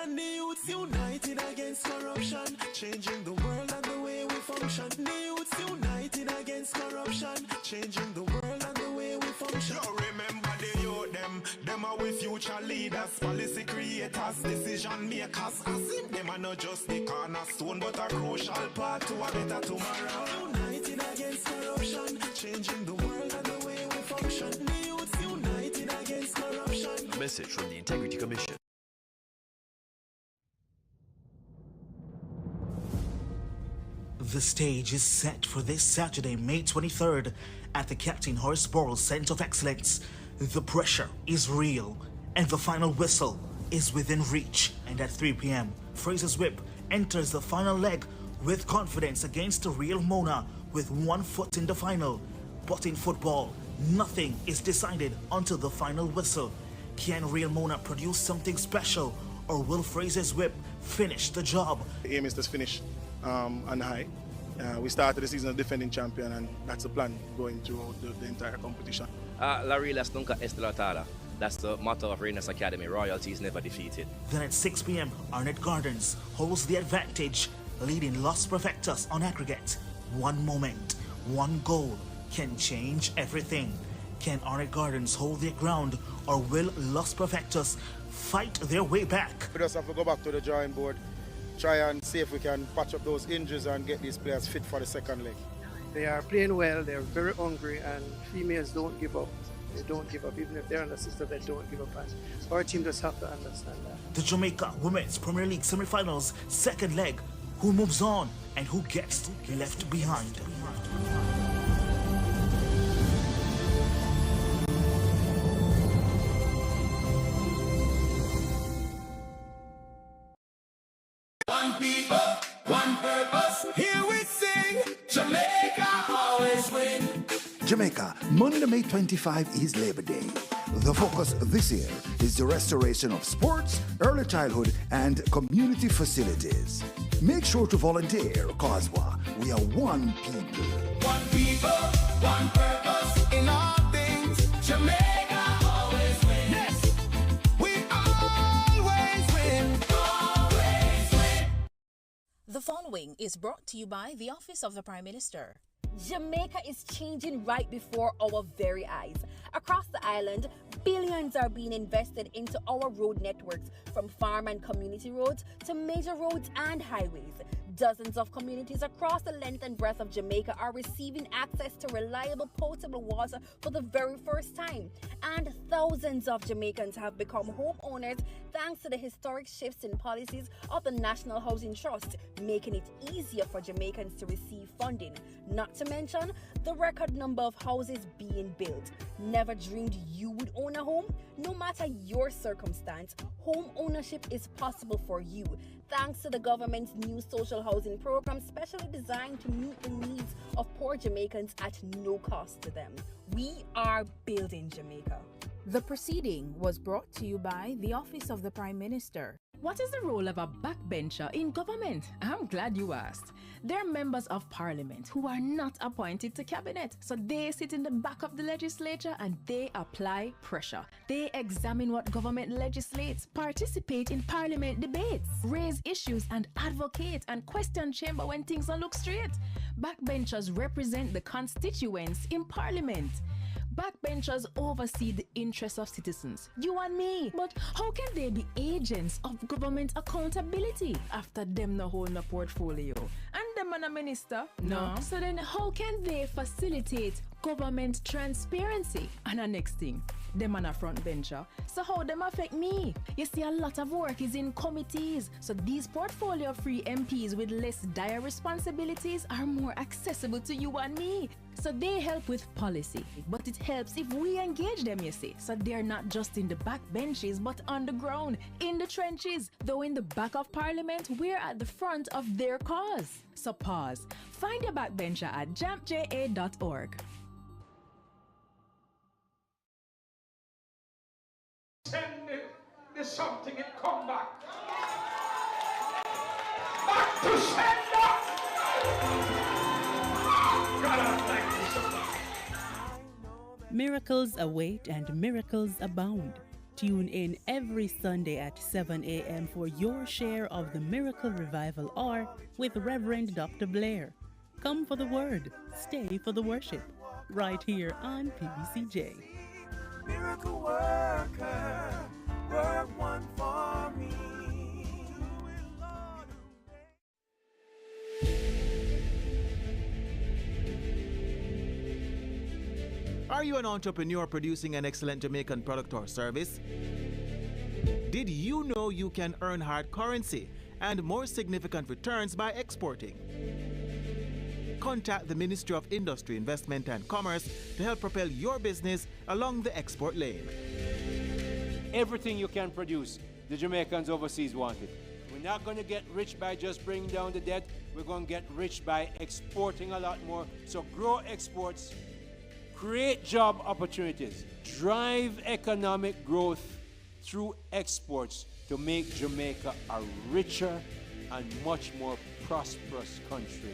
corruption. The youths united against corruption, changing the world and the way we function. The youths united against corruption, changing the world and the way we function. You remember the youth, them are we future leaders, policy creators, decision makers. As if them are not just the cornerstone, but a crucial part to a better tomorrow. United against corruption, changing the world and the way we function. The youths united against corruption. A message from the Integrity Commission. The stage is set for this Saturday, May 23rd, at the Captain Horsborough Centre of Excellence. The pressure is real, and the final whistle is within reach. And at 3 p.m., Fraser's Whip enters the final leg with confidence against the Real Mona with 1 foot in the final. But in football, nothing is decided until the final whistle. Can Real Mona produce something special, or will Fraser's Whip finish the job? The aim is to finish on high. We started the season as defending champion, and that's the plan going throughout the entire competition. La Realas nunca estallatada. That's the motto of Readiness Academy. Royalty is never defeated. Then at 6 p.m., Arnett Gardens holds the advantage, leading Los Perfectos on aggregate. One moment, one goal can change everything. Can Arnett Gardens hold their ground, or will Los Perfectos fight their way back? We just have to go back to the drawing board, try and see if we can patch up those injuries and get these players fit for the second leg. They are playing well, they're very hungry, and females don't give up. They don't give up, even if they're on the system, they don't give up. And our team just have to understand that. The Jamaica Women's Premier League semi-finals second leg. Who moves on and who gets left behind? One people, one purpose. Here we sing, Jamaica always win. Jamaica, Monday, May 25 is Labor Day. The focus this year is the restoration of sports, early childhood, and community facilities. Make sure to volunteer, cause we are one people. One people, one purpose. In all things, Jamaica always wins. Yes, we always win. Always win. The following is brought to you by the Office of the Prime Minister. Jamaica is changing right before our very eyes. Across the island, billions are being invested into our road networks, from farm and community roads to major roads and highways. Dozens of communities across the length and breadth of Jamaica are receiving access to reliable potable water for the very first time. And thousands of Jamaicans have become homeowners thanks to the historic shifts in policies of the National Housing Trust, making it easier for Jamaicans to receive funding. Not to mention the record number of houses being built. Never dreamed you would own a home? No matter your circumstance, home ownership is possible for you, thanks to the government's new social housing program specially designed to meet the needs of poor Jamaicans at no cost to them. We are building Jamaica. The proceeding was brought to you by the Office of the Prime Minister. What is the role of a backbencher in government? I'm glad you asked. They're members of parliament who are not appointed to cabinet. So they sit in the back of the legislature and they apply pressure. They examine what government legislates, participate in parliament debates, raise issues and advocate and question chamber when things don't look straight. Backbenchers represent the constituents in parliament. Backbenchers oversee the interests of citizens, you and me. But how can they be agents of government accountability after them no hold a portfolio? And them and a minister? No. So then how can they facilitate government transparency? And the next thing, them and a front bencher. So how them affect me? You see, a lot of work is in committees. So these portfolio-free MPs with less dire responsibilities are more accessible to you and me. So they help with policy, but it helps if we engage them, you see. So they're not just in the back benches, but on the ground, in the trenches. Though in the back of parliament, we're at the front of their cause. So pause. Find your backbencher at jampja.org. Send me something and come back. Back to sender! God, I thank you so much. Miracles await and miracles abound. tune in every Sunday at 7 a.m. for your share of the Miracle Revival Hour with Reverend Dr. Blair. Come for the word, stay for the worship, right here on PBCJ. Miracle worker, work one for me. Are you an entrepreneur producing an excellent Jamaican product or service? Did you know you can earn hard currency and more significant returns by exporting? Contact the Ministry of Industry, Investment and Commerce to help propel your business along the export lane. Everything you can produce, the Jamaicans overseas want it. We're not going to get rich by just bringing down the debt. We're going to get rich by exporting a lot more. So grow exports, create job opportunities, drive economic growth through exports to make Jamaica a richer and much more prosperous country.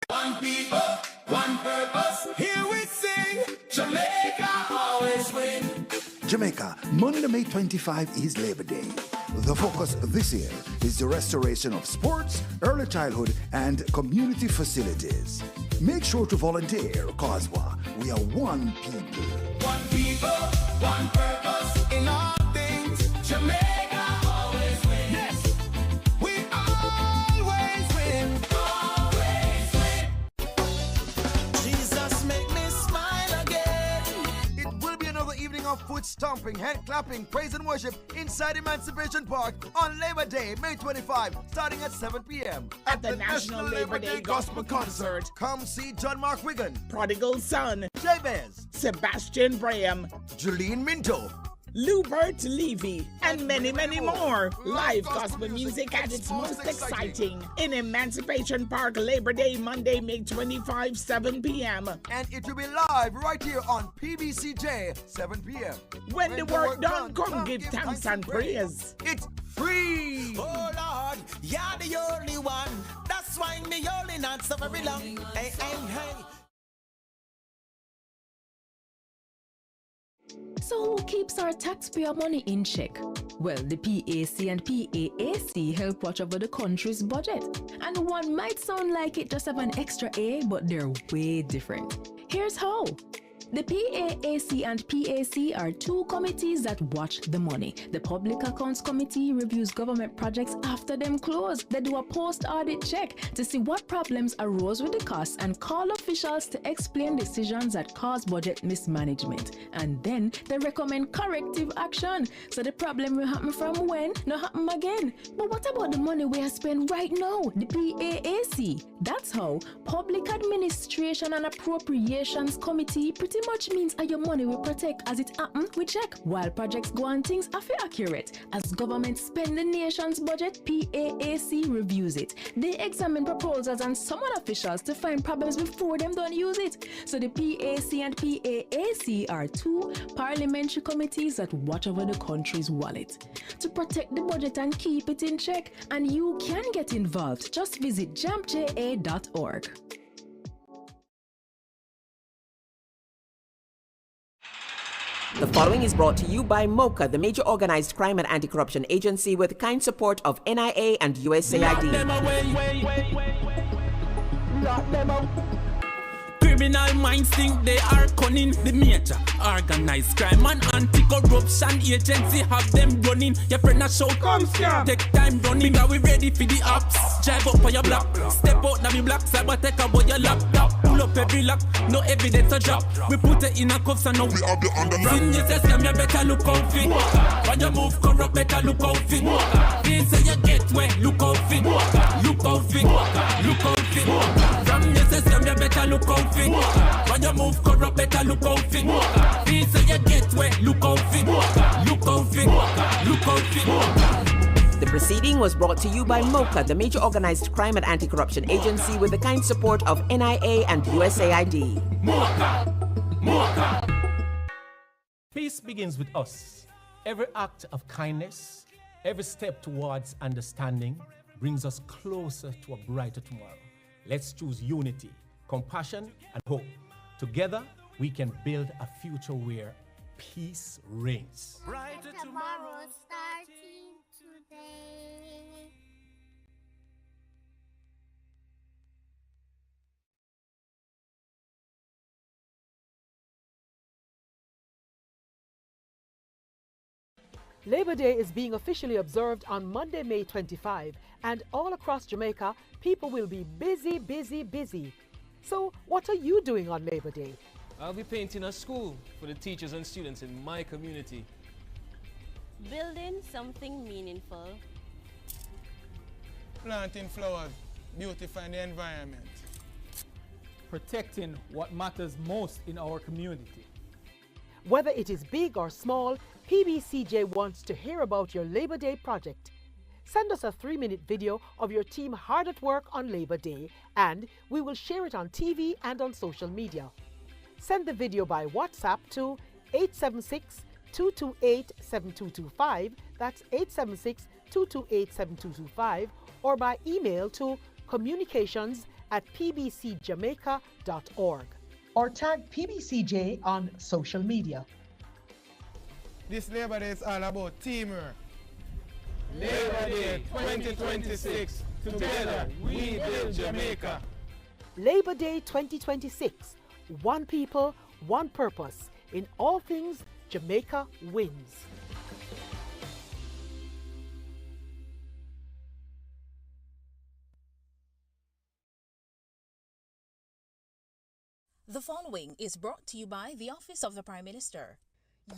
One people, one purpose. Here we sing, Jamaica always win. Jamaica, Monday, May 25 is Labor Day. The focus this year is the restoration of sports, early childhood, and community facilities. Make sure to volunteer, cause we are one people. One people, one purpose. In all things, Jamaica always wins. Yes, we always win. Always win. Jesus, make me smile again. It will be another evening of foot stomping, hand clapping, praise and worship inside Emancipation Park on Labor Day, May 25, starting at 7 p.m. At the National Labor Day Gospel Concert. Come see John Mark Wigan, Prodigal Son, Jabez, Sebastian Braham, Julene Minto, Lubert Levy, and many, many more. Live gospel music at its most exciting in Emancipation Park, Labor Day, Monday, May 25, 7 p.m. And it will be live right here on PBCJ, 7 p.m. When the work done, come give thanks and praise. It's free. Oh Lord, you're the only one. That's why me only not so very long. Hey, hey, hey. So who keeps our taxpayer money in check? Well, the PAC and PAAC help watch over the country's budget. And one might sound like it just have an extra A, but they're way different. Here's how. The PAAC and PAC are two committees that watch the money. The Public Accounts Committee reviews government projects after them close. They do a post-audit check to see what problems arose with the costs and call officials to explain decisions that cause budget mismanagement. And then they recommend corrective action. So the problem will happen from when, not happen again. But what about the money we are spending right now? The PAAC. That's how Public Administration and Appropriations Committee pretty much means your money will protect as it happen, we check. While projects go on, things are accurate. As government spend the nation's budget, PAAC reviews it. They examine proposals and summon officials to find problems before them don't use it. So the PAC and PAAC are two parliamentary committees that watch over the country's wallet to protect the budget and keep it in check. And you can get involved. Just visit jampja.org. The following is brought to you by MOCA, the major organized crime and anti-corruption agency with kind support of NIA and USAID. Criminal minds think they are cunning. The major organized crime and anti-corruption agency have them running. Your friend a shout, come scam. Take time running, because we ready for the ops. Drive up on your block, step out now the block, cyber take about your laptop. Pull up every lock, no evidence to drop. We put it in a cuffs and now we have the underlock. Sin you say scam, you better look out fit. When you move corrupt, better look out fit. They say you get wet, look out fit. Look out fit, look out fit. From you say scam, you better look out fit. When you move corrupt, better look out fit. They say you get wet, look out fit. Look out fit, look out fit. The proceeding was brought to you by MOCA, the major organized crime and anti-corruption agency with the kind support of NIA and USAID. Peace begins with us. Every act of kindness, every step towards understanding brings us closer to a brighter tomorrow. Let's choose unity, compassion, and hope. Together, we can build a future where peace reigns. Brighter tomorrow starting today. Labor Day is being officially observed on Monday, May 25, and all across Jamaica, people will be busy, busy, busy. So, what are you doing on Labor Day? I'll be painting a school for the teachers and students in my community. Building something meaningful. Planting flowers, beautifying the environment. Protecting what matters most in our community. Whether it is big or small, PBCJ wants to hear about your Labor Day project. Send us a 3-minute video of your team hard at work on Labor Day, and we will share it on TV and on social media. Send the video by WhatsApp to 876-228-7225, that's 876-228-7225, or by email to communications@pbcjamaica.org. Or tag PBCJ on social media. This Labor Day is all about teamwork. Labor Day 2026. Together we build Jamaica. Labor Day 2026. One people, one purpose. In all things, Jamaica wins. The following is brought to you by the Office of the Prime Minister.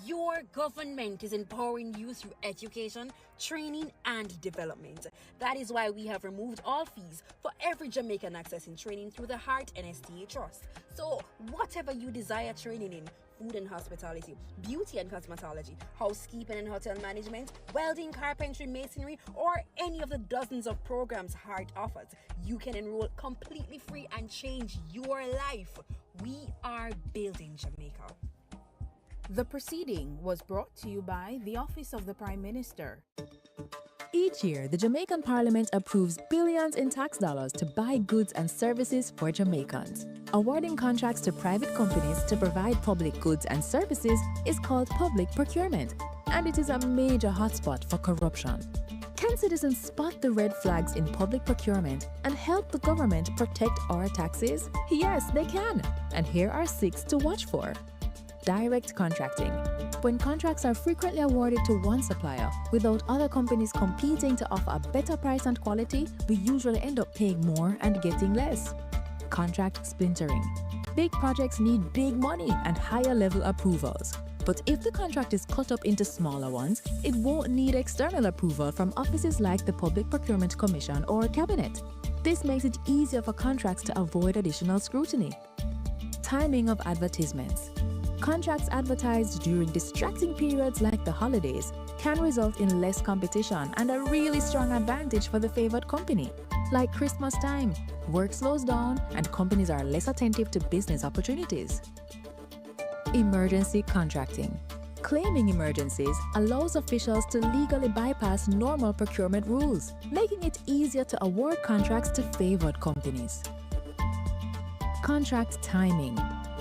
Your government is empowering you through education, training, and development. That is why we have removed all fees for every Jamaican accessing training through the Heart NSTA Trust. So, whatever you desire training in, food and hospitality, beauty and cosmetology, housekeeping and hotel management, welding, carpentry, masonry, or any of the dozens of programs Heart offers, you can enroll completely free and change your life. We are building Jamaica. The proceeding was brought to you by the Office of the Prime Minister. Each year, the Jamaican Parliament approves billions in tax dollars to buy goods and services for Jamaicans. Awarding contracts to private companies to provide public goods and services is called public procurement, and it is a major hotspot for corruption. Can citizens spot the red flags in public procurement and help the government protect our taxes? Yes, they can. And here are 6 to watch for. Direct contracting. When contracts are frequently awarded to one supplier without other companies competing to offer a better price and quality, we usually end up paying more and getting less. Contract splintering. Big projects need big money and higher level approvals. But if the contract is cut up into smaller ones, it won't need external approval from offices like the Public Procurement Commission or Cabinet. This makes it easier for contracts to avoid additional scrutiny. Timing of advertisements. Contracts advertised during distracting periods like the holidays can result in less competition and a really strong advantage for the favored company. Like Christmas time, work slows down and companies are less attentive to business opportunities. Emergency contracting. Claiming emergencies allows officials to legally bypass normal procurement rules, making it easier to award contracts to favored companies. Contract timing.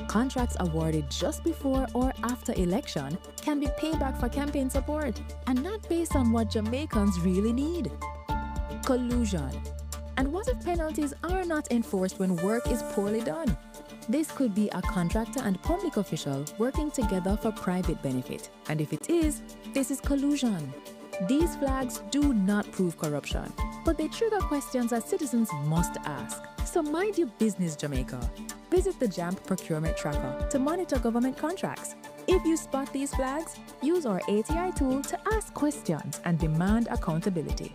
Contracts awarded just before or after election can be payback for campaign support and not based on what Jamaicans really need. Collusion. And what if penalties are not enforced when work is poorly done? This could be a contractor and public official working together for private benefit. And if it is, this is collusion. These flags do not prove corruption, but they trigger questions that citizens must ask. So mind your business, Jamaica. Visit the JAMP Procurement Tracker to monitor government contracts. If you spot these flags, use our ATI tool to ask questions and demand accountability.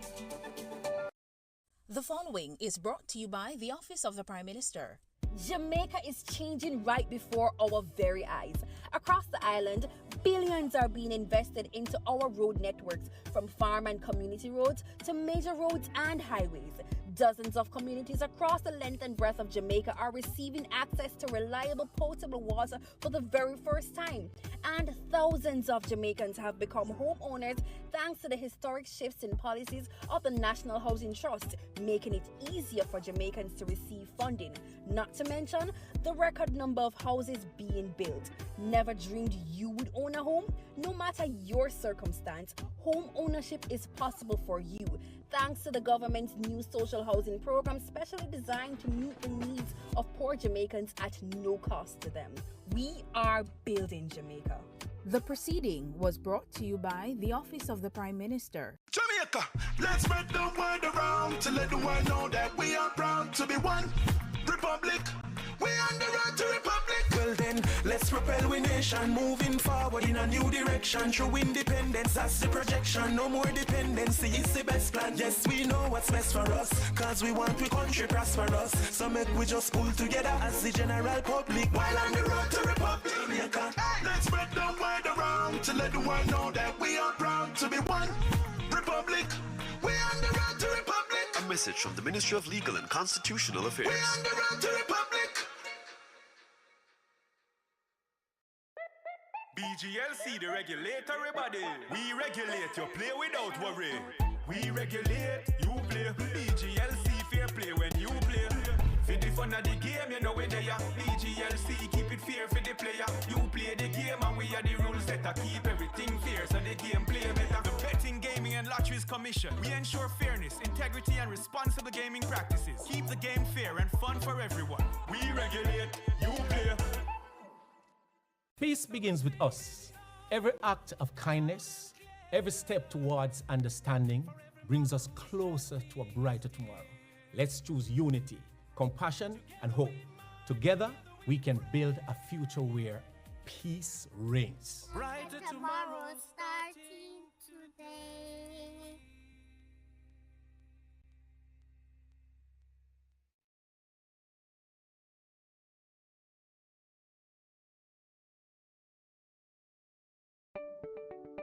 The following is brought to you by the Office of the Prime Minister. Jamaica is changing right before our very eyes. Across the island, billions are being invested into our road networks, from farm and community roads to major roads and highways. Dozens of communities across the length and breadth of Jamaica are receiving access to reliable potable water for the very first time. And thousands of Jamaicans have become homeowners thanks to the historic shifts in policies of the National Housing Trust, making it easier for Jamaicans to receive funding. Not to mention the record number of houses being built. Never dreamed you would own a home? No matter your circumstance, home ownership is possible for you, thanks to the government's new social housing program specially designed to meet the needs of poor Jamaicans at no cost to them. We are building Jamaica. The proceeding was brought to you by the Office of the Prime Minister. Jamaica, let's spread the word around to let the world know that we are proud to be one republic. We on the road to republic. Well then, let's propel we nation moving forward in a new direction. True independence, that's the projection. No more dependency, it's the best plan. Yes, we know what's best for us, cause we want we country prosperous. So make we just pull together as the general public while on the road to republic. Jamaica, let's spread the word around to let the world know that we are proud to be one republic. We on the road to republic. A message from the Ministry of Legal and Constitutional Affairs. We on the road to republic. BGLC, the regulatory body. We regulate, you play without worry. We regulate, you play. BGLC, fair play when you play. For the fun of the game, you know where they are. BGLC, keep it fair for the player. You play the game and we are the rules that keep everything fair, so the game play better. The Betting, Gaming and Lotteries Commission. We ensure fairness, integrity and responsible gaming practices. Keep the game fair and fun for everyone. We regulate, you play. Peace begins with us. Every act of kindness, every step towards understanding brings us closer to a brighter tomorrow. Let's choose unity, compassion, and hope. Together, we can build a future where peace reigns. Brighter tomorrow starting today.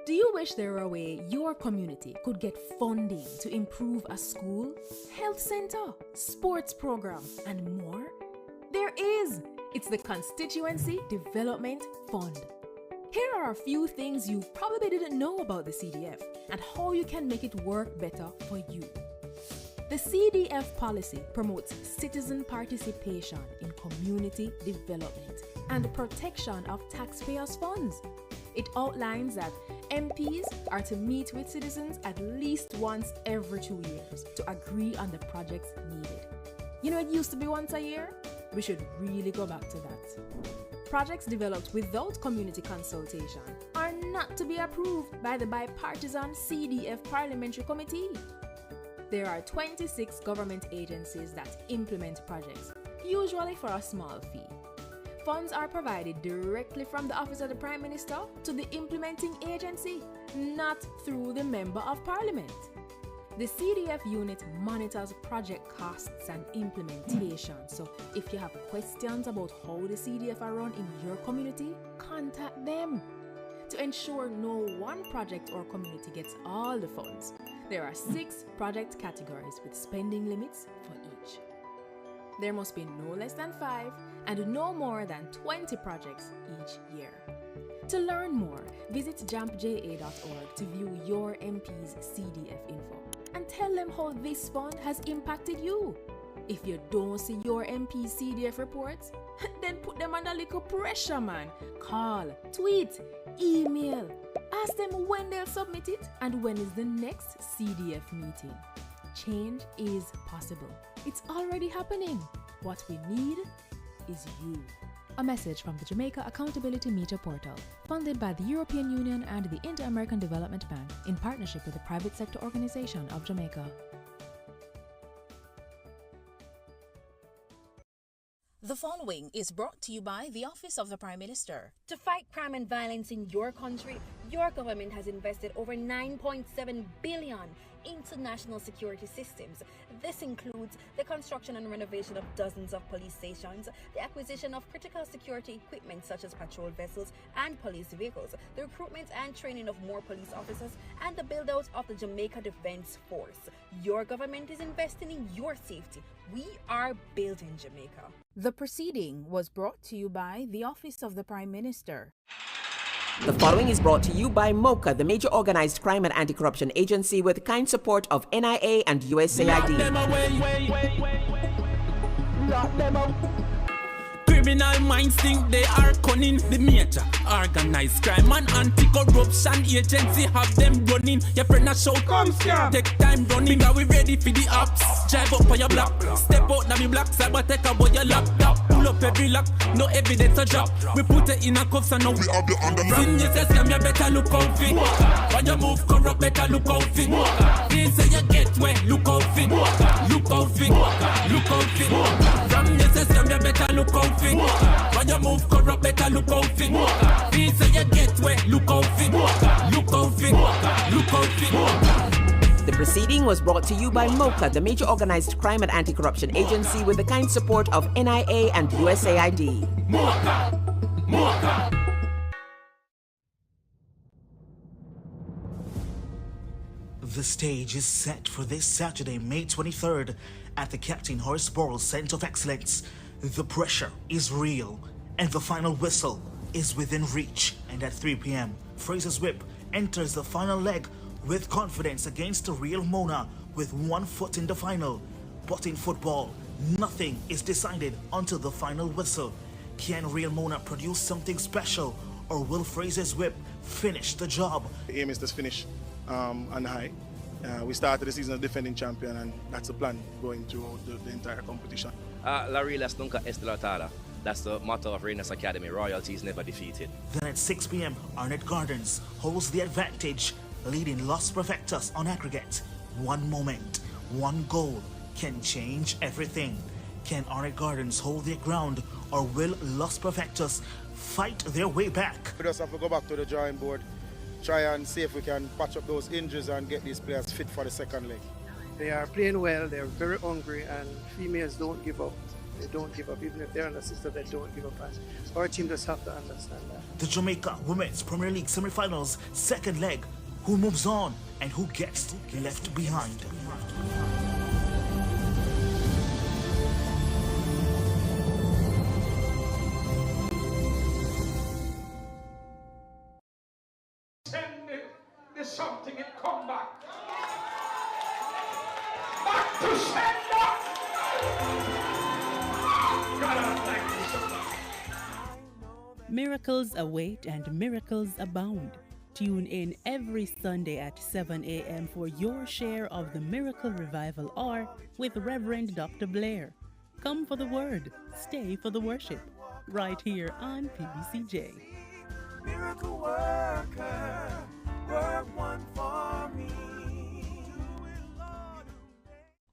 Do you wish there were a way your community could get funding to improve a school, health center, sports program, and more? There is! It's the Constituency Development Fund. Here are a few things you probably didn't know about the CDF and how you can make it work better for you. The CDF policy promotes citizen participation in community development and the protection of taxpayers' funds. It outlines that MPs are to meet with citizens at least once every 2 years to agree on the projects needed. You know, it used to be once a year? We should really go back to that. Projects developed without community consultation are not to be approved by the bipartisan CDF Parliamentary Committee. There are 26 government agencies that implement projects, usually for a small fee. Funds are provided directly from the Office of the Prime Minister to the implementing agency, not through the Member of Parliament. The CDF unit monitors project costs and implementation, so if you have questions about how the CDF are run in your community, contact them. To ensure no one project or community gets all the funds, there are 6 project categories with spending limits for each. There must be no less than 5 and no more than 20 projects each year. To learn more, visit jampja.org to view your MP's CDF info and tell them how this fund has impacted you. If you don't see your MP's CDF reports, then put them under little pressure, man. Call, tweet, email. Ask them when they'll submit it and when is the next CDF meeting. Change is possible. It's already happening. What we need is you. A message from the Jamaica Accountability Meter Portal, funded by the European Union and the Inter-American Development Bank in partnership with the Private Sector Organization of Jamaica. The following is brought to you by the Office of the Prime Minister. To fight crime and violence in your country, Your government has invested over $9.7 billion into national security systems. This includes the construction and renovation of dozens of police stations, the acquisition of critical security equipment such as patrol vessels and police vehicles, the recruitment and training of more police officers, and the build-out of the Jamaica Defense Force. Your government is investing in your safety. We are building Jamaica. The proceeding was brought to you by the Office of the Prime Minister. The following is brought to you by MOCA, the major organized crime and anti-corruption agency with kind support of NIA and USAID. Criminal minds think they are cunning. The major organized crime and anti-corruption agency have them running. Your friend a shout, come scam. Take time running, because we ready for the ops. Drive up on your block, step out now me block, cyber take a boy your laptop. Pull up every lock, no evidence a drop. We put it in a cuffs and now we have the underground. Sin you say scam, you better look out for. When you move corrupt, better look out for. Please say you get wet, look out for. Look out for, look out for. From you say scam, you better look out for. When you move corrupt, better look out for. Please say you get wet, look out for. Look out for, look out for. The proceeding was brought to you by MOCA, the major organized crime and anti-corruption agency with the kind support of NIA and USAID. MOCA! MOCA! The stage is set for this Saturday, May 23rd, at the Captain Horace Center of Excellence. The pressure is real, and the final whistle is within reach. And at 3 p.m., Fraser's Whip enters the final leg with confidence against the Real Mona with 1 foot in the final. But in football, nothing is decided until the final whistle. Can Real Mona produce something special, or will Fraser's Whip finish the job? The aim is to finish on high. We started the season as defending champion, and that's the plan going through the entire competition. La Realas Nunca Estelartada. That's the motto of Renas Academy. Royalty is never defeated. Then at 6 p.m., Arnett Gardens holds the advantage, leading Los Perfectos on aggregate. One moment, one goal can change everything. Can Arnett Gardens hold their ground, or will Los Perfectos fight their way back? We just have to go back to the drawing board, try and see if we can patch up those injuries and get these players fit for the second leg. They are playing well, they're very hungry, and females don't give up. They don't give up, even if they're on the system, they don't give up. And our team just have to understand that. The Jamaica Women's Premier League semi-finals second leg. Who moves on and who gets left behind? Send the something and come back. Back to sender. God, thank you so much. Miracles await and miracles abound. Tune in every Sunday at 7 a.m. for your share of the Miracle Revival Hour with Reverend Dr. Blair. Come for the word, stay for the worship, right here on PBCJ. Miracle worker, work one for me.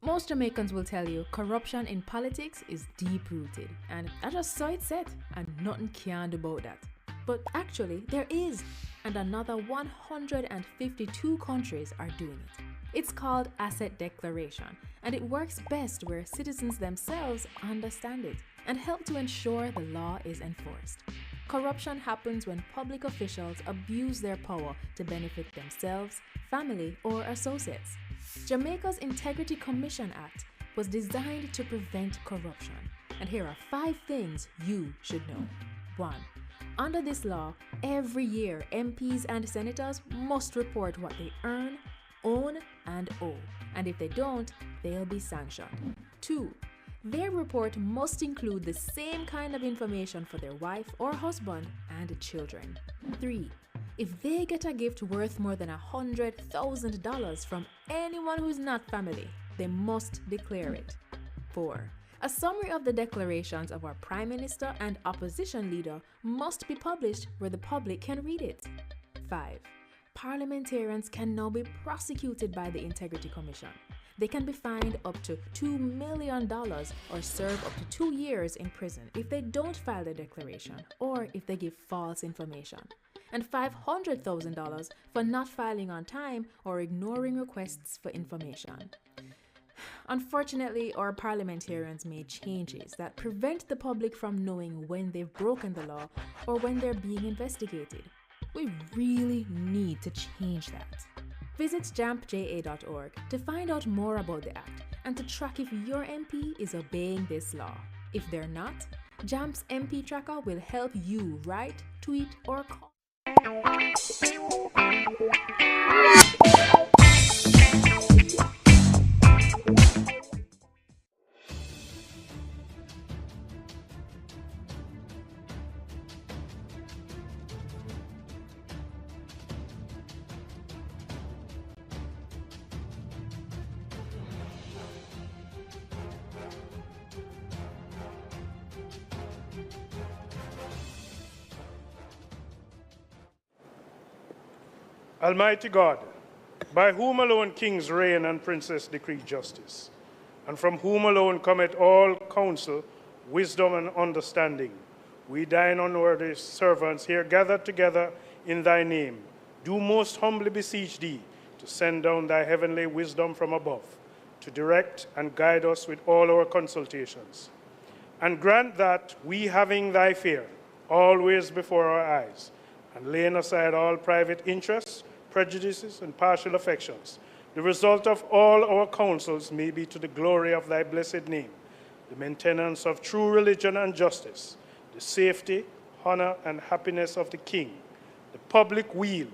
Most Jamaicans will tell you corruption in politics is deep-rooted, and I just saw it set, and nothing can do about that. But actually, there is, and another 152 countries are doing it. It's called asset declaration, and it works best where citizens themselves understand it and help to ensure the law is enforced. Corruption happens when public officials abuse their power to benefit themselves, family, or associates. Jamaica's Integrity Commission Act was designed to prevent corruption, and here are 5 things you should know. 1. Under this law, every year MPs and senators must report what they earn, own, and owe, and if they don't, they'll be sanctioned. 2. Their report must include the same kind of information for their wife or husband and children. 3. If they get a gift worth more than $100,000 from anyone who's not family, they must declare it. 4. A summary of the declarations of our Prime Minister and opposition leader must be published where the public can read it. 5. Parliamentarians can now be prosecuted by the Integrity Commission. They can be fined up to $2 million or serve up to 2 years in prison if they don't file their declaration or if they give false information. and $500,000 for not filing on time or ignoring requests for information. Unfortunately, our parliamentarians made changes that prevent the public from knowing when they've broken the law or when they're being investigated. We really need to change that. Visit jampja.org to find out more about the act and to track if your MP is obeying this law. If they're not, JAMP's MP Tracker will help you write, tweet, or call. Almighty God, by whom alone kings reign and princes decree justice, and from whom alone cometh all counsel, wisdom, and understanding, we thine unworthy servants here gathered together in thy name, do most humbly beseech thee to send down thy heavenly wisdom from above, to direct and guide us with all our consultations. And grant that we, having thy fear always before our eyes, and laying aside all private interests, prejudices, and partial affections, the result of all our counsels may be to the glory of thy blessed name, the maintenance of true religion and justice, the safety, honor, and happiness of the king, the public weal,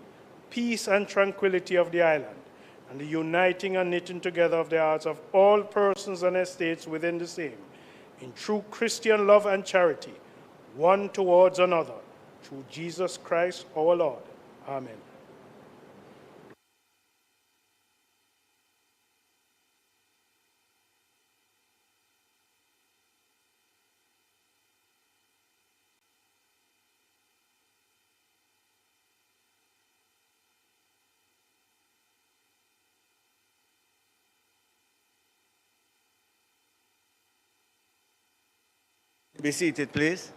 peace and tranquility of the island, and the uniting and knitting together of the hearts of all persons and estates within the same, in true Christian love and charity, one towards another, through Jesus Christ our Lord. Amen. Be seated, please.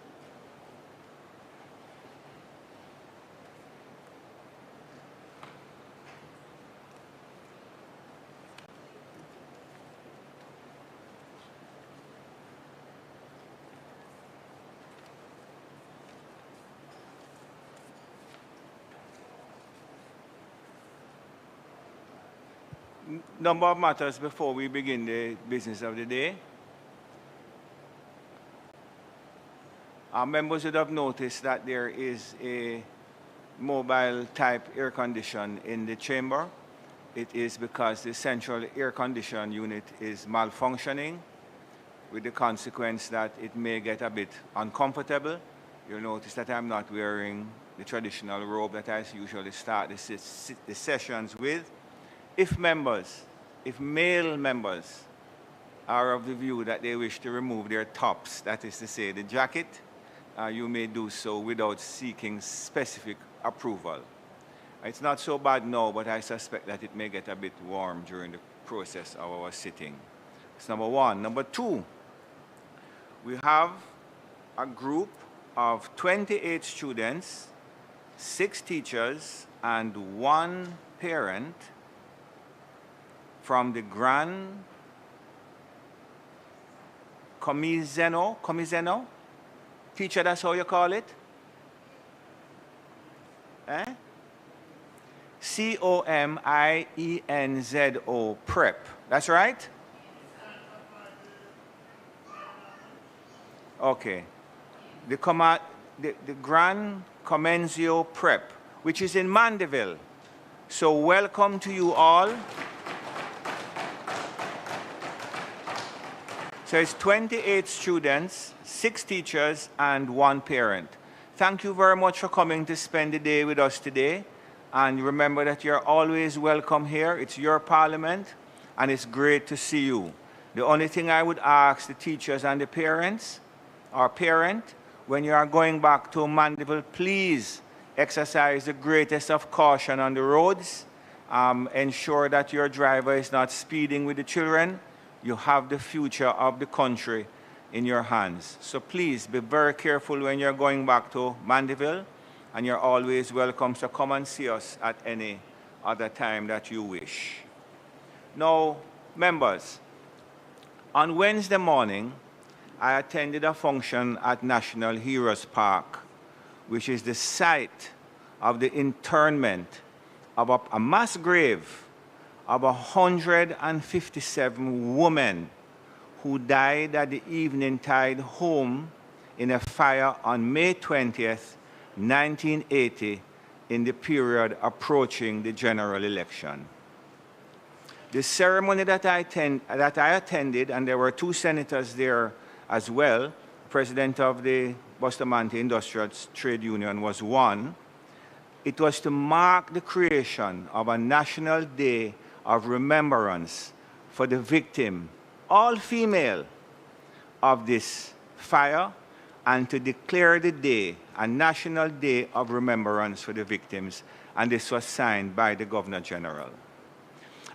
Number of matters before we begin the business of the day. Our members would have noticed that there is a mobile type air condition in the chamber. It is because the central air condition unit is malfunctioning, with the consequence that it may get a bit uncomfortable. You'll notice that I'm not wearing the traditional robe that I usually start the sessions with. If male members are of the view that they wish to remove their tops, that is to say the jacket, you may do so without seeking specific approval. It's not so bad now, but I suspect that it may get a bit warm during the process of our sitting. That's number one. Number two, we have a group of 28 students, 6 teachers, and 1 parent from the Grand Comizeno? Teacher, that's how you call it? C-O-M-I-E-N-Z-O, prep. That's right? Okay. The Grand Comenzio Prep, which is in Mandeville. So welcome to you all. So it's 28 students, 6 teachers, and 1 parent. Thank you very much for coming to spend the day with us today. And remember that you're always welcome here. It's your parliament, and it's great to see you. The only thing I would ask the teachers and the parents, or parent, when you are going back to Mandeville, please exercise the greatest of caution on the roads. Ensure that your driver is not speeding with the children. You have the future of the country in your hands. So please be very careful when you're going back to Mandeville, and you're always welcome to come and see us at any other time that you wish. Now, members, on Wednesday morning, I attended a function at National Heroes Park, which is the site of the internment of a mass grave of 157 women who died at the evening tide home in a fire on May 20th, 1980, in the period approaching the general election. The ceremony that I attended, and there were 2 senators there as well, president of the Bustamante Industrial Trade Union was one. It was to mark the creation of a national day of remembrance for the victim, all female, of this fire, and to declare the day a national day of remembrance for the victims, and this was signed by the Governor General.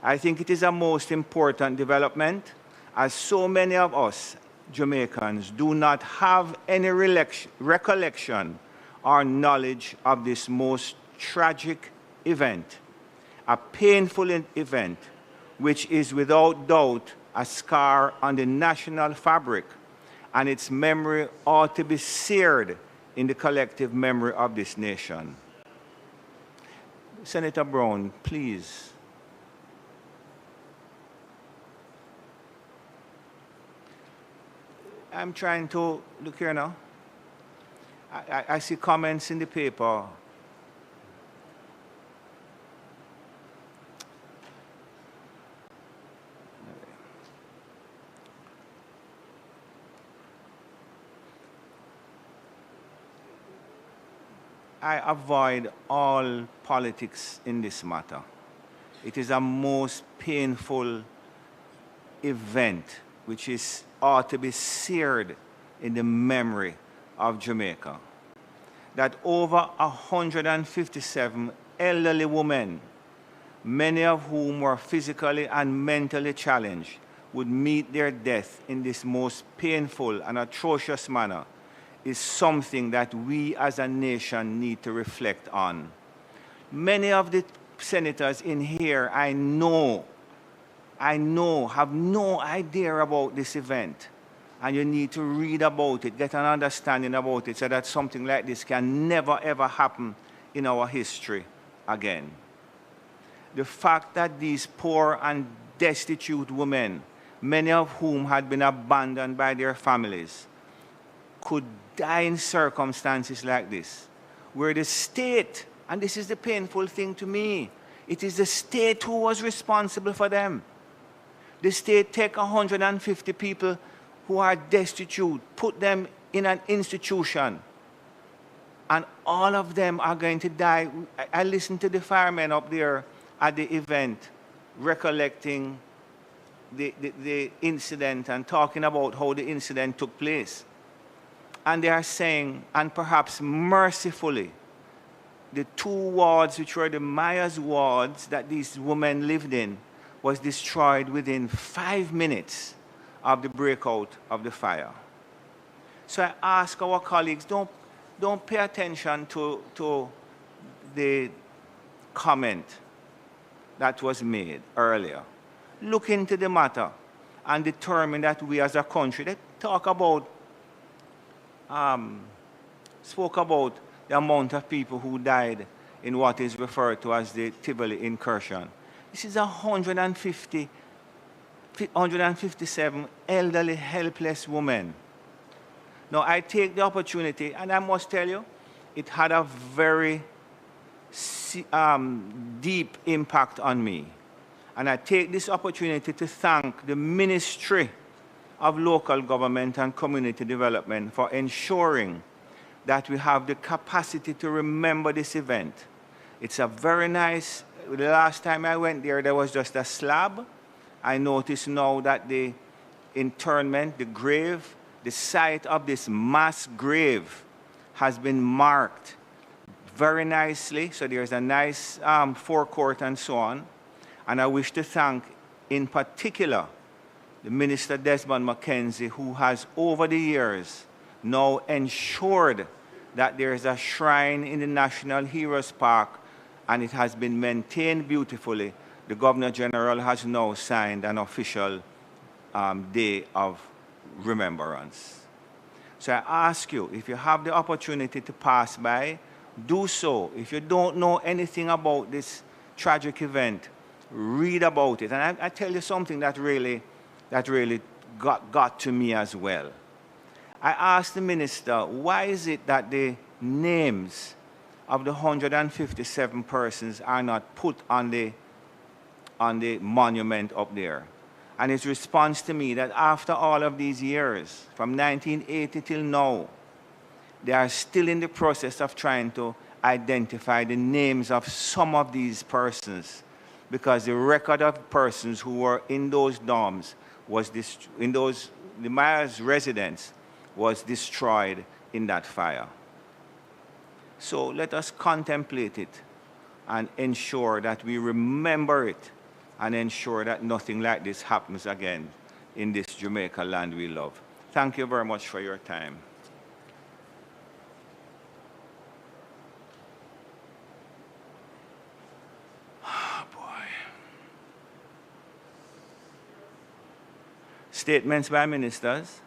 I think it is a most important development, as so many of us Jamaicans do not have any recollection or knowledge of this most tragic event, a painful event, which is without doubt a scar on the national fabric, and its memory ought to be seared in the collective memory of this nation. Senator Brown, please. I'm trying to, look here now. I see comments in the paper. I avoid all politics in this matter. It is a most painful event which ought to be seared in the memory of Jamaica. That over 157 elderly women, many of whom were physically and mentally challenged, would meet their death in this most painful and atrocious manner is something that we as a nation need to reflect on. Many of the senators in here I know have no idea about this event. And you need to read about it, get an understanding about it, so that something like this can never ever happen in our history again. The fact that these poor and destitute women, many of whom had been abandoned by their families, could die in circumstances like this, where the state, and this is the painful thing to me, it is the state who was responsible for them. The state take 150 people who are destitute, put them in an institution, and all of them are going to die. I listened to the firemen up there at the event, recollecting the incident and talking about how the incident took place. And they are saying, and perhaps mercifully, the 2 wards, which were the Myers wards that these women lived in, was destroyed within 5 minutes of the breakout of the fire. So I ask our colleagues, don't pay attention to the comment that was made earlier. Look into the matter and determine that we as a country, they spoke about the amount of people who died in what is referred to as the Tivoli incursion. This is 157 elderly, helpless women. Now, I take the opportunity, and I must tell you, it had a very deep impact on me. And I take this opportunity to thank the Ministry of Local Government and Community Development for ensuring that we have the capacity to remember this event. It's a very nice. The last time I went there was just a slab. I notice now that the internment, the grave, the site of this mass grave has been marked very nicely. So there's a nice forecourt and so on. And I wish to thank, in particular, the Minister Desmond McKenzie, who has over the years now ensured that there is a shrine in the National Heroes Park and it has been maintained beautifully. The Governor General has now signed an official day of remembrance. So I ask you, if you have the opportunity to pass by, do so. If you don't know anything about this tragic event, read about it. And I tell you something that really got to me as well. I asked the minister, why is it that the names of the 157 persons are not put on the monument up there? And his response to me that after all of these years, from 1980 till now, they are still in the process of trying to identify the names of some of these persons, because the record of persons who were in those dorms the Myers residence was destroyed in that fire. So let us contemplate it and ensure that we remember it and ensure that nothing like this happens again in this Jamaica land we love. Thank you very much for your time. Oh, boy. Statements by ministers.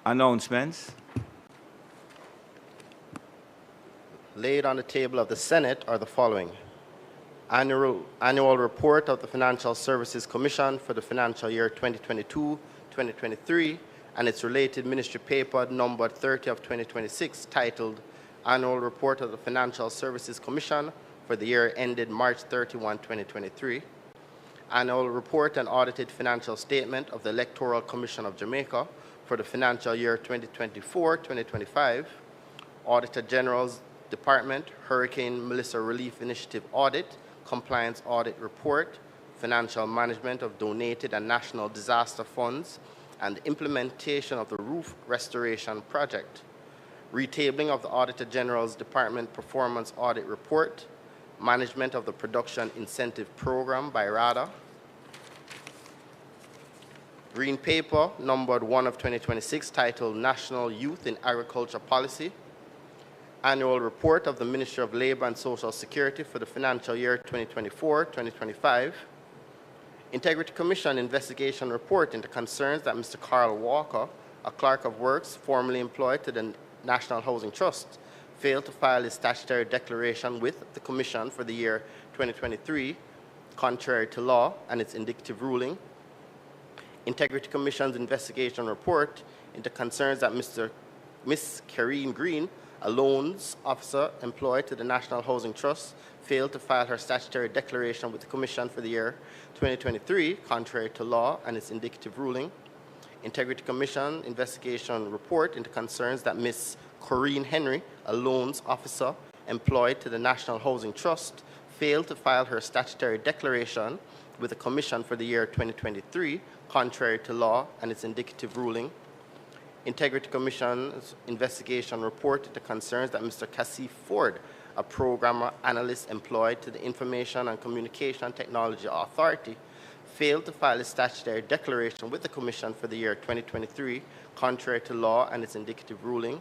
Announcements. Laid on the table of the Senate are the following. Annual report of the Financial Services Commission for the financial year 2022-2023 and its related ministry paper numbered 30 of 2026 titled Annual Report of the Financial Services Commission for the year ended March 31, 2023. Annual report and audited financial statement of the Electoral Commission of Jamaica for the financial year 2024-2025. Auditor General's Department Hurricane Melissa Relief Initiative Audit, Compliance Audit Report, Financial Management of Donated and National Disaster Funds, and implementation of the Roof Restoration Project. Retabling of the Auditor General's Department Performance Audit Report, Management of the Production Incentive Program by RADA. Green Paper, numbered 1 of 2026, titled National Youth in Agriculture Policy. Annual Report of the Ministry of Labor and Social Security for the financial year 2024-2025. Integrity Commission Investigation Report into concerns that Mr. Carl Walker, a clerk of works formerly employed to the National Housing Trust, failed to file his statutory declaration with the Commission for the year 2023, contrary to law and its indicative ruling. Integrity Commission's investigation report into concerns that Miss Karine Green, a loans officer employed to the National Housing Trust, failed to file her statutory declaration with the Commission for the year 2023, contrary to law and its indicative ruling. Integrity Commission investigation report into concerns that Miss Corinne Henry, a loans officer employed to the National Housing Trust, failed to file her statutory declaration with the Commission for the year 2023, contrary to law and its indicative ruling. Integrity Commission's investigation report into concerns that Mr. Cassie Ford, a programmer analyst employed to the Information and Communication Technology Authority, failed to file a statutory declaration with the Commission for the year 2023, contrary to law and its indicative ruling.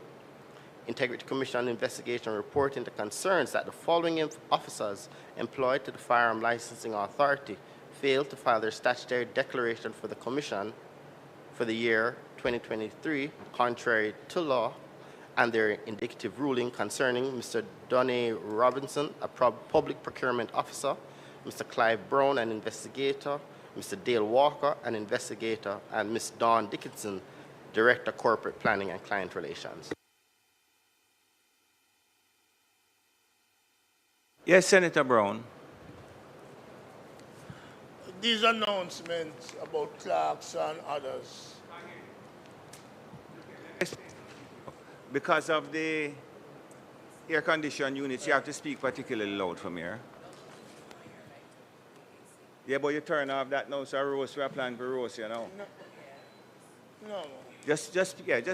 Integrity Commission investigation report into concerns that the following officers employed to the Firearm Licensing Authority failed to file their statutory declaration for the Commission for the year 2023, contrary to law, and their indicative ruling concerning Mr. Donnie Robinson, a public procurement officer, Mr. Clive Brown, an investigator, Mr. Dale Walker, an investigator, and Ms. Dawn Dickinson, Director, Corporate Planning and Client Relations. Yes, Senator Brown. These announcements about clerks and others. Because of the air conditioned units, you have to speak particularly loud from here. Yeah, but you turn off that now, so roast, we are planning for roast, you know. No. Just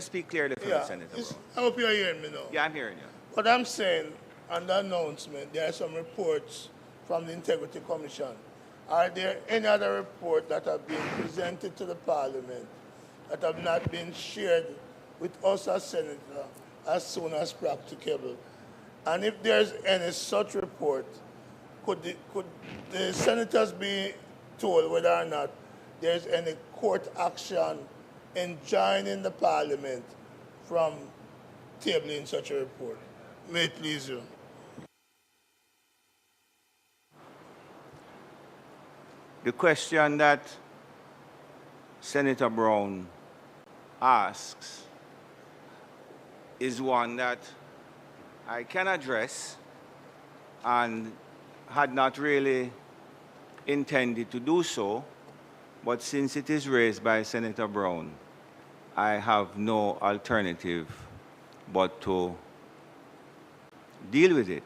speak clearly for the Senator Brown. I hope you're hearing me now. Yeah, I'm hearing you. What I'm saying on the announcement, there are some reports from the Integrity Commission. Are there any other reports that have been presented to the Parliament that have not been shared with us as senator as soon as practicable. And if there's any such report, could the senators be told whether or not there's any court action enjoining the parliament from tabling such a report? May it please you. The question that Senator Brown asks is one that I can address and had not really intended to do so, but since it is raised by Senator Brown, I have no alternative but to deal with it.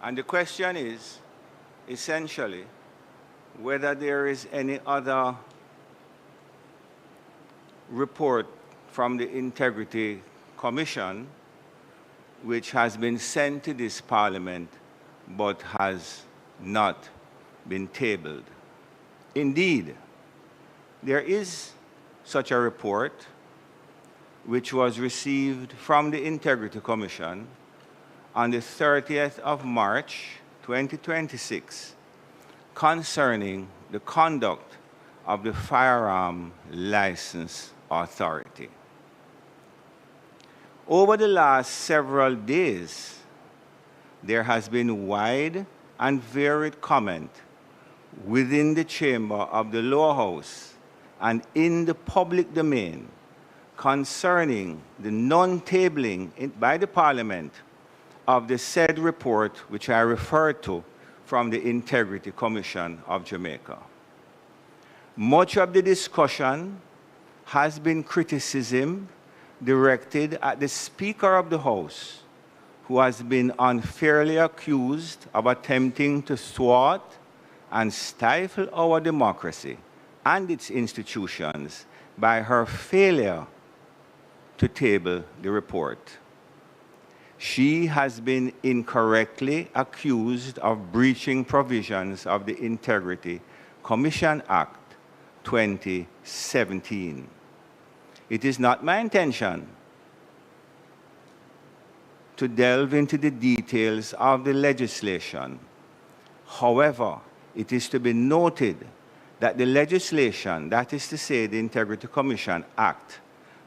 And the question is, essentially, whether there is any other report from the Integrity Commission which has been sent to this Parliament but has not been tabled. Indeed, there is such a report which was received from the Integrity Commission on the 30th of March, 2026, concerning the conduct of the Firearm License Authority. Over the last several days, there has been wide and varied comment within the chamber of the lower house and in the public domain concerning the non-tabling by the Parliament of the said report which I referred to from the Integrity Commission of Jamaica. Much of the discussion has been criticism directed at the Speaker of the House, who has been unfairly accused of attempting to thwart and stifle our democracy and its institutions by her failure to table the report. She has been incorrectly accused of breaching provisions of the Integrity Commission Act 2017. It is not my intention to delve into the details of the legislation. However, it is to be noted that the legislation, that is to say the Integrity Commission Act,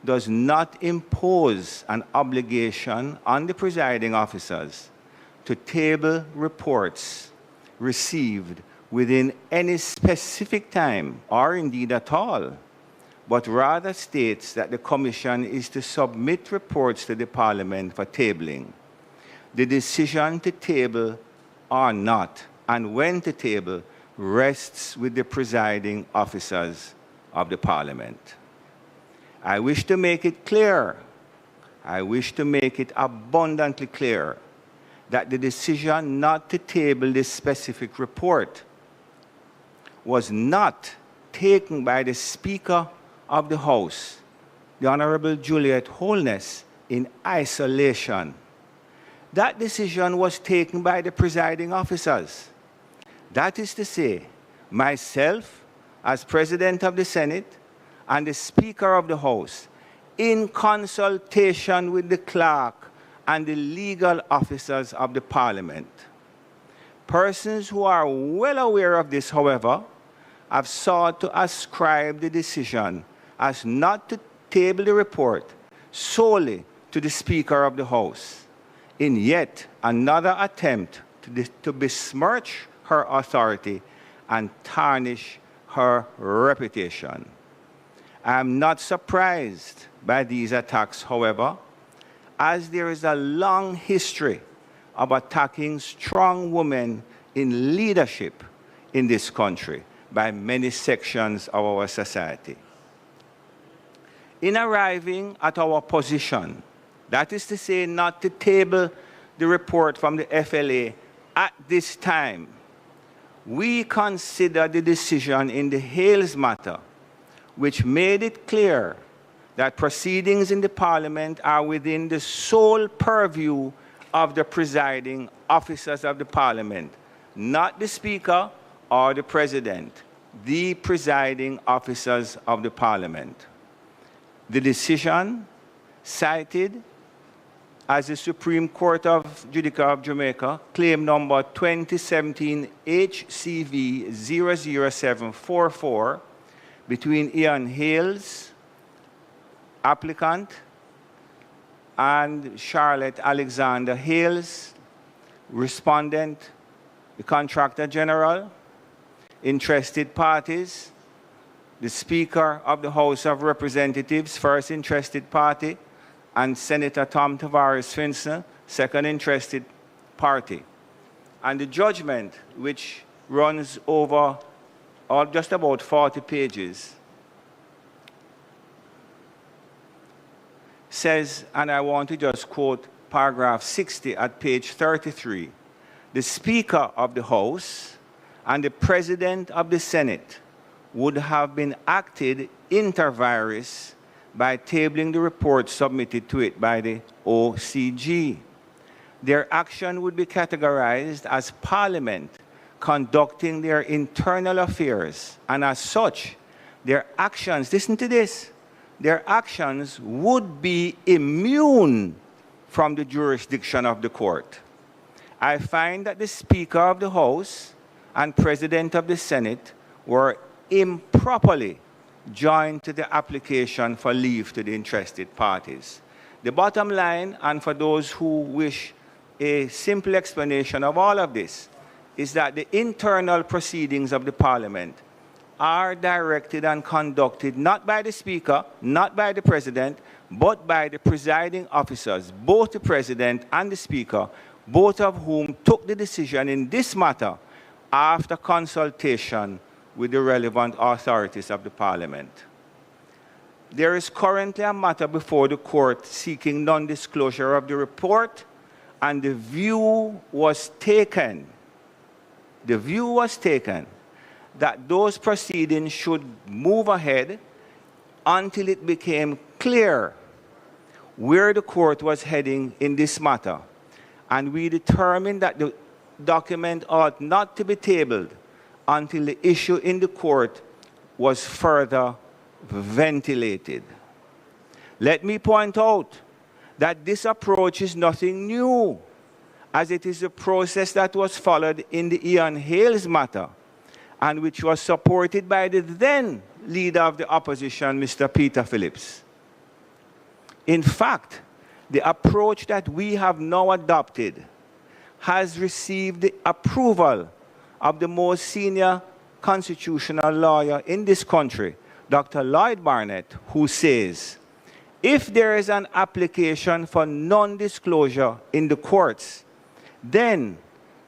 does not impose an obligation on the presiding officers to table reports received within any specific time or indeed at all, but rather states that the Commission is to submit reports to the Parliament for tabling. The decision to table or not, and when to table, rests with the presiding officers of the Parliament. I wish to make it clear, I wish to make it abundantly clear that the decision not to table this specific report was not taken by the Speaker of the House, the Honorable Juliet Holness, in isolation. That decision was taken by the presiding officers. That is to say, myself as President of the Senate and the Speaker of the House, in consultation with the clerk and the legal officers of the Parliament. Persons who are well aware of this, however, have sought to ascribe the decision as not to table the report solely to the Speaker of the House, in yet another attempt to besmirch her authority and tarnish her reputation. I am not surprised by these attacks, however, as there is a long history of attacking strong women in leadership in this country by many sections of our society. In arriving at our position, that is to say, not to table the report from the FLA at this time, we consider the decision in the Hales matter, which made it clear that proceedings in the Parliament are within the sole purview of the presiding officers of the Parliament, not the Speaker or the President, the presiding officers of the Parliament. The decision cited as the Supreme Court of Judica of Jamaica, claim number 2017 HCV 00744, between Ian Hales, applicant, and Charlotte Alexander Hales, respondent, the Contractor General, interested parties, the Speaker of the House of Representatives, first interested party, and Senator Tom Tavares Finson, second interested party. And the judgment, which runs over just about 40 pages, says, and I want to just quote paragraph 60 at page 33, the Speaker of the House and the President of the Senate would have been acted inter vires by tabling the report submitted to it by the OCG. Their action would be categorized as Parliament conducting their internal affairs, and as such, their actions, listen to this, their actions would be immune from the jurisdiction of the court. I find that the Speaker of the House and President of the Senate were improperly joined to the application for leave to the interested parties. The bottom line, and for those who wish a simple explanation of all of this, is that the internal proceedings of the Parliament are directed and conducted not by the Speaker, not by the President, but by the presiding officers, both the President and the Speaker, both of whom took the decision in this matter after consultation with the relevant authorities of the Parliament. There is currently a matter before the court seeking non-disclosure of the report, and the view was taken that those proceedings should move ahead until it became clear where the court was heading in this matter. And we determined that the document ought not to be tabled until the issue in the court was further ventilated. Let me point out that this approach is nothing new, as it is a process that was followed in the Ian Hales matter, and which was supported by the then leader of the opposition, Mr. Peter Phillips. In fact, the approach that we have now adopted has received the approval of the most senior constitutional lawyer in this country, Dr. Lloyd Barnett, who says, if there is an application for non-disclosure in the courts, then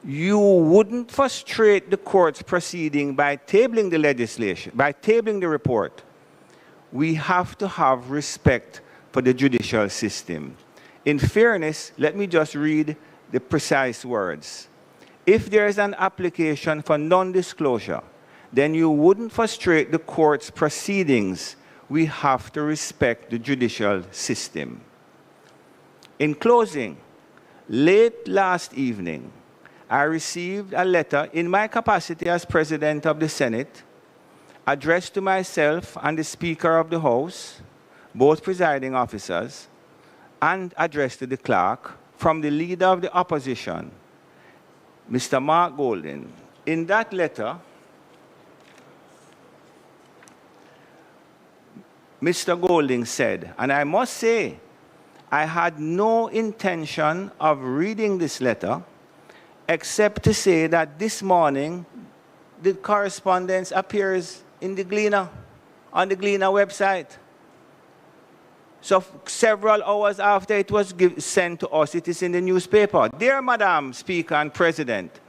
you wouldn't frustrate the court's proceeding by tabling the legislation, by tabling the report. We have to have respect for the judicial system. In fairness, let me just read the precise words. If there is an application for non-disclosure, then you wouldn't frustrate the court's proceedings. We have to respect the judicial system. In closing, late last evening, I received a letter in my capacity as President of the Senate, addressed to myself and the Speaker of the House, both presiding officers, and addressed to the clerk from the leader of the opposition, Mr. Mark Golding. In that letter, Mr. Golding said, and I must say, I had no intention of reading this letter, except to say that this morning, the correspondence appears in the Gleaner, on the Gleaner website. So several hours after it was sent to us, it is in the newspaper. Dear Madam Speaker and President,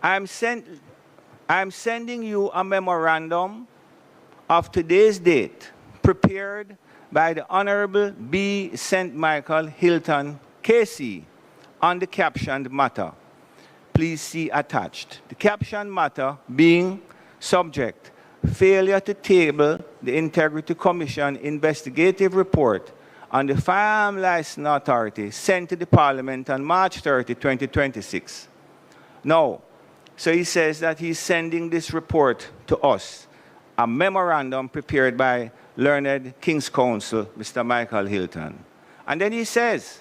I'm sending you a memorandum of today's date, prepared by the Honorable B. St. Michael Hilton, KC, on the captioned matter. Please see attached. The captioned matter being subject, failure to table the Integrity Commission investigative report on the Firearm Licensing Authority sent to the Parliament on March 30, 2026. Now, So he says that he's sending this report to us, a memorandum prepared by learned King's Counsel, Mr. Michael Hilton. And then he says,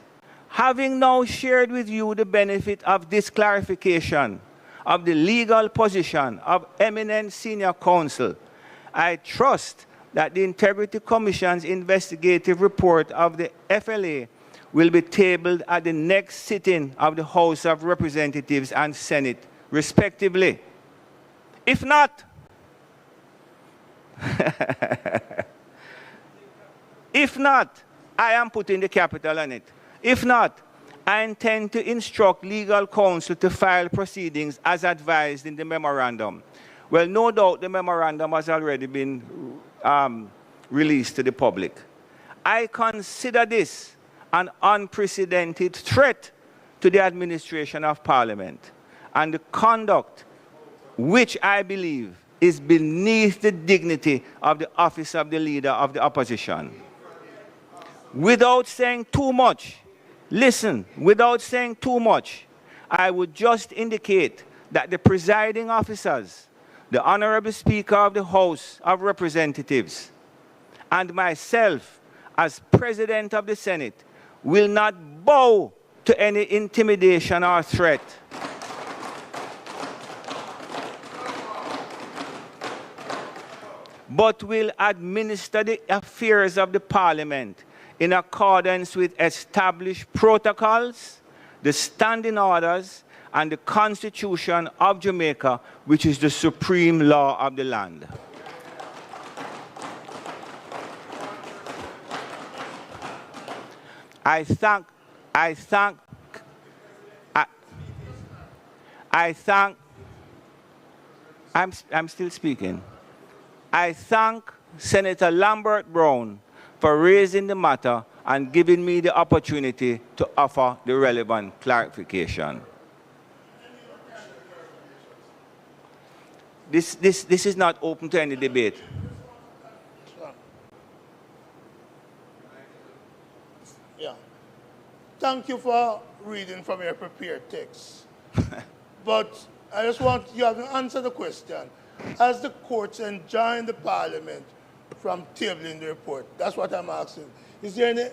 having now shared with you the benefit of this clarification of the legal position of eminent senior counsel, I trust that the Integrity Commission's investigative report of the FLA will be tabled at the next sitting of the House of Representatives and Senate, respectively. If not, if not, I am putting the capital on it. If not, I intend to instruct legal counsel to file proceedings as advised in the memorandum. Well, no doubt the memorandum has already been released to the public. I consider this an unprecedented threat to the administration of Parliament and the conduct which I believe is beneath the dignity of the office of the leader of the opposition. Without saying too much, listen, without saying too much, I would just indicate that the presiding officers, the Honorable Speaker of the House of Representatives, and myself as President of the Senate will not bow to any intimidation or threat. But will administer the affairs of the Parliament in accordance with established protocols, the standing orders, and the Constitution of Jamaica, which is the supreme law of the land. I'm still speaking. I thank Senator Lambert Brown for raising the matter and giving me the opportunity to offer the relevant clarification. This is not open to any debate. Yeah. Thank you for reading from your prepared text. But I just want you to answer the question. Has the courts enjoined the Parliament from tabling the report? That's what I'm asking. Is there any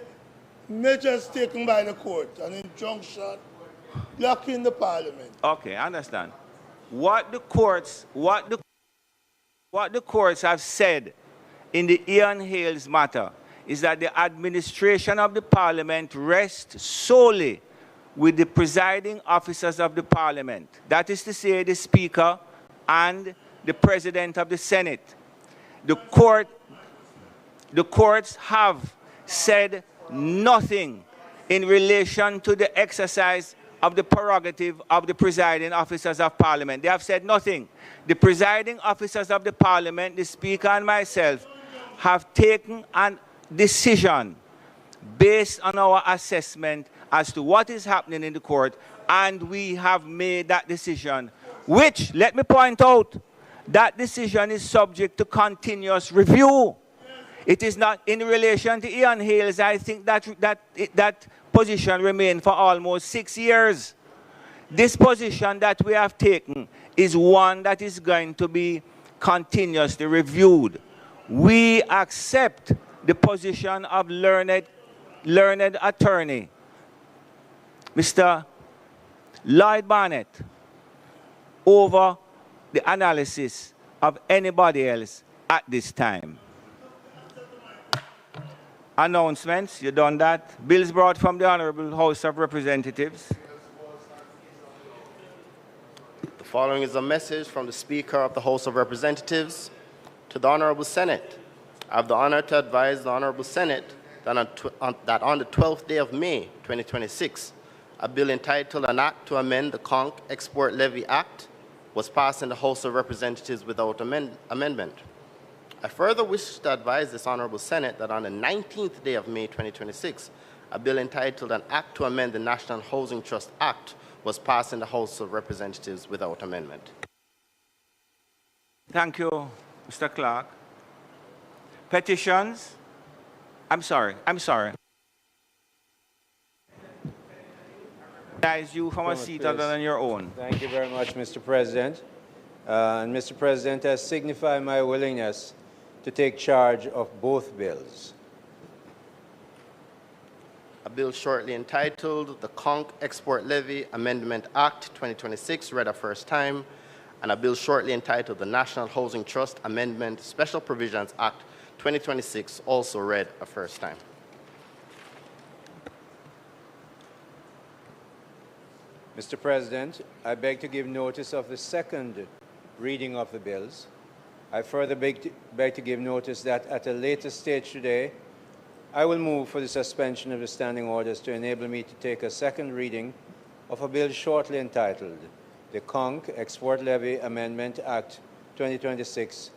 measures taken by the court, an injunction blocking the Parliament? Okay, I understand. What the courts have said in the Ian Hales matter is that the administration of the Parliament rests solely with the presiding officers of the Parliament. That is to say, the Speaker and the President of the Senate. The courts have said nothing in relation to the exercise of the prerogative of the presiding officers of Parliament. They have said nothing. The presiding officers of the Parliament, the Speaker and myself, have taken a decision based on our assessment as to what is happening in the court, and we have made that decision, which, let me point out, that decision is subject to continuous review. It is not in relation to Ian Hales. I think that position remained for almost 6 years. This position that we have taken is one that is going to be continuously reviewed. We accept the position of learned attorney, Mr. Lloyd Barnett, over the analysis of anybody else at this time. Announcements, you done that. Bills brought from the Honorable House of Representatives. The following is a message from the Speaker of the House of Representatives to the Honorable Senate. I have the honor to advise the Honorable Senate that on the 12th day of May, 2026, a bill entitled An Act to Amend the Conch Export Levy Act was passed in the House of Representatives without amendment. I further wish to advise this Honorable Senate that on the 19th day of May 2026, a bill entitled An Act to Amend the National Housing Trust Act was passed in the House of Representatives without amendment. Thank you, Mr. Clark. Petitions? I'm sorry. Recognize you from a seat other than your own. Thank you very much, Mr. President. And Mr. President, I signify my willingness to take charge of both bills. A bill shortly entitled the Conch Export Levy Amendment Act 2026 read a first time, and a bill shortly entitled the National Housing Trust Amendment Special Provisions Act 2026 also read a first time. Mr. President, I beg to give notice of the second reading of the bills. I further beg to give notice that at a later stage today, I will move for the suspension of the standing orders to enable me to take a second reading of a bill shortly entitled the Conch Export Levy Amendment Act 2026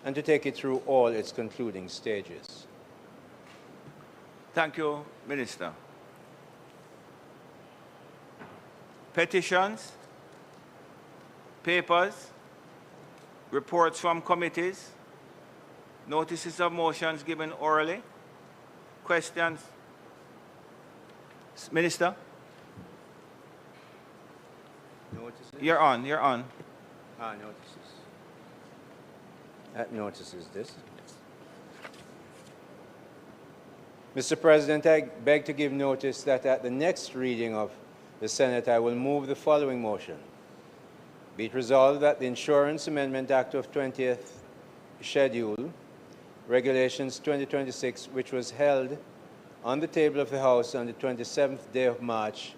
and to take it through all its concluding stages. Thank you, Minister. Petitions, papers, reports from committees, notices of motions given orally, questions. Minister? Notices? You're on. Notices. That notices this. Mr. President, I beg to give notice that at the next reading of the Senate, I will move the following motion. Be it resolved that the Insurance Amendment Act of 20th Schedule, Regulations 2026, which was held on the table of the House on the 27th day of March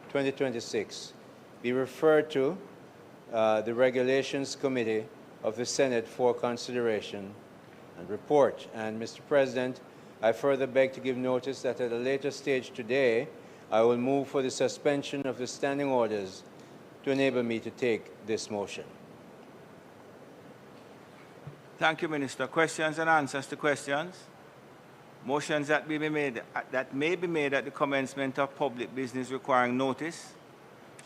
2026, be referred to the Regulations Committee of the Senate for consideration and report. And, Mr. President, I further beg to give notice that at a later stage today, I will move for the suspension of the standing orders to enable me to take this motion. Thank you, Minister. Questions and answers to questions? Motions that may be made at the commencement of public business requiring notice.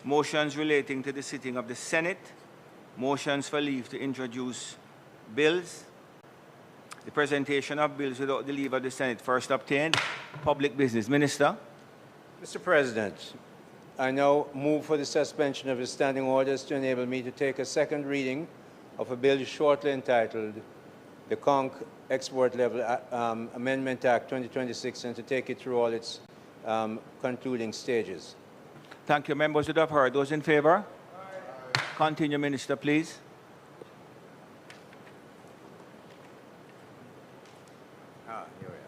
Motions relating to the sitting of the Senate. Motions for leave to introduce bills. The presentation of bills without the leave of the Senate first obtained. Public business. Minister. Mr. President, I now move for the suspension of the standing orders to enable me to take a second reading of a bill shortly entitled the Conch Export Level Amendment Act 2026 and to take it through all its concluding stages. Thank you. Members would have heard. Those in favor? Aye. Continue, Minister, please. Here we are.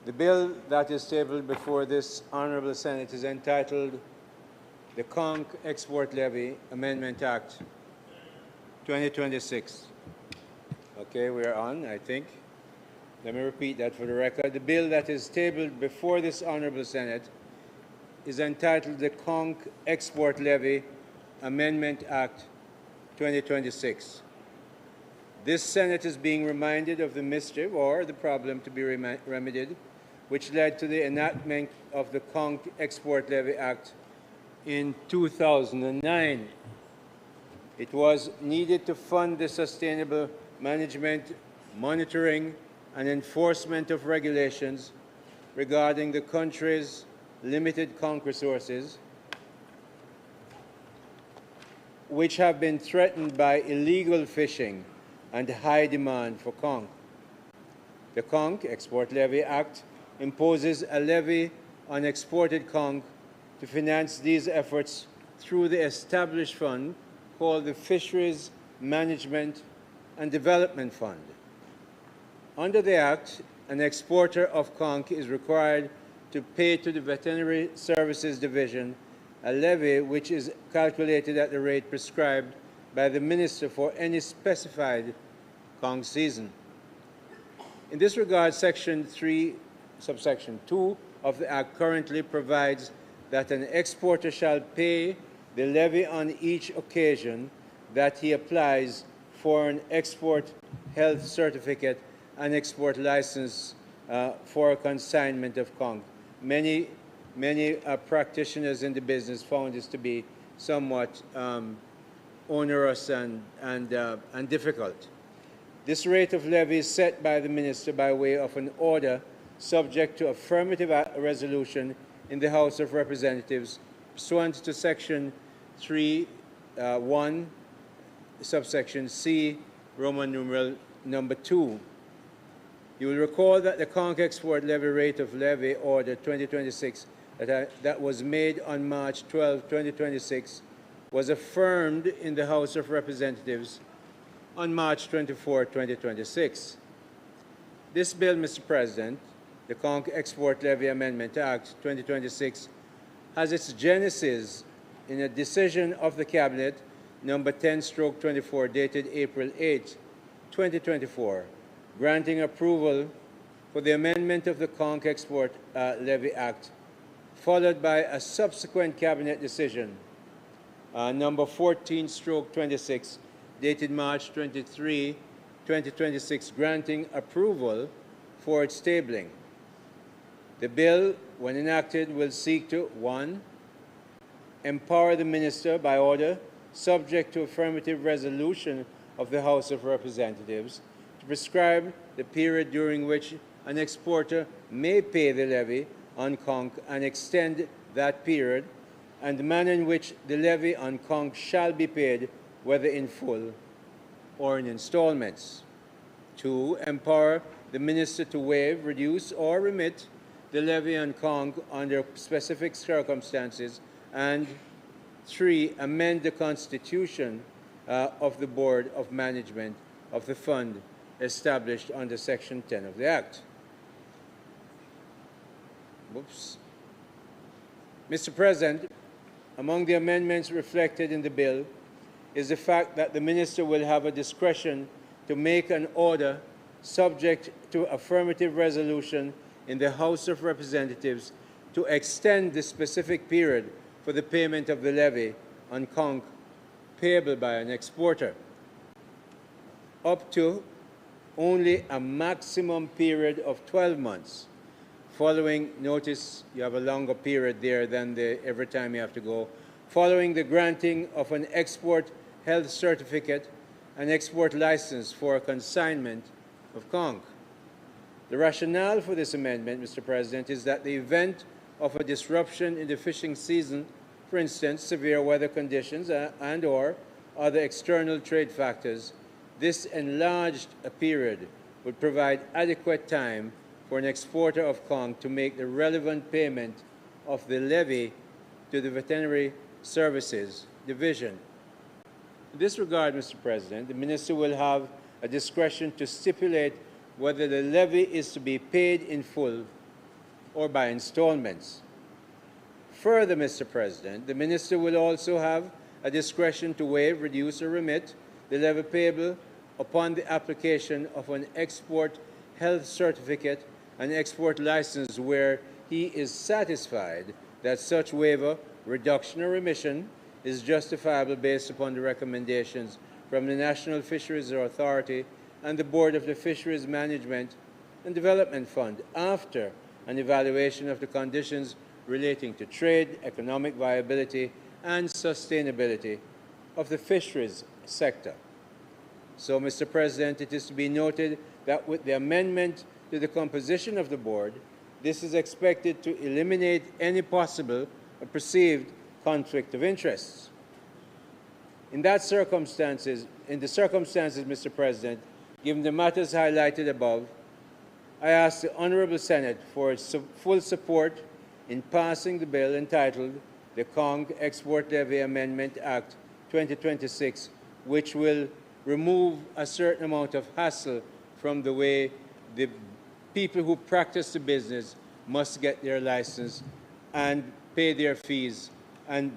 The bill that is tabled before this Honourable Senate is entitled the Conch Export Levy Amendment Act 2026. Okay, we are on, I think. Let me repeat that for the record. The bill that is tabled before this Honourable Senate is entitled the Conch Export Levy Amendment Act 2026. This Senate is being reminded of the mischief or the problem to be remedied, which led to the enactment of the Conch Export Levy Act in 2009. It was needed to fund the sustainable management, monitoring, and enforcement of regulations regarding the country's limited conch resources, which have been threatened by illegal fishing and high demand for conch. The Conch Export Levy Act imposes a levy on exported conch to finance these efforts through the established fund called the Fisheries Management and Development Fund. Under the Act, an exporter of conch is required to pay to the Veterinary Services Division a levy which is calculated at the rate prescribed by the Minister for any specified conch season. In this regard, Section 3, subsection 2 of the Act currently provides that an exporter shall pay the levy on each occasion that he applies for an export health certificate and export license for a consignment of conch. Many many practitioners in the business found this to be somewhat onerous and difficult. This rate of levy is set by the minister by way of an order subject to affirmative resolution in the House of Representatives pursuant to Section 3(1), subsection C, Roman numeral number 2. You will recall that the conch export levy rate of levy order 2026 that was made on March 12, 2026 was affirmed in the House of Representatives on March 24, 2026. This bill, Mr. President, the Conch Export Levy Amendment Act 2026, has its genesis in a decision of the Cabinet number 10/24 dated April 8, 2024, granting approval for the amendment of the Conch Export Levy Act, followed by a subsequent Cabinet decision number 14/26 dated March 23, 2026, granting approval for its tabling. The bill, when enacted, will seek to 1. Empower the minister by order, subject to affirmative resolution of the House of Representatives, to prescribe the period during which an exporter may pay the levy on conch and extend that period, and the manner in which the levy on conch shall be paid, whether in full or in installments. 2. Empower the minister to waive, reduce, or remit the levy on conch under specific circumstances. And 3. Amend the constitution of the Board of Management of the fund established under Section 10 of the Act. Mr. President, among the amendments reflected in the bill is the fact that the minister will have a discretion to make an order subject to affirmative resolution in the House of Representatives to extend the specific period for the payment of the levy on conch payable by an exporter up to only a maximum period of 12 months. Following, notice you have a longer period there than every time you have to go, following the granting of an export health certificate and export license for consignment of conch. The rationale for this amendment, Mr. President, is that the event of a disruption in the fishing season, for instance, severe weather conditions and/or other external trade factors, this enlarged period would provide adequate time for an exporter of conch to make the relevant payment of the levy to the Veterinary Services Division. In this regard, Mr. President, the Minister will have a discretion to stipulate whether the levy is to be paid in full or by installments. Further, Mr. President, the Minister will also have a discretion to waive, reduce, or remit the levy payable upon the application of an export health certificate and export license where he is satisfied that such waiver, reduction, or remission is justifiable based upon the recommendations from the National Fisheries Authority and the Board of the Fisheries Management and Development Fund after an evaluation of the conditions relating to trade, economic viability, and sustainability of the fisheries sector. So, Mr. President, it is to be noted that with the amendment to the composition of the board, this is expected to eliminate any possible or perceived conflict of interests. In the circumstances, Mr. President, given the matters highlighted above, I ask the Honourable Senate for its full support in passing the bill entitled the Conch Export Levy Amendment Act 2026, which will remove a certain amount of hassle from the way the people who practice the business must get their license and pay their fees and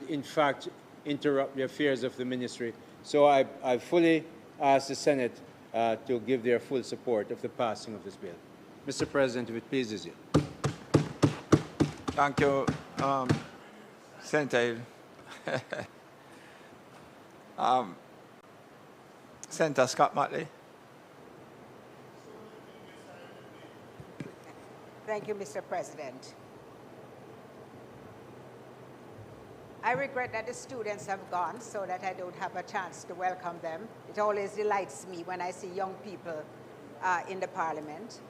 in fact, interrupt the affairs of the ministry. So I fully ask the Senate to give their full support of the passing of this bill. Mr. President, if it pleases you. Thank you, Senator. Senator Scott Motley. Thank you, Mr. President. I regret that the students have gone so that I don't have a chance to welcome them. It always delights me when I see young people in the parliament.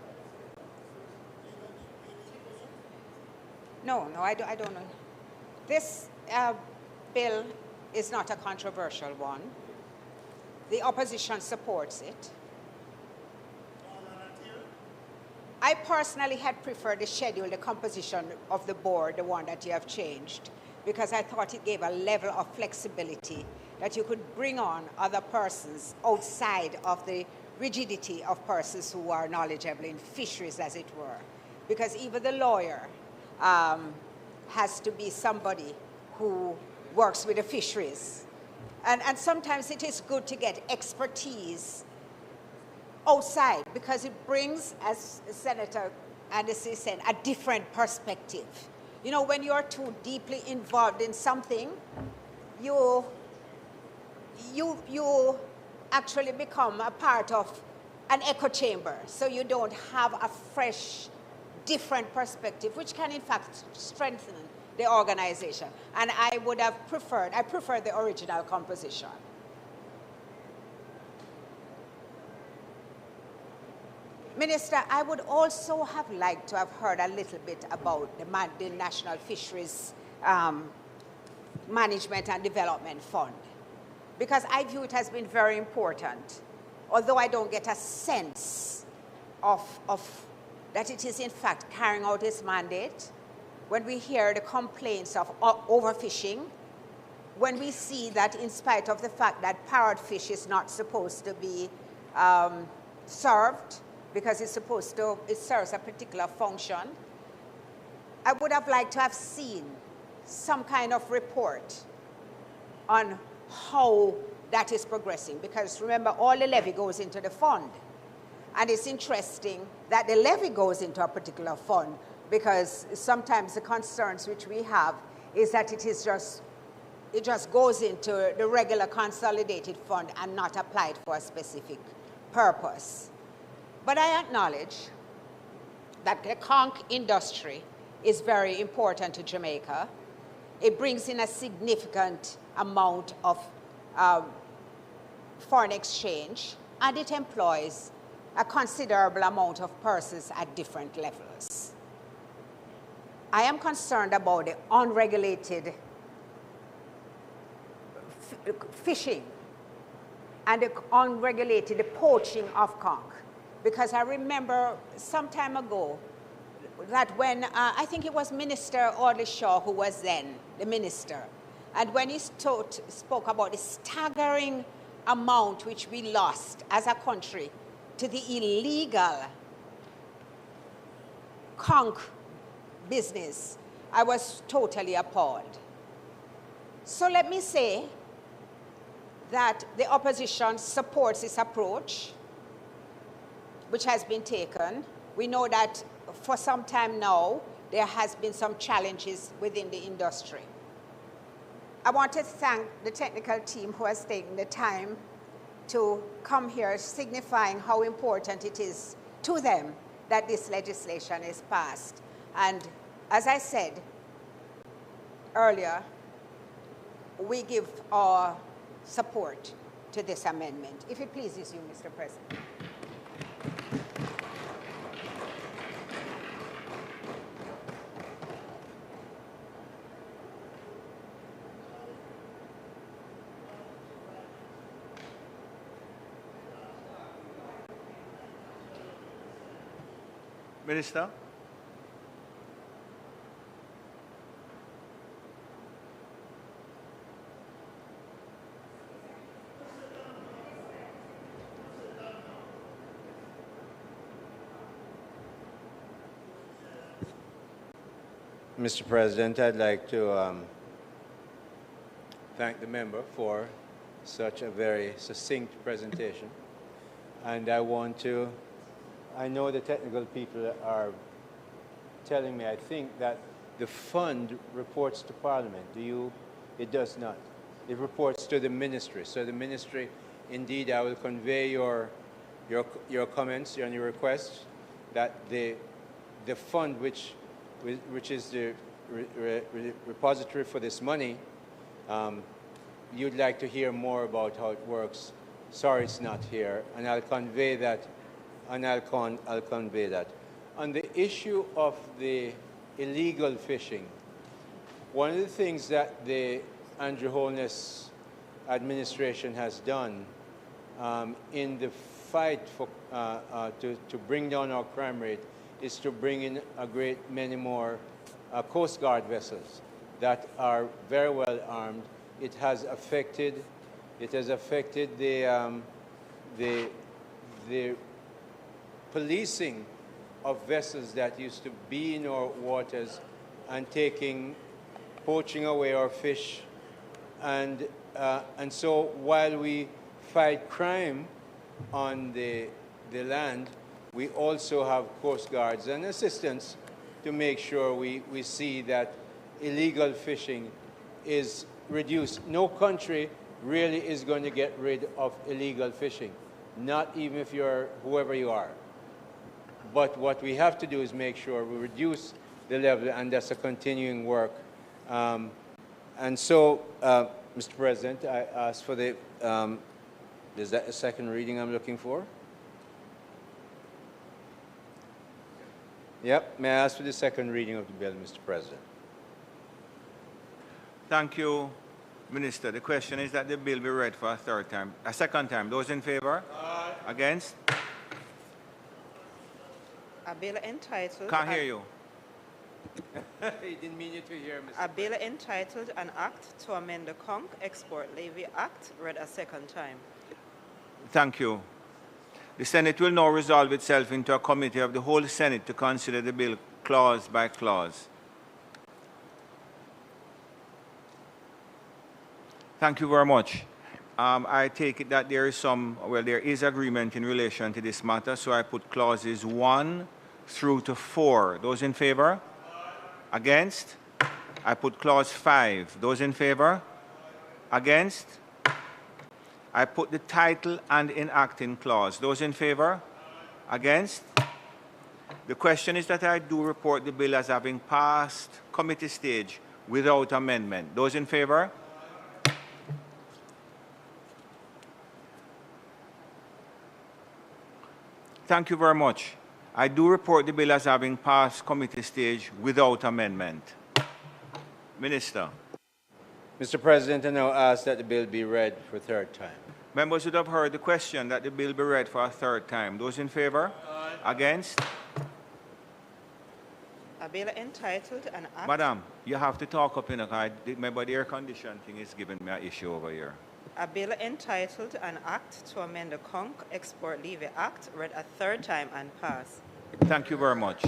No, I don't know. This bill is not a controversial one. The opposition supports it. I personally had preferred the schedule, the composition of the board, the one that you have changed, because I thought it gave a level of flexibility that you could bring on other persons outside of the rigidity of persons who are knowledgeable in fisheries, as it were. Because even the lawyer has to be somebody who works with the fisheries. And sometimes it is good to get expertise outside because it brings, as Senator Anderson said, a different perspective. You know, when you're too deeply involved in something, you actually become a part of an echo chamber, so you don't have a fresh, different perspective, which can in fact strengthen the organization. And I prefer the original composition. Minister, I would also have liked to have heard a little bit about the National Fisheries Management and Development Fund, because I view it as being very important, although I don't get a sense of that it is in fact carrying out its mandate. When we hear the complaints of overfishing, when we see that in spite of the fact that parrotfish is not supposed to be served, because it serves a particular function, I would have liked to have seen some kind of report on how that is progressing. Because remember, all the levy goes into the fund. And it's interesting that the levy goes into a particular fund, because sometimes the concerns which we have is that it just goes into the regular consolidated fund and not applied for a specific purpose. But I acknowledge that the conch industry is very important to Jamaica. It brings in a significant amount of foreign exchange, and it employs a considerable amount of persons at different levels. I am concerned about the unregulated fishing and the unregulated poaching of conch. Because I remember some time ago that when, I think it was Minister Audley Shaw who was then the minister, and when he spoke about the staggering amount which we lost as a country to the illegal conch business, I was totally appalled. So let me say that the opposition supports this approach which has been taken. We know that for some time now, there has been some challenges within the industry. I want to thank the technical team who has taken the time to come here, signifying how important it is to them that this legislation is passed. And as I said earlier, we give our support to this amendment. If it pleases you, Mr. President. Minister? Mr. President, I'd like to thank the member for such a very succinct presentation. And I know the technical people are telling me, I think, that the fund reports to Parliament. It does not. It reports to the ministry. So the ministry, indeed, I will convey your comments and your requests that the fund which is the repository for this money you'd like to hear more about how it works. Sorry it's not here, and I'll convey that, and I'll convey that. On the issue of the illegal fishing, one of the things that the Andrew Holness administration has done in the fight for, to bring down our crime rate is to bring in a great many more Coast Guard vessels that are very well armed. It has affected the policing of vessels that used to be in our waters and poaching away our fish. And so while we fight crime on the land, we also have Coast Guards and assistance to make sure we see that illegal fishing is reduced. No country really is going to get rid of illegal fishing, not even if you're whoever you are. But what we have to do is make sure we reduce the level, and that's a continuing work. And so, Mr. President, I ask for the, is that a second reading I'm looking for? Yep, may I ask for the second reading of the bill, Mr. President? Thank you, Minister. The question is that the bill be read for a second time. Those in favor? Aye. Against? A bill entitled... Can't hear you. He didn't mean you to hear, Mr. A bill entitled An Act to Amend the Conch Export Levy Act read a second time. Thank you. The Senate will now resolve itself into a committee of the whole Senate to consider the bill clause by clause. Thank you very much. I take it that there is agreement in relation to this matter, so I put clauses 1 through to 4. Those in favor? Against? I put clause 5. Those in favor? Against? I put the title and enacting clause. Those in favor? Against? The question is that I do report the bill as having passed committee stage without amendment. Those in favor? Thank you very much. I do report the bill as having passed committee stage without amendment. Minister. Mr. President, I now ask that the bill be read for a third time. Members would have heard the question that the bill be read for a third time. Those in favor? Aye. Against? A bill entitled An Act... Madam, you have to talk up in a... Remember, the air condition thing is giving me an issue over here. A bill entitled An Act to Amend the Conch Export Levy Act read a third time and passed. Thank you very much.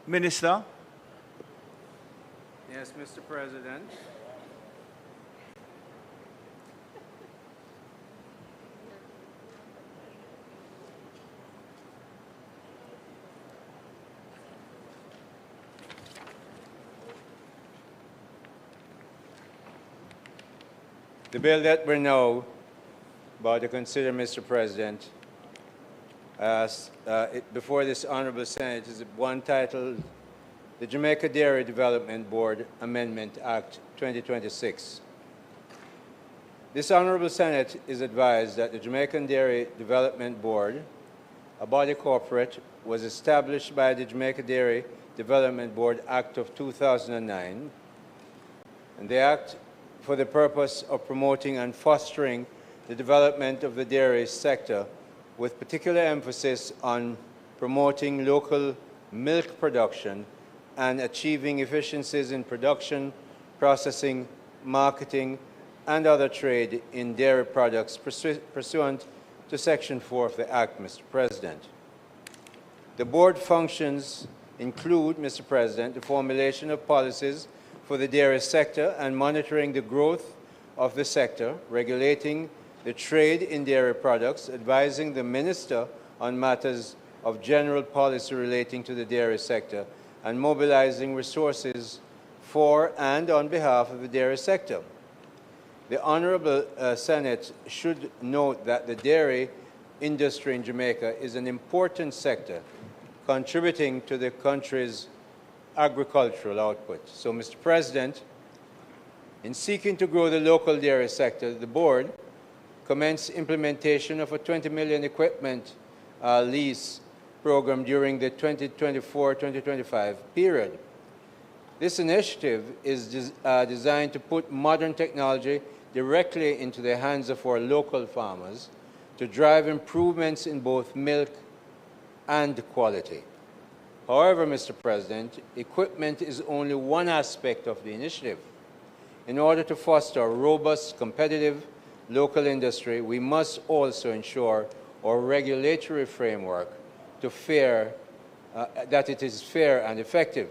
Minister. Yes, Mr. President. The bill that we're now about to consider, Mr. President, before this Honorable Senate is one titled the Jamaica Dairy Development Board Amendment Act 2026. This Honorable Senate is advised that the Jamaican Dairy Development Board, a body corporate, was established by the Jamaica Dairy Development Board Act of 2009, and the Act for the purpose of promoting and fostering the development of the dairy sector, with particular emphasis on promoting local milk production and achieving efficiencies in production, processing, marketing, and other trade in dairy products pursuant to Section 4 of the Act, Mr. President. The board functions include, Mr. President, the formulation of policies for the dairy sector and monitoring the growth of the sector, regulating the trade in dairy products, advising the Minister on matters of general policy relating to the dairy sector, and mobilizing resources for and on behalf of the dairy sector. The Honorable Senate should note that the dairy industry in Jamaica is an important sector contributing to the country's agricultural output. So, Mr. President, in seeking to grow the local dairy sector, the board commenced implementation of a $20 million equipment lease program during the 2024-2025 period. This initiative is designed to put modern technology directly into the hands of our local farmers to drive improvements in both milk and quality. However, Mr. President, equipment is only one aspect of the initiative. In order to foster a robust, competitive local industry, we must also ensure our regulatory framework that it is fair and effective.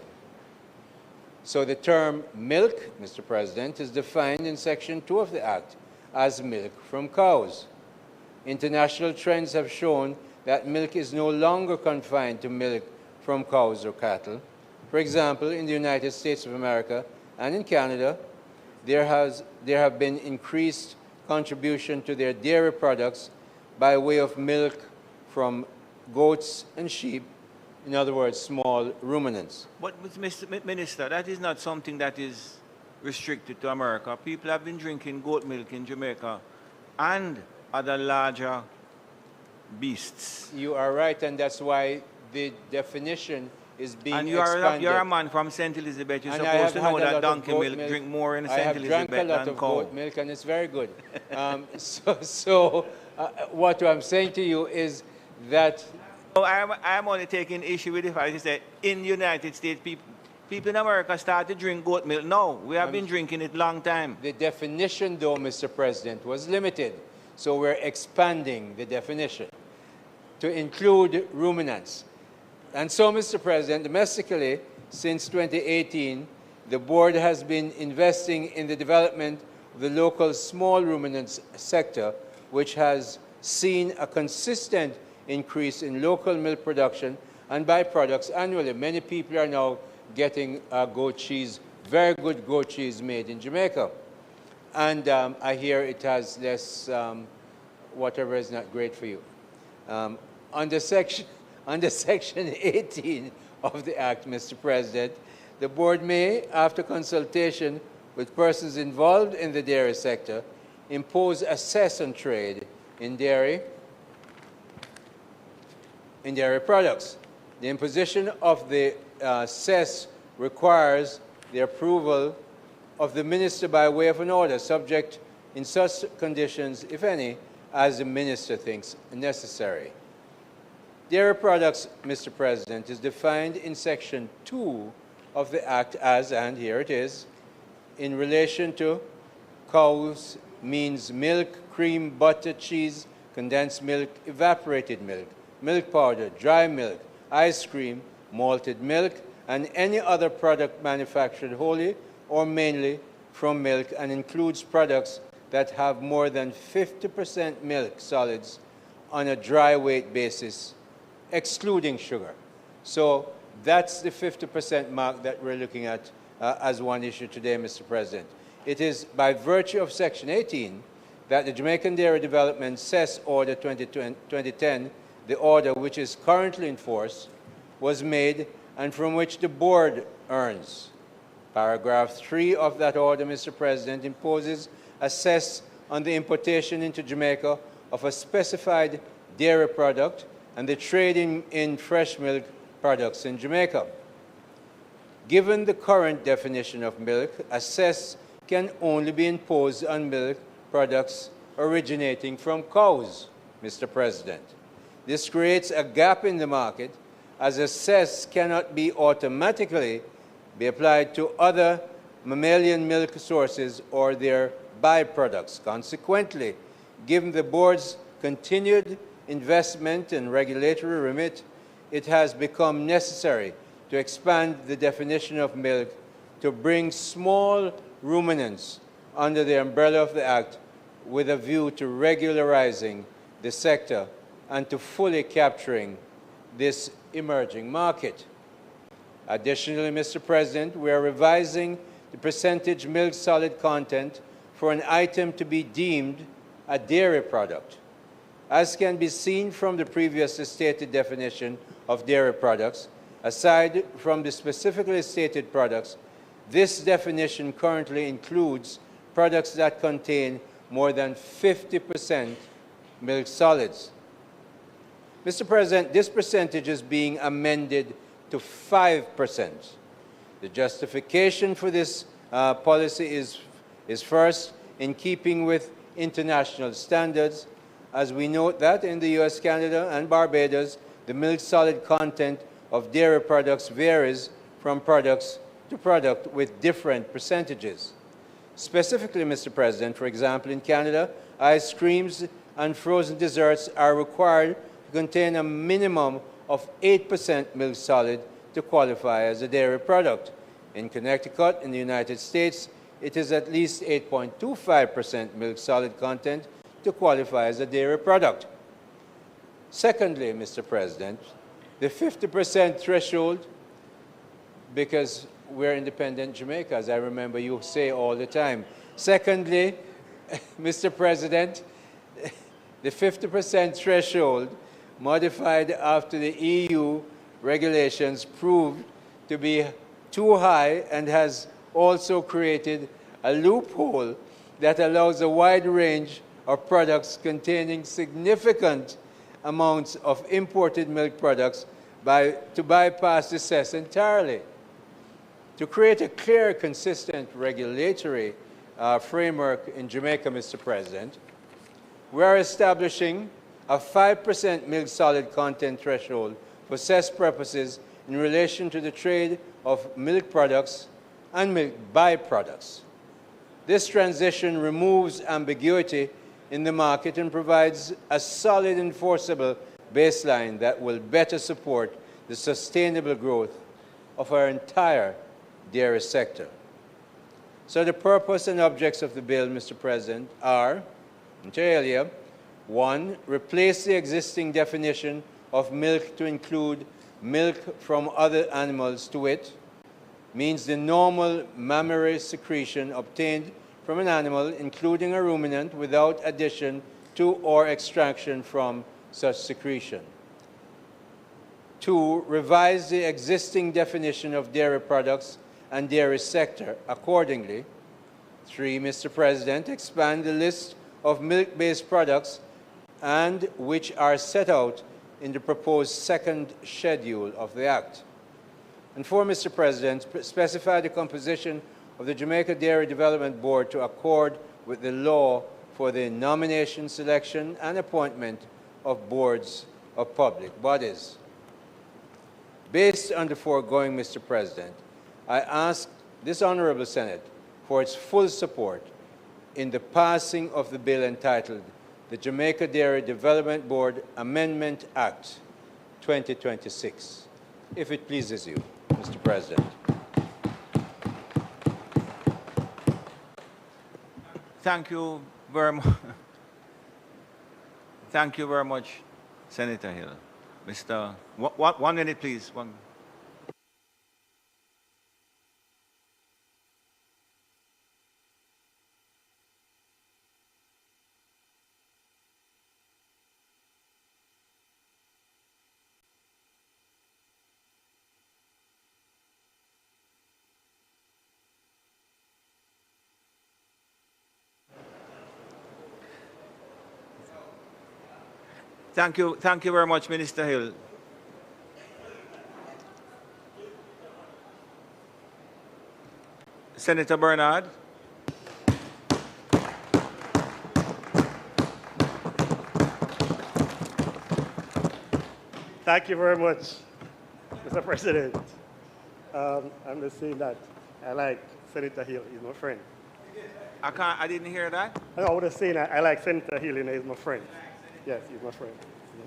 So the term milk, Mr. President, is defined in Section 2 of the Act as milk from cows. International trends have shown that milk is no longer confined to milk from cows or cattle. For example, in the United States of America and in Canada, there have been increased contribution to their dairy products by way of milk from goats and sheep, in other words, small ruminants. But, Mr. Minister, that is not something that is restricted to America. People have been drinking goat milk in Jamaica and other larger beasts. You are right, and that's why the definition is being expanded. And you're a man from St. Elizabeth. You're supposed to know that donkey milk drink more in St. Elizabeth than cow. I have drank a lot of goat milk, and it's very good. What I'm saying to you is that... I'm only taking issue with the fact that in the United States, people in America start to drink goat milk. No, we have been drinking it long time. The definition, though, Mr. President, was limited. So we're expanding the definition to include ruminants. And so, Mr. President, domestically, since 2018, the board has been investing in the development of the local small ruminants sector, which has seen a consistent increase in local milk production and byproducts annually. Many people are now getting goat cheese, very good goat cheese made in Jamaica. And I hear it has less, whatever is not great for you. Under Section 18 of the Act, Mr. President, the board may, after consultation with persons involved in the dairy sector, impose a cess on trade in dairy products. The imposition of the cess requires the approval of the minister by way of an order, subject in such conditions, if any, as the minister thinks necessary. Dairy products, Mr. President, is defined in Section 2 of the Act as, and here it is, in relation to cows means milk, cream, butter, cheese, condensed milk, evaporated milk, milk powder, dry milk, ice cream, malted milk, and any other product manufactured wholly or mainly from milk, and includes products that have more than 50% milk solids on a dry weight basis, excluding sugar. So that's the 50% mark that we're looking at as one issue today, Mr. President. It is by virtue of Section 18 that the Jamaican Dairy Development Cess Order 2010, the order which is currently in force, was made and from which the board earns. Paragraph 3 of that order, Mr. President, imposes a cess on the importation into Jamaica of a specified dairy product and the trading in fresh milk products in Jamaica. Given the current definition of milk, a cess can only be imposed on milk products originating from cows, Mr. President. This creates a gap in the market, as a cess cannot be automatically be applied to other mammalian milk sources or their byproducts. Consequently, given the board's continued investment and regulatory remit, it has become necessary to expand the definition of milk to bring small ruminants under the umbrella of the Act with a view to regularizing the sector and to fully capturing this emerging market. Additionally, Mr. President, we are revising the percentage milk solid content for an item to be deemed a dairy product. As can be seen from the previously stated definition of dairy products, aside from the specifically stated products, this definition currently includes products that contain more than 50% milk solids. Mr. President, this percentage is being amended to 5%. The justification for this policy is first in keeping with international standards, as we note that in the US, Canada, and Barbados, the milk solid content of dairy products varies from products to product with different percentages. Specifically, Mr. President, for example, in Canada, ice creams and frozen desserts are required to contain a minimum of 8% milk solid to qualify as a dairy product. In Connecticut, in the United States, it is at least 8.25% milk solid content to qualify as a dairy product. Secondly, Mr. President, the 50% threshold, because we're independent Jamaica, as I remember you say all the time. Secondly, Mr. President, the 50% threshold modified after the EU regulations proved to be too high and has also created a loophole that allows a wide range of products containing significant amounts of imported milk products to bypass the cess entirely. To create a clear, consistent regulatory framework in Jamaica, Mr. President, we are establishing a 5% milk solid content threshold for cess purposes in relation to the trade of milk products and milk byproducts. This transition removes ambiguity in the market and provides a solid enforceable baseline that will better support the sustainable growth of our entire dairy sector. So the purpose and objects of the bill, Mr. President, are, inter alia, 1, replace the existing definition of milk to include milk from other animals, to wit, means the normal mammary secretion obtained from an animal, including a ruminant, without addition to or extraction from such secretion. 2, revise the existing definition of dairy products and dairy sector accordingly. 3, Mr. President, expand the list of milk-based products and which are set out in the proposed second schedule of the Act. And 4, Mr. President, specify the composition of the Jamaica Dairy Development Board to accord with the law for the nomination, selection, and appointment of boards of public bodies. Based on the foregoing, Mr. President, I ask this Honorable Senate for its full support in the passing of the bill entitled the Jamaica Dairy Development Board Amendment Act 2026, if it pleases you, Mr. President. Thank you very much. Thank you very much, Senator Hill. Mr. 1 minute, please. Thank you very much, Minister Hill. Senator Bernard. Thank you very much, Mr. President. I'm just saying that I like Senator Hill. He's my friend. I didn't hear that. No, I was saying I like Senator Hill, and he's my friend. Yes, he's my friend.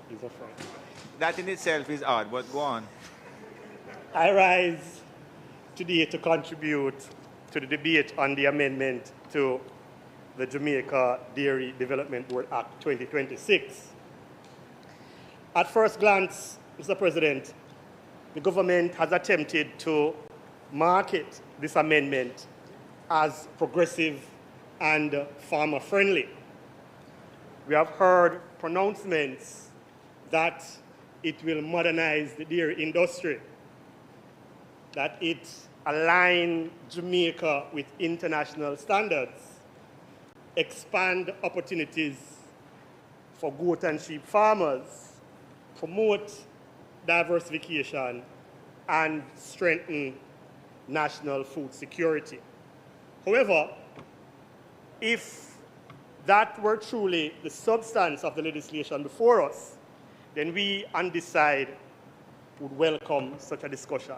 He's a friend. That in itself is odd, but go on. I rise today to contribute to the debate on the amendment to the Jamaica Dairy Development Board Act 2026. At first glance, Mr. President, the government has attempted to market this amendment as progressive and farmer-friendly. We have heard pronouncements that it will modernize the dairy industry, that it align Jamaica with international standards, expand opportunities for goat and sheep farmers, promote diversification, and strengthen national food security. However, if that were truly the substance of the legislation before us, then we on this side would welcome such a discussion.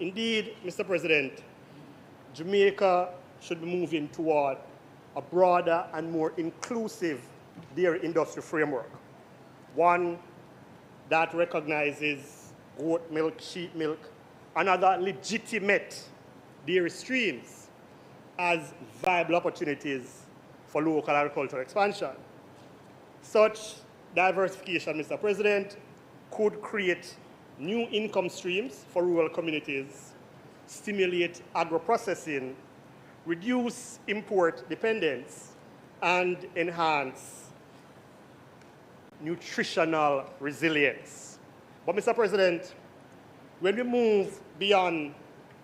Indeed, Mr. President, Jamaica should be moving toward a broader and more inclusive dairy industry framework, one that recognizes goat milk, sheep milk, and other legitimate dairy streams as viable opportunities for local agricultural expansion. Such diversification, Mr. President, could create new income streams for rural communities, stimulate agro-processing, reduce import dependence, and enhance nutritional resilience. But, Mr. President, when we move beyond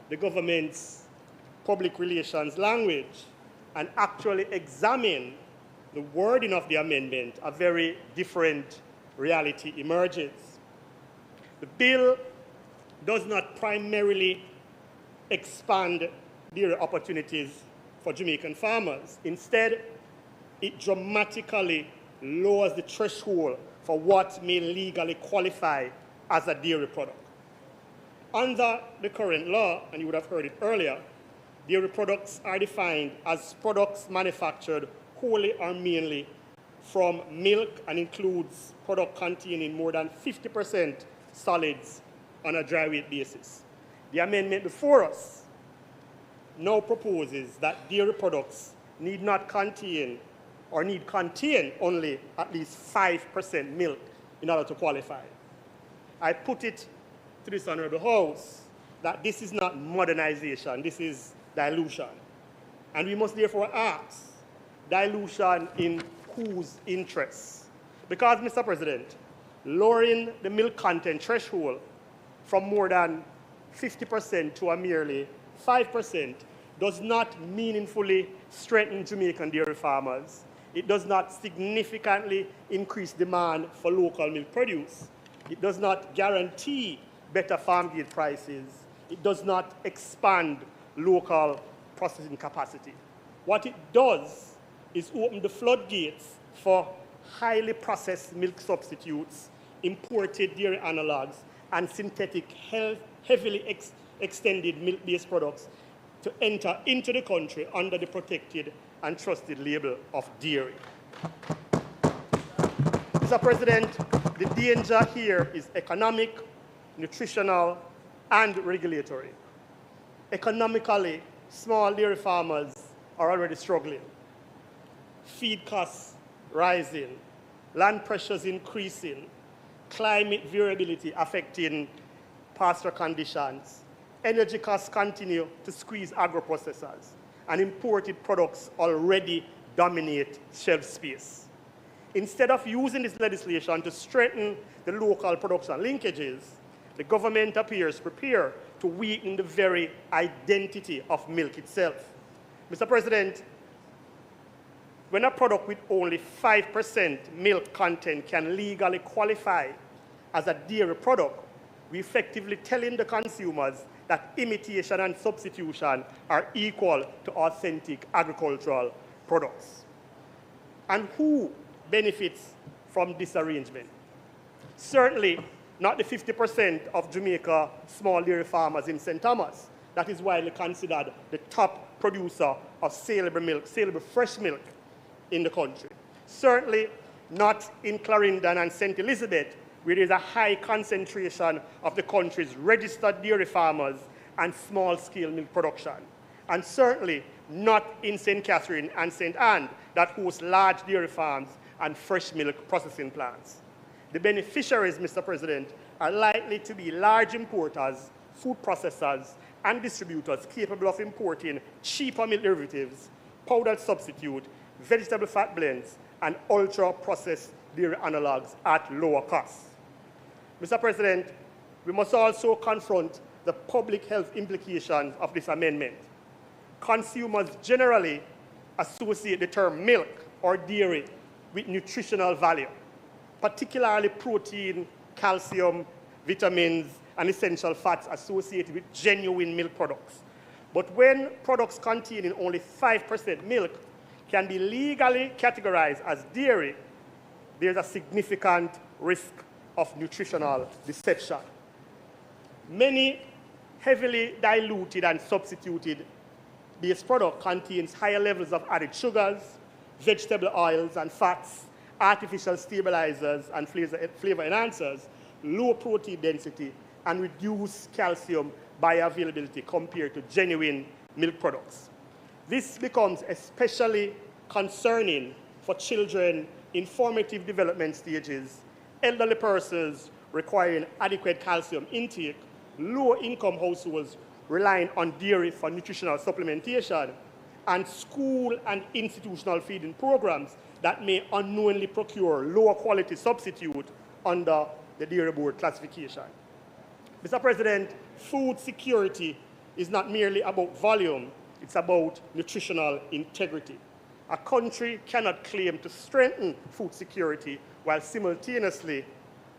the government's public relations language and actually examine the wording of the amendment, a very different reality emerges. The bill does not primarily expand dairy opportunities for Jamaican farmers. Instead, it dramatically lowers the threshold for what may legally qualify as a dairy product. Under the current law, and you would have heard it earlier, dairy products are defined as products manufactured wholly or mainly from milk and includes product containing more than 50% solids on a dry weight basis. The amendment before us now proposes that dairy products need not contain or need contain only at least 5% milk in order to qualify. I put it to this Honorable House that this is not modernization, this is dilution. And we must therefore ask, dilution in whose interests? Because, Mr. President, lowering the milk content threshold from more than 50% to a merely 5% does not meaningfully strengthen Jamaican dairy farmers. It does not significantly increase demand for local milk produce. It does not guarantee better farm gate prices. It does not expand local processing capacity. What it does is open the floodgates for highly processed milk substitutes, imported dairy analogs, and synthetic heavily extended milk-based products to enter into the country under the protected and trusted label of dairy. Mr. President, the danger here is economic, nutritional, and regulatory. Economically, small dairy farmers are already struggling. Feed costs rising, land pressures increasing, climate variability affecting pasture conditions, energy costs continue to squeeze agro-processors, and imported products already dominate shelf space. Instead of using this legislation to strengthen the local production linkages, the government appears prepared to weaken the very identity of milk itself. Mr. President, when a product with only 5% milk content can legally qualify as a dairy product, we're effectively telling the consumers that imitation and substitution are equal to authentic agricultural products. And who benefits from this arrangement? Certainly not the 50% of Jamaica small dairy farmers in St. Thomas. That is widely considered the top producer of saleable milk, saleable fresh milk in the country. Certainly not in Clarendon and St. Elizabeth, where there is a high concentration of the country's registered dairy farmers and small-scale milk production. And certainly not in St. Catherine and St. Anne, that host large dairy farms and fresh milk processing plants. The beneficiaries, Mr. President, are likely to be large importers, food processors, and distributors capable of importing cheaper milk derivatives, powdered substitute, vegetable fat blends, and ultra-processed dairy analogs at lower costs. Mr. President, we must also confront the public health implications of this amendment. Consumers generally associate the term milk or dairy with nutritional value, particularly protein, calcium, vitamins, and essential fats associated with genuine milk products. But when products containing only 5% milk can be legally categorized as dairy, there's a significant risk of nutritional deception. Many heavily diluted and substituted base product contains higher levels of added sugars, vegetable oils and fats, artificial stabilizers and flavor enhancers, low protein density, and reduced calcium bioavailability compared to genuine milk products. This becomes especially concerning for children in formative development stages, elderly persons requiring adequate calcium intake, low-income households relying on dairy for nutritional supplementation, and school and institutional feeding programs that may unknowingly procure lower quality substitute under the Dairy Board classification. Mr. President, food security is not merely about volume, it's about nutritional integrity. A country cannot claim to strengthen food security while simultaneously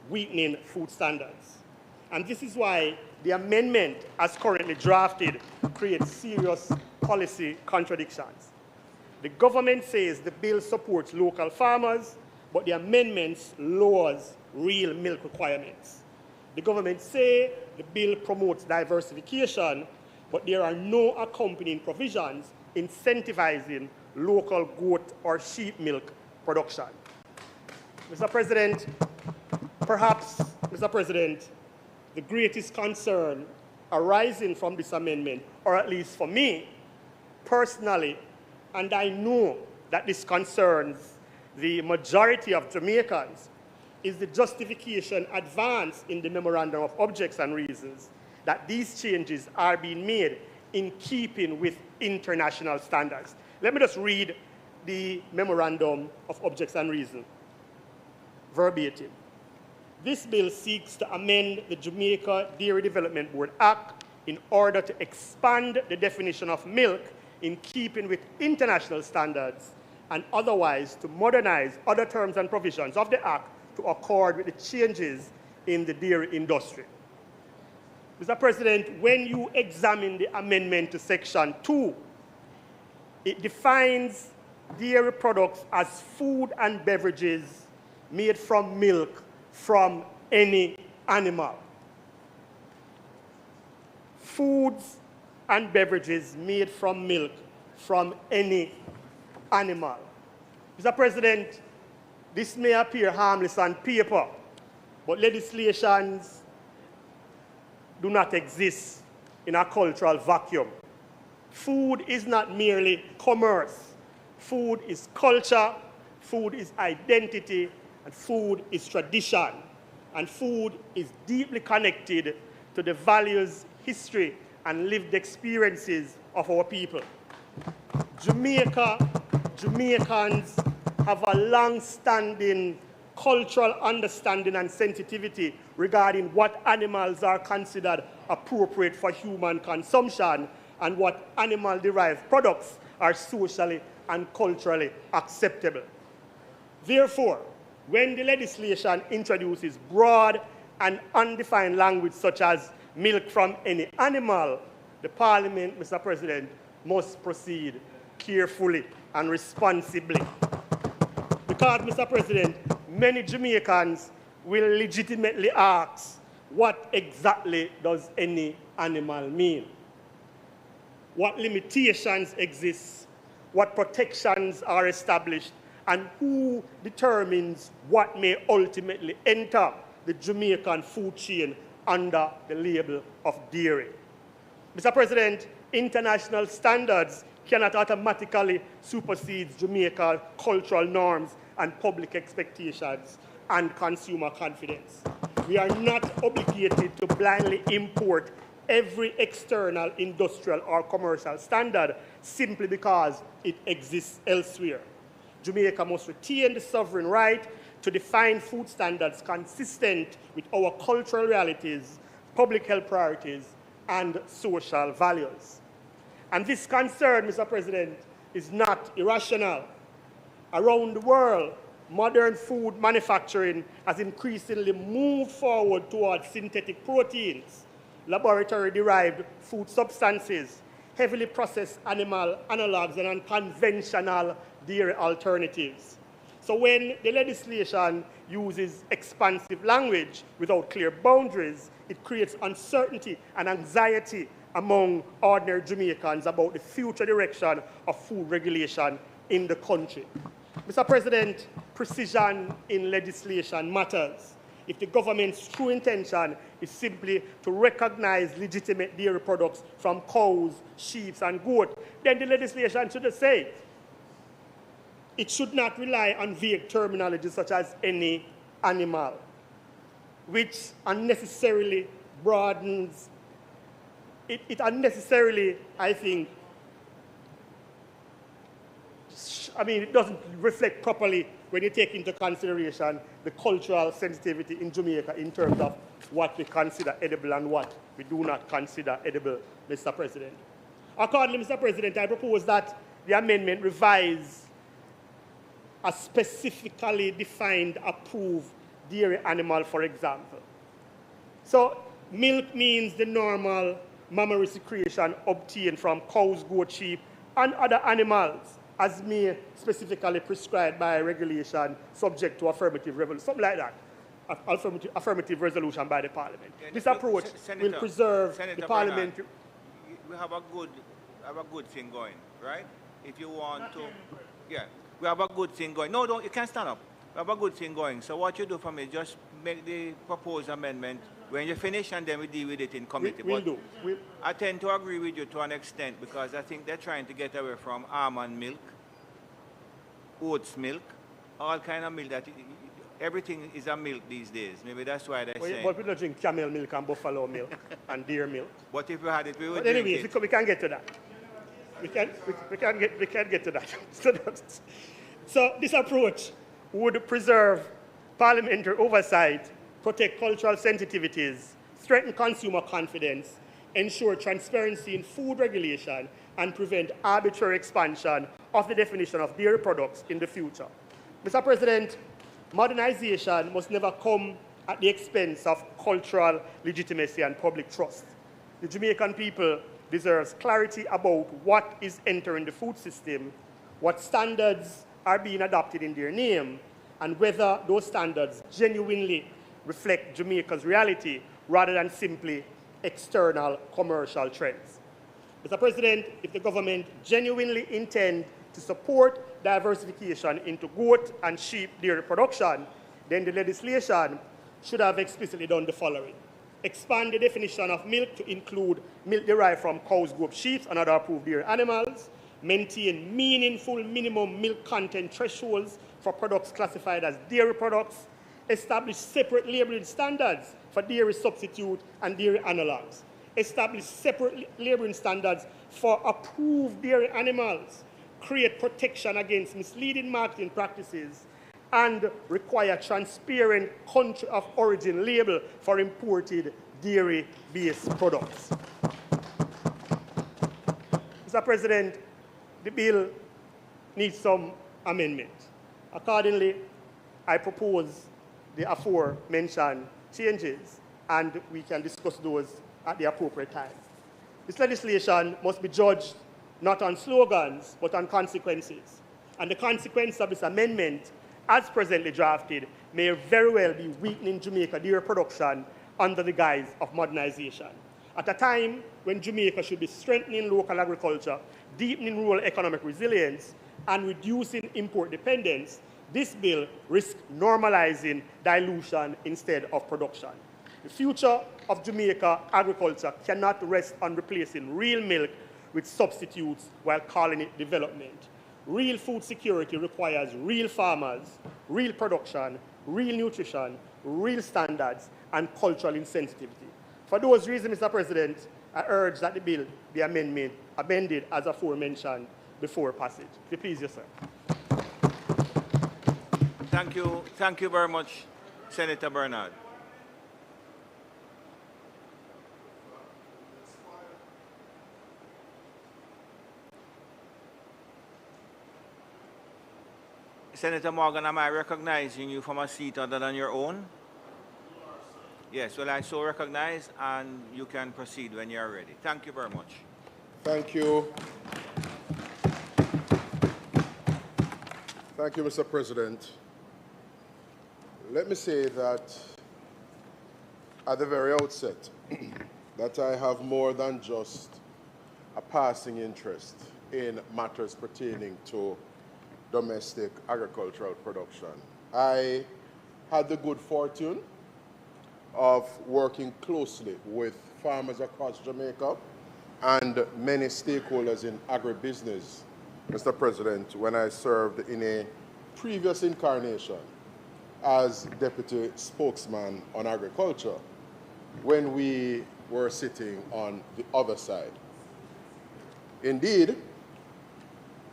weakening food standards. And this is why the amendment, as currently drafted, creates serious policy contradictions. The government says the bill supports local farmers, but the amendments lowers real milk requirements. The government says the bill promotes diversification, but there are no accompanying provisions incentivizing local goat or sheep milk production. Mr. President, perhaps, Mr. President, the greatest concern arising from this amendment, or at least for me personally, and I know that this concerns the majority of Jamaicans, is the justification advanced in the Memorandum of Objects and Reasons that these changes are being made in keeping with international standards. Let me just read the Memorandum of Objects and Reasons verbatim. This bill seeks to amend the Jamaica Dairy Development Board Act in order to expand the definition of milk in keeping with international standards and otherwise to modernize other terms and provisions of the Act to accord with the changes in the dairy industry. Mr. President, when you examine the amendment to Section 2, it defines dairy products as food and beverages made from milk from any animal. Foods and beverages made from milk from any animal. Mr. President, this may appear harmless on paper, but legislations do not exist in a cultural vacuum. Food is not merely commerce. Food is culture, food is identity, and food is tradition. And food is deeply connected to the values, history, and lived experiences of our people. Jamaicans have a long-standing cultural understanding and sensitivity regarding what animals are considered appropriate for human consumption and what animal-derived products are socially and culturally acceptable. Therefore, when the legislation introduces broad and undefined language such as milk from any animal, the Parliament, Mr. President, must proceed carefully and responsibly. Because, Mr. President, many Jamaicans will legitimately ask, what exactly does any animal mean? What limitations exist? What protections are established? And who determines what may ultimately enter the Jamaican food chain under the label of dairy? Mr. President, international standards cannot automatically supersede Jamaican cultural norms and public expectations and consumer confidence. We are not obligated to blindly import every external industrial or commercial standard simply because it exists elsewhere. Jamaica must retain the sovereign right to define food standards consistent with our cultural realities, public health priorities, and social values. And this concern, Mr. President, is not irrational. Around the world, modern food manufacturing has increasingly moved forward towards synthetic proteins, laboratory-derived food substances, heavily processed animal analogs, and unconventional dairy alternatives. So when the legislation uses expansive language without clear boundaries, it creates uncertainty and anxiety among ordinary Jamaicans about the future direction of food regulation in the country. Mr. President, precision in legislation matters. If the government's true intention is simply to recognize legitimate dairy products from cows, sheep, and goats, then the legislation should have said it should not rely on vague terminology such as any animal, which unnecessarily broadens, it unnecessarily, I think, it doesn't reflect properly when you take into consideration the cultural sensitivity in Jamaica in terms of what we consider edible and what we do not consider edible, Mr. President. Accordingly, Mr. President, I propose that the amendment revise a specifically defined approved dairy animal, for example. So milk means the normal mammary secretion obtained from cows, goats, sheep, and other animals, as may specifically prescribed by regulation subject to affirmative resolution, something like that, affirmative resolution by the Parliament. Yeah, this approach will preserve the Parliament. We have a good thing going, right? If you want to, yeah, we have a good thing going. No, you can't stand up. We have a good thing going. So what you do for me, just make the proposed amendment. When you finish, and then we deal with it in committee. I tend to agree with you to an extent because I think they're trying to get away from almond milk, oats milk, all kind of milk. Everything is a milk these days. Maybe that's why they're saying. But we don't drink camel milk and buffalo milk and deer milk. But if we had it, we would drink it. But we can get to that. We can get to that. So this approach would preserve parliamentary oversight, protect cultural sensitivities, strengthen consumer confidence, ensure transparency in food regulation, and prevent arbitrary expansion of the definition of dairy products in the future. Mr. President, modernization must never come at the expense of cultural legitimacy and public trust. The Jamaican people deserves clarity about what is entering the food system, what standards are being adopted in their name, and whether those standards genuinely reflect Jamaica's reality rather than simply external commercial trends. Mr. President, if the government genuinely intends to support diversification into goat and sheep dairy production, then the legislation should have explicitly done the following. Expand the definition of milk to include milk derived from cows, goats, sheep, and other approved dairy animals. Maintain meaningful minimum milk content thresholds for products classified as dairy products. Establish separate labeling standards for dairy substitute and dairy analogs. Establish separate labeling standards for approved dairy animals. Create protection against misleading marketing practices and require transparent country of origin label for imported dairy-based products. Mr. President, the bill needs some amendment. Accordingly, I propose the aforementioned changes, and we can discuss those at the appropriate time. This legislation must be judged not on slogans, but on consequences. And the consequence of this amendment, as presently drafted, may very well be weakening Jamaica dairy production under the guise of modernization. At a time when Jamaica should be strengthening local agriculture, deepening rural economic resilience, and reducing import dependence, this bill risks normalizing dilution instead of production. The future of Jamaica agriculture cannot rest on replacing real milk with substitutes while calling it development. Real food security requires real farmers, real production, real nutrition, real standards, and cultural insensitivity. For those reasons, Mr. President, I urge that the bill be amended as aforementioned before passage. If you please, yes, sir. Thank you. Thank you very much, Senator Bernard. Senator Morgan, am I recognizing you from a seat other than your own? Yes, well, I so recognize, and you can proceed when you're ready. Thank you very much. Thank you. Thank you, Mr. President. Let me say that at the very outset, that I have more than just a passing interest in matters pertaining to domestic agricultural production. I had the good fortune of working closely with farmers across Jamaica and many stakeholders in agribusiness, Mr. President, when I served in a previous incarnation as Deputy Spokesman on Agriculture, when we were sitting on the other side. Indeed,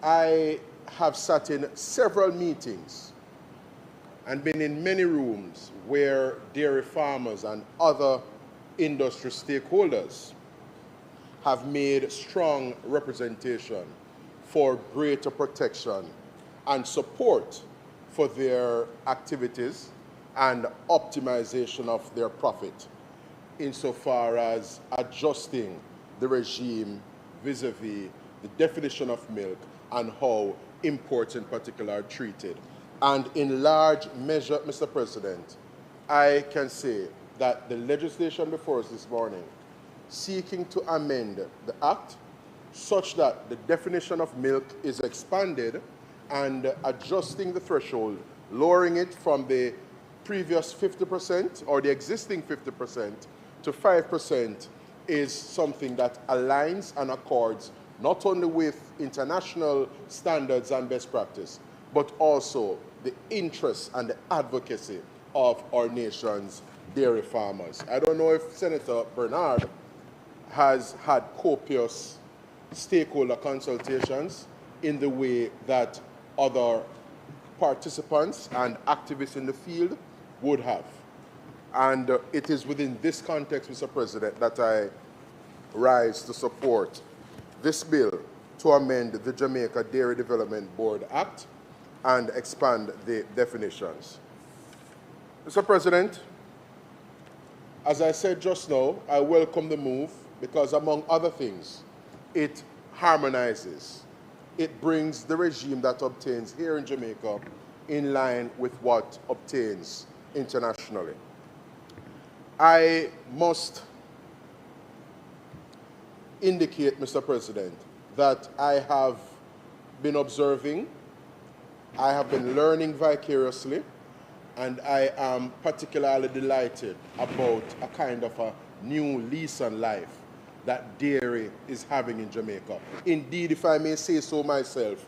I have sat in several meetings and been in many rooms where dairy farmers and other industry stakeholders have made strong representation for greater protection and support for their activities and optimization of their profit insofar as adjusting the regime vis-a-vis the definition of milk and how imports in particular are treated. And in large measure, Mr. President, I can say that the legislation before us this morning seeking to amend the Act such that the definition of milk is expanded and adjusting the threshold, lowering it from the previous 50% or the existing 50% to 5% is something that aligns and accords not only with international standards and best practice, but also the interests and the advocacy of our nation's dairy farmers. I don't know if Senator Bernard has had copious stakeholder consultations in the way that other participants and activists in the field would have. And it is within this context, Mr. President, that I rise to support this bill to amend the Jamaica Dairy Development Board Act and expand the definitions. Mr. President, as I said just now, I welcome the move because, among other things, it harmonizes. It brings the regime that obtains here in Jamaica in line with what obtains internationally. I must indicate, Mr. President, that I have been observing, I have been learning vicariously, and I am particularly delighted about a kind of a new lease on life that dairy is having in Jamaica. Indeed, if I may say so myself,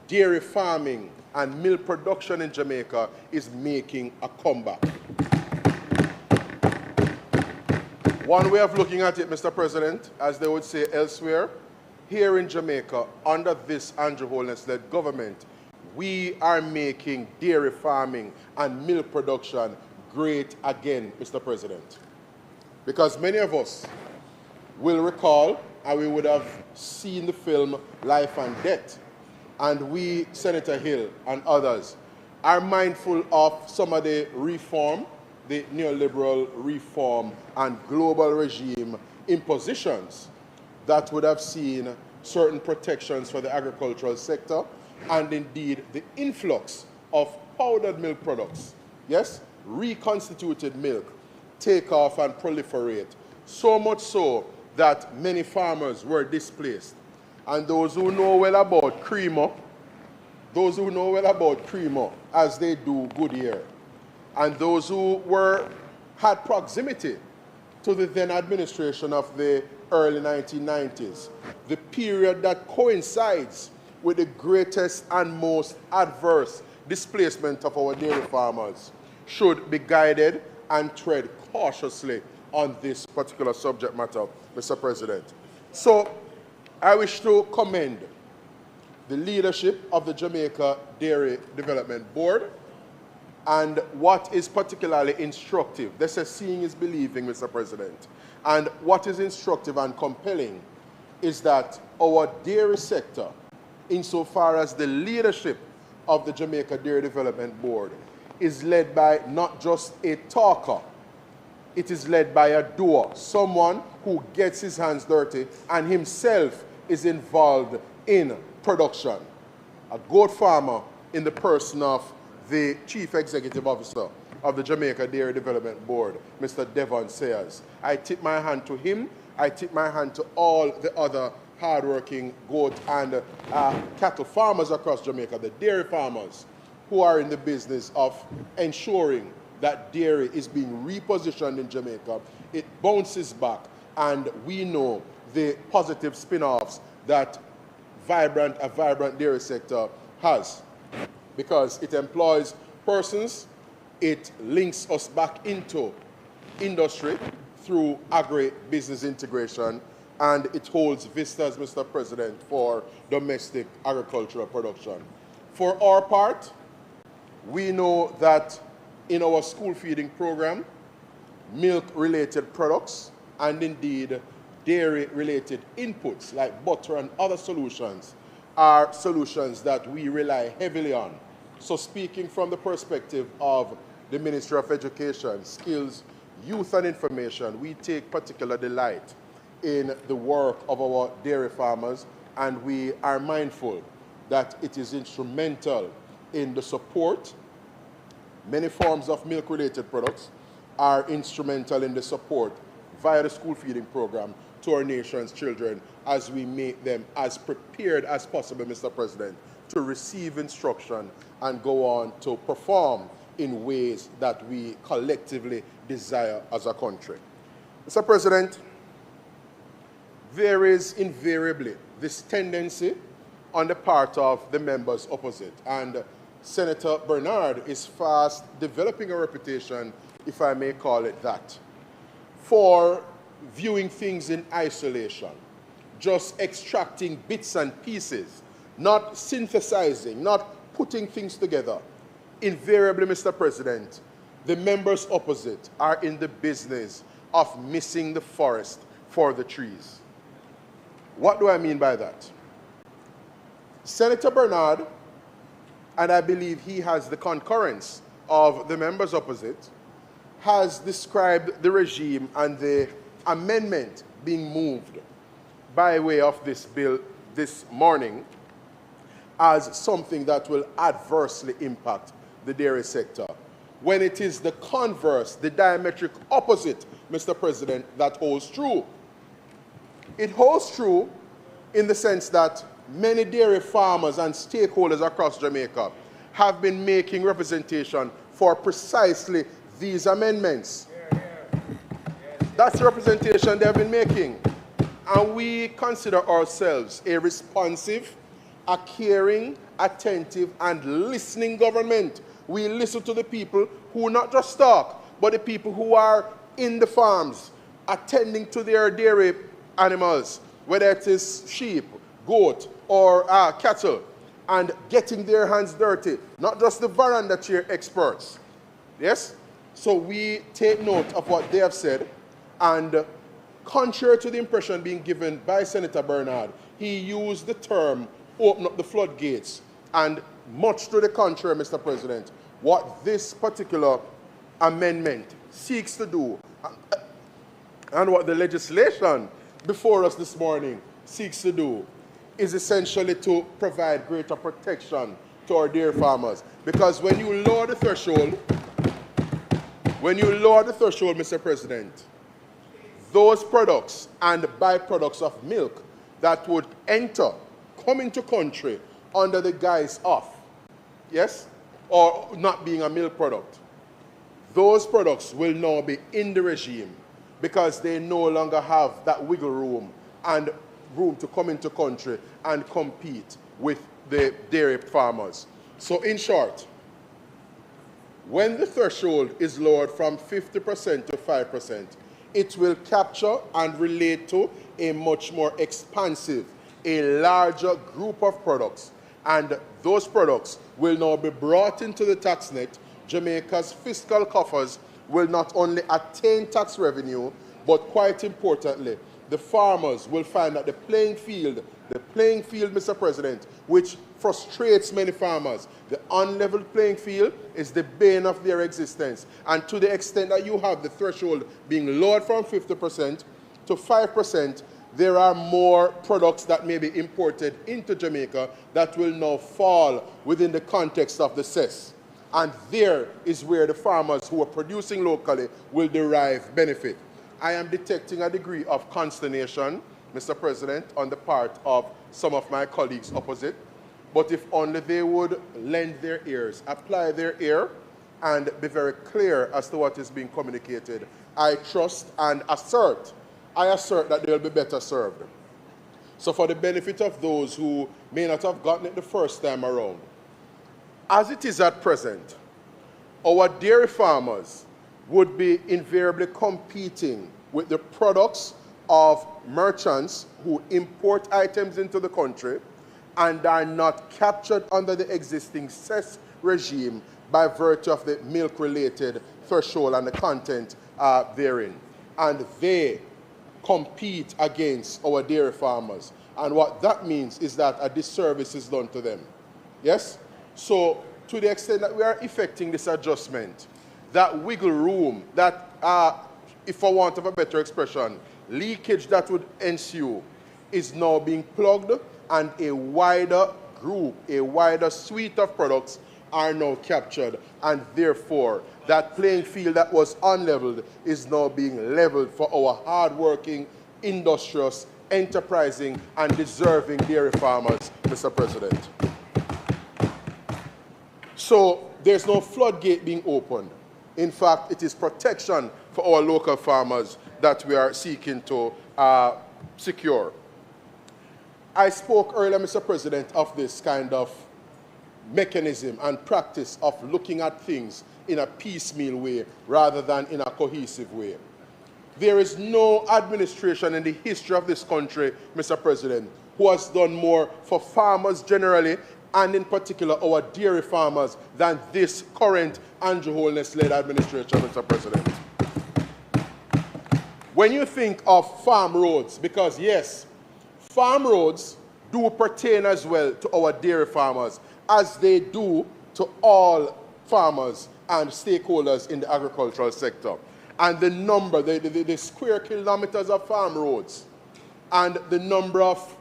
dairy farming and milk production in Jamaica is making a comeback. One way of looking at it, Mr. President, as they would say elsewhere, here in Jamaica, under this Andrew Holness-led government, we are making dairy farming and milk production great again, Mr. President. Because many of us will recall, and we would have seen the film Life and Death, and we, Senator Hill and others, are mindful of some of the reform, the neoliberal reform and global regime impositions that would have seen certain protections for the agricultural sector and indeed the influx of powdered milk products, yes, reconstituted milk, take off and proliferate, so much so that many farmers were displaced. And those who know well about creamer, as they do Goodyear, and those who had proximity to the then administration of the early 1990s, the period that coincides with the greatest and most adverse displacement of our dairy farmers, should be guided and tread cautiously on this particular subject matter, Mr. President. So I wish to commend the leadership of the Jamaica Dairy Development Board And what is particularly instructive, they say seeing is believing, Mr. President. And what is instructive and compelling is that our dairy sector, insofar as the leadership of the Jamaica Dairy Development Board, is led by not just a talker, it is led by a doer, someone who gets his hands dirty and himself is involved in production. A goat farmer in the person of the Chief Executive Officer of the Jamaica Dairy Development Board, Mr. Devon Sayers. I tip my hand to him. I tip my hand to all the other hardworking goat and cattle farmers across Jamaica, the dairy farmers who are in the business of ensuring that dairy is being repositioned in Jamaica. It bounces back, and we know the positive spin-offs that a vibrant dairy sector has, because it employs persons, it links us back into industry through agri-business integration, and it holds vistas, Mr. President, for domestic agricultural production. For our part, we know that in our school feeding program, milk-related products and indeed dairy-related inputs like butter and other solutions are solutions that we rely heavily on. So speaking from the perspective of the Ministry of Education, Skills, Youth and Information, we take particular delight in the work of our dairy farmers, and we are mindful that it is instrumental in the support. Many forms of milk-related products are instrumental in the support via the school feeding program to our nation's children as we make them as prepared as possible, Mr. President, to receive instruction and go on to perform in ways that we collectively desire as a country. Mr. President, there is invariably this tendency on the part of the members opposite, and Senator Bernard is fast developing a reputation, if I may call it that, for viewing things in isolation, just extracting bits and pieces, not synthesizing, not putting things together. Invariably, Mr. President, the members opposite are in the business of missing the forest for the trees. What do I mean by that? Senator Bernard, and I believe he has the concurrence of the members opposite, has described the regime and the amendment being moved by way of this bill this morning as something that will adversely impact the dairy sector, when it is the converse, the diametric opposite, Mr. President, that holds true. It holds true in the sense that many dairy farmers and stakeholders across Jamaica have been making representation for precisely these amendments. That's the representation they have been making. And we consider ourselves a responsive, a caring, attentive, and listening government. We listen to the people who not just talk, but the people who are in the farms, attending to their dairy animals, whether it is sheep, goat, or cattle, and getting their hands dirty, not just the veranda chair experts. Yes? So we take note of what they have said, and contrary to the impression being given by Senator Bernard, he used the term open up the floodgates, and much to the contrary, Mr. President, what this particular amendment seeks to do, and what the legislation before us this morning seeks to do, is essentially to provide greater protection to our dairy farmers. Because when you lower the threshold, Mr. President, those products and byproducts of milk that would come into country under the guise of, yes, or not being a milk product, those products will now be in the regime because they no longer have that wiggle room and room to come into country and compete with the dairy farmers. So in short, when the threshold is lowered from 50% to 5%, it will capture and relate to a much more expansive, a larger group of products. And those products will now be brought into the tax net Jamaica's fiscal coffers will not only attain tax revenue, but quite importantly, the farmers will find that the playing field, Mr. President, which frustrates many farmers, the unleveled playing field is the bane of their existence. And to the extent that you have the threshold being lowered from 50% to 5%, there are more products that may be imported into Jamaica that will now fall within the context of the cess. And there is where the farmers who are producing locally will derive benefit. I am detecting a degree of consternation, Mr. President, on the part of some of my colleagues opposite. But if only they would lend their ears, apply their ear, and be very clear as to what is being communicated, I trust and assert that they will be better served. So for the benefit of those who may not have gotten it the first time around, as it is at present, our dairy farmers would be invariably competing with the products of merchants who import items into the country and are not captured under the existing cess regime by virtue of the milk-related threshold and the content therein. And they compete against our dairy farmers. And what that means is that a disservice is done to them. Yes? So to the extent that we are effecting this adjustment, that wiggle room, that, if for want of a better expression, leakage that would ensue is now being plugged, and a wider group, a wider suite of products are now captured, and therefore that playing field that was unleveled is now being leveled for our hard-working, industrious, enterprising, and deserving dairy farmers, Mr. President. So there's no floodgate being opened. In fact, it is protection for our local farmers that we are seeking to secure. I spoke earlier, Mr. President, of this kind of mechanism and practice of looking at things in a piecemeal way rather than in a cohesive way. There is no administration in the history of this country, Mr. President, who has done more for farmers generally and in particular our dairy farmers than this current Andrew Holness-led administration, Mr. President. When you think of farm roads, because yes, farm roads do pertain as well to our dairy farmers as they do to all farmers and stakeholders in the agricultural sector. And the number, the square kilometers of farm roads and the number of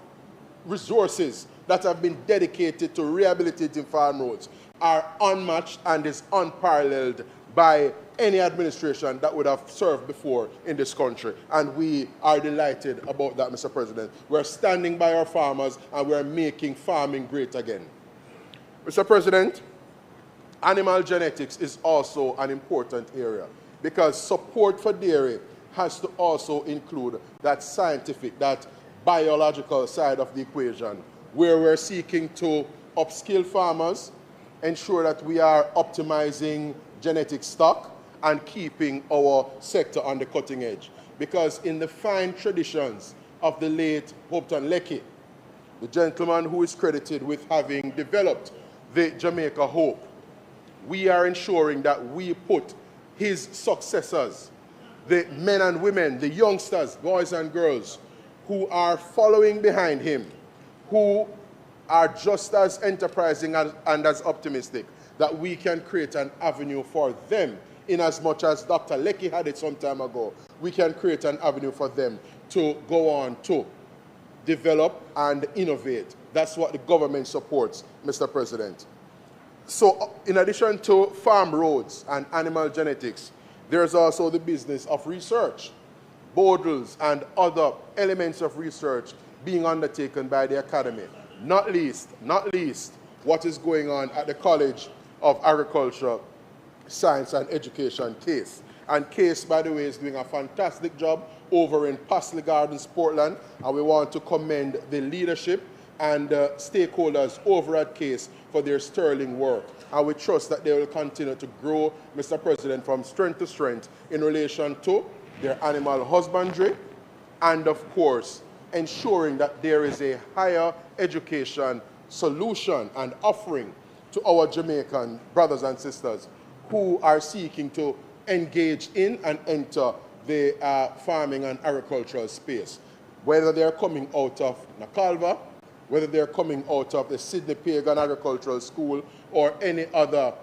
resources that have been dedicated to rehabilitating farm roads are unmatched and is unparalleled by any administration that would have served before in this country. And we are delighted about that, Mr. President. We're standing by our farmers and we're making farming great again. Mr. President, animal genetics is also an important area because support for dairy has to also include that scientific, that biological side of the equation, where we're seeking to upskill farmers, ensure that we are optimizing genetic stock and keeping our sector on the cutting edge. Because in the fine traditions of the late Hopton Leckie, the gentleman who is credited with having developed the Jamaica Hope, we are ensuring that we put his successors, the men and women, the youngsters, boys and girls, who are following behind him, who are just as enterprising and as optimistic, that we can create an avenue for them. In as much as Dr. Leckie had it some time ago, we can create an avenue for them to go on to develop and innovate. That's what the government supports, Mr. President. So in addition to farm roads and animal genetics, there's also the business of research, bodles and other elements of research being undertaken by the Academy. Not least, what is going on at the College of Agriculture, Science and Education, CASE. And CASE, by the way, is doing a fantastic job over in Paisley Gardens, Portland, and we want to commend the leadership and stakeholders over at CASE for their sterling work. And we trust that they will continue to grow, Mr. President, from strength to strength in relation to their animal husbandry and, of course, ensuring that there is a higher education solution and offering to our Jamaican brothers and sisters who are seeking to engage in and enter the farming and agricultural space, whether they're coming out of Nakalva, whether they're coming out of the Sydney Pagan Agricultural School or any other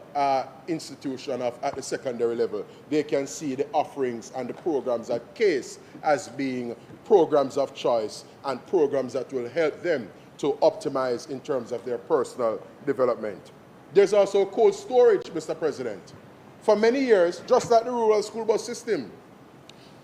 institution at the secondary level. They can see the offerings and the programs at CASE as being programs of choice and programs that will help them to optimize in terms of their personal development. There's also cold storage, Mr. President. For many years, just like the rural school bus system,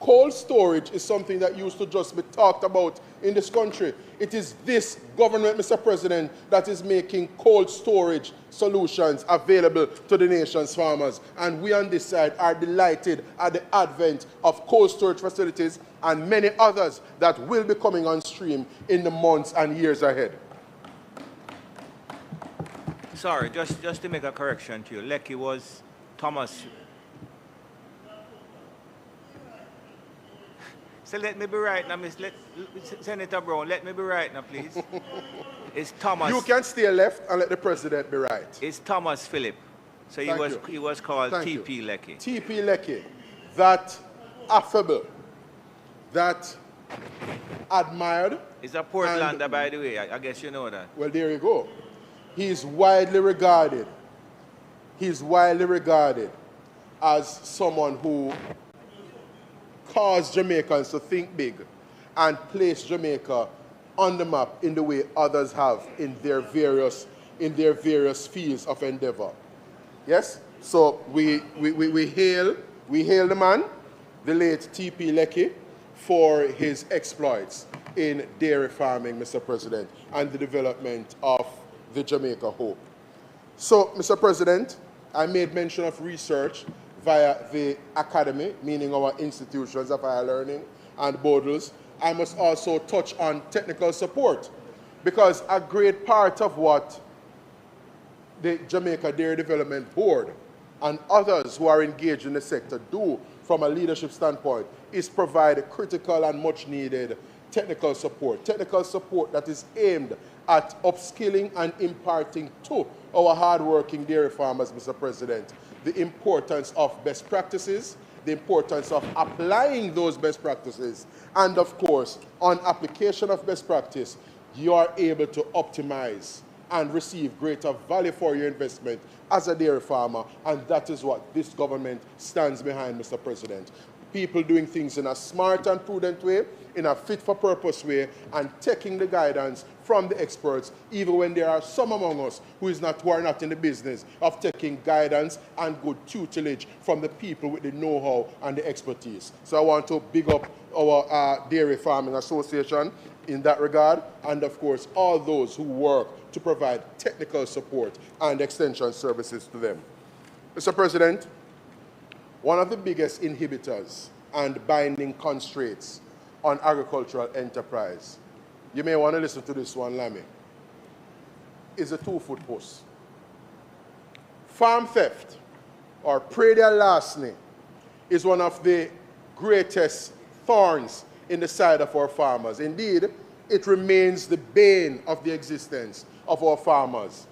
cold storage is something that used to just be talked about in this country. It is this government, Mr. President, that is making cold storage solutions available to the nation's farmers. And we on this side are delighted at the advent of cold storage facilities and many others that will be coming on stream in the months and years ahead. Sorry, just to make a correction to you, Lekki was Thomas. So let me be right now, Senator Brown, let me be right now, please. It's Thomas. You can stay left and let the president be right. It's Thomas Phillip. So he was called T.P. Lekki. T.P. Lekki, that affable, that admired. He's a Portlander, by the way. I guess you know that. Well, there you go. He's widely regarded. He's widely regarded as someone who caused Jamaicans to think big and place Jamaica on the map in the way others have in their various fields of endeavor. Yes? So we hail the man, the late T.P. Lekki, for his exploits in dairy farming, Mr. President, and the development of the Jamaica Hope. So, Mr. President, I made mention of research via the academy, meaning our institutions of higher learning and Bodles. I must also touch on technical support, because a great part of what the Jamaica Dairy Development Board and others who are engaged in the sector do from a leadership standpoint is provide critical and much needed technical support that is aimed at upskilling and imparting to our hardworking dairy farmers, Mr. President, the importance of best practices, the importance of applying those best practices, and of course, on application of best practice, you are able to optimize and receive greater value for your investment as a dairy farmer, and that is what this government stands behind, Mr. President. People doing things in a smart and prudent way, in a fit-for-purpose way, and taking the guidance from the experts, even when there are some among us who are not in the business of taking guidance and good tutelage from the people with the know-how and the expertise. So I want to big up our Dairy Farming Association in that regard, and of course all those who work to provide technical support and extension services to them. Mr. President, one of the biggest inhibitors and binding constraints on agricultural enterprise, you may want to listen to this one, Lammy, is a 2-foot post. Farm theft, or predial larceny, is one of the greatest thorns in the side of our farmers. Indeed, it remains the bane of the existence of our farmers.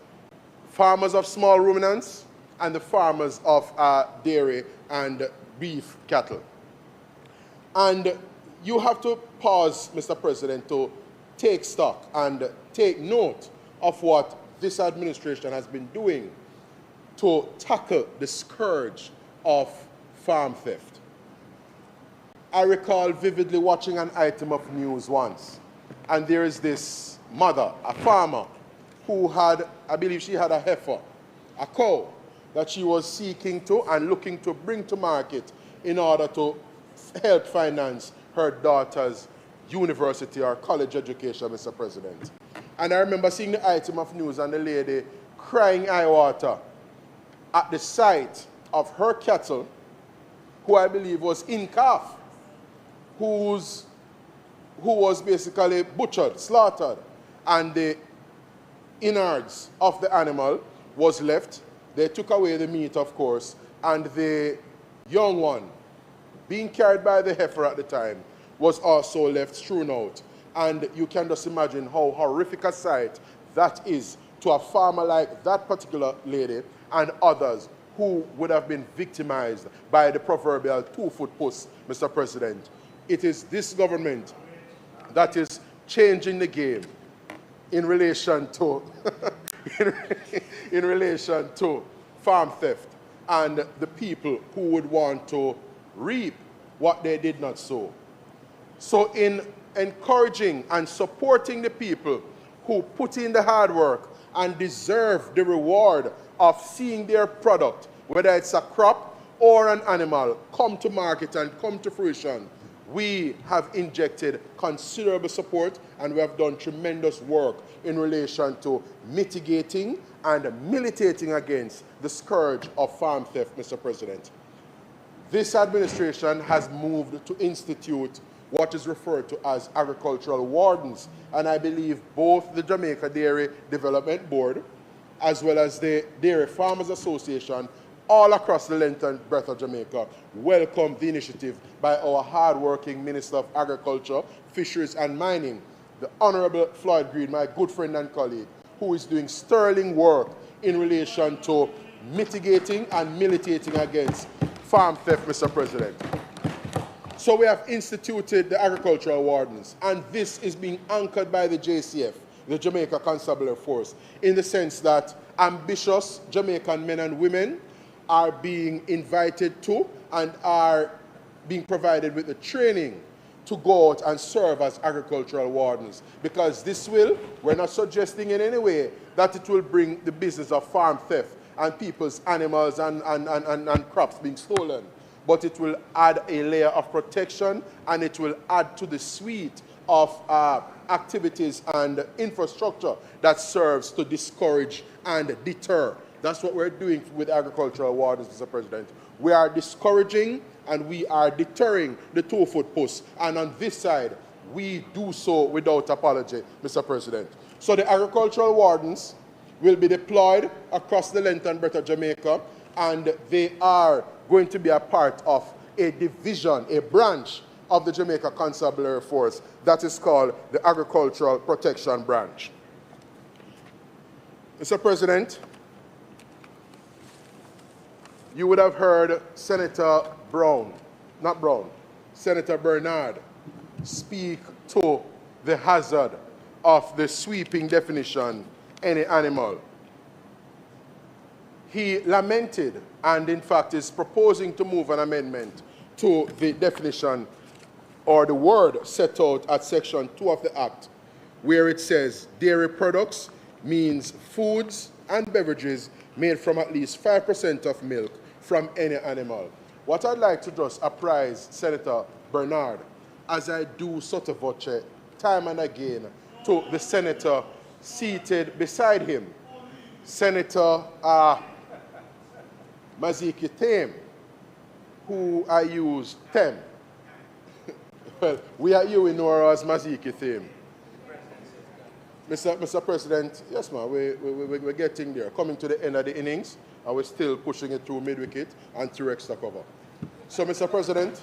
Farmers of small ruminants and the farmers of dairy and beef cattle. And you have to pause, Mr. President, to take stock and take note of what this administration has been doing to tackle the scourge of farm theft. I recall vividly watching an item of news once, and there is this mother, a farmer, who had, I believe she had a heifer, a cow, that she was seeking to and looking to bring to market in order to help finance her daughter's university or college education, Mr. President. And I remember seeing the item of news and the lady crying eye water at the sight of her cattle, who I believe was in calf, who was basically butchered, slaughtered, and the innards of the animal was left. They took away the meat, of course, and the young one, being carried by the heifer at the time, was also left strewn out. And you can just imagine how horrific a sight that is to a farmer like that particular lady and others who would have been victimized by the proverbial two-foot post, Mr. President. It is this government that is changing the game in relation to in relation to farm theft and the people who would want to reap what they did not sow. So in encouraging and supporting the people who put in the hard work and deserve the reward of seeing their product, whether it's a crop or an animal, come to market and come to fruition, we have injected considerable support and we have done tremendous work in relation to mitigating and militating against the scourge of farm theft, Mr. President. This administration has moved to institute what is referred to as agricultural wardens, and I believe both the Jamaica Dairy Development Board as well as the Dairy Farmers Association all across the length and breadth of Jamaica welcome the initiative by our hard-working Minister of Agriculture, Fisheries and Mining, the Honorable Floyd Green, my good friend and colleague, who is doing sterling work in relation to mitigating and militating against farm theft, Mr. President. So we have instituted the agricultural wardens, and this is being anchored by the JCF, the Jamaica Constabulary Force, in the sense that ambitious Jamaican men and women are being invited to and are being provided with the training to go out and serve as agricultural wardens. Because this will, we're not suggesting in any way that it will bring the business of farm theft and people's animals and crops being stolen, but it will add a layer of protection and it will add to the suite of activities and infrastructure that serves to discourage and deter. That's what we're doing with agricultural wardens, Mr. President. We are discouraging and we are deterring the two-foot posts. And on this side, we do so without apology, Mr. President. So the agricultural wardens will be deployed across the length and breadth of Jamaica, and they are going to be a part of a division, a branch of the Jamaica Constabulary Force that is called the Agricultural Protection Branch. Mr. President, you would have heard Senator Senator Bernard speak to the hazard of the sweeping definition, any animal. He lamented and in fact is proposing to move an amendment to the definition or the word set out at section 2 of the Act, where it says dairy products means foods and beverages made from at least 5% of milk from any animal. What I'd like to just apprise Senator Bernard, as I do sotto voce time and again to the senator seated beside him, Senator Maziki Thame, who I use Them. Well, we are you in know as Maziki Thame. Mr. President, yes, ma'am, we're getting there, coming to the end of the innings, and we're still pushing it through mid-wicket and through extra cover. So, Mr. President,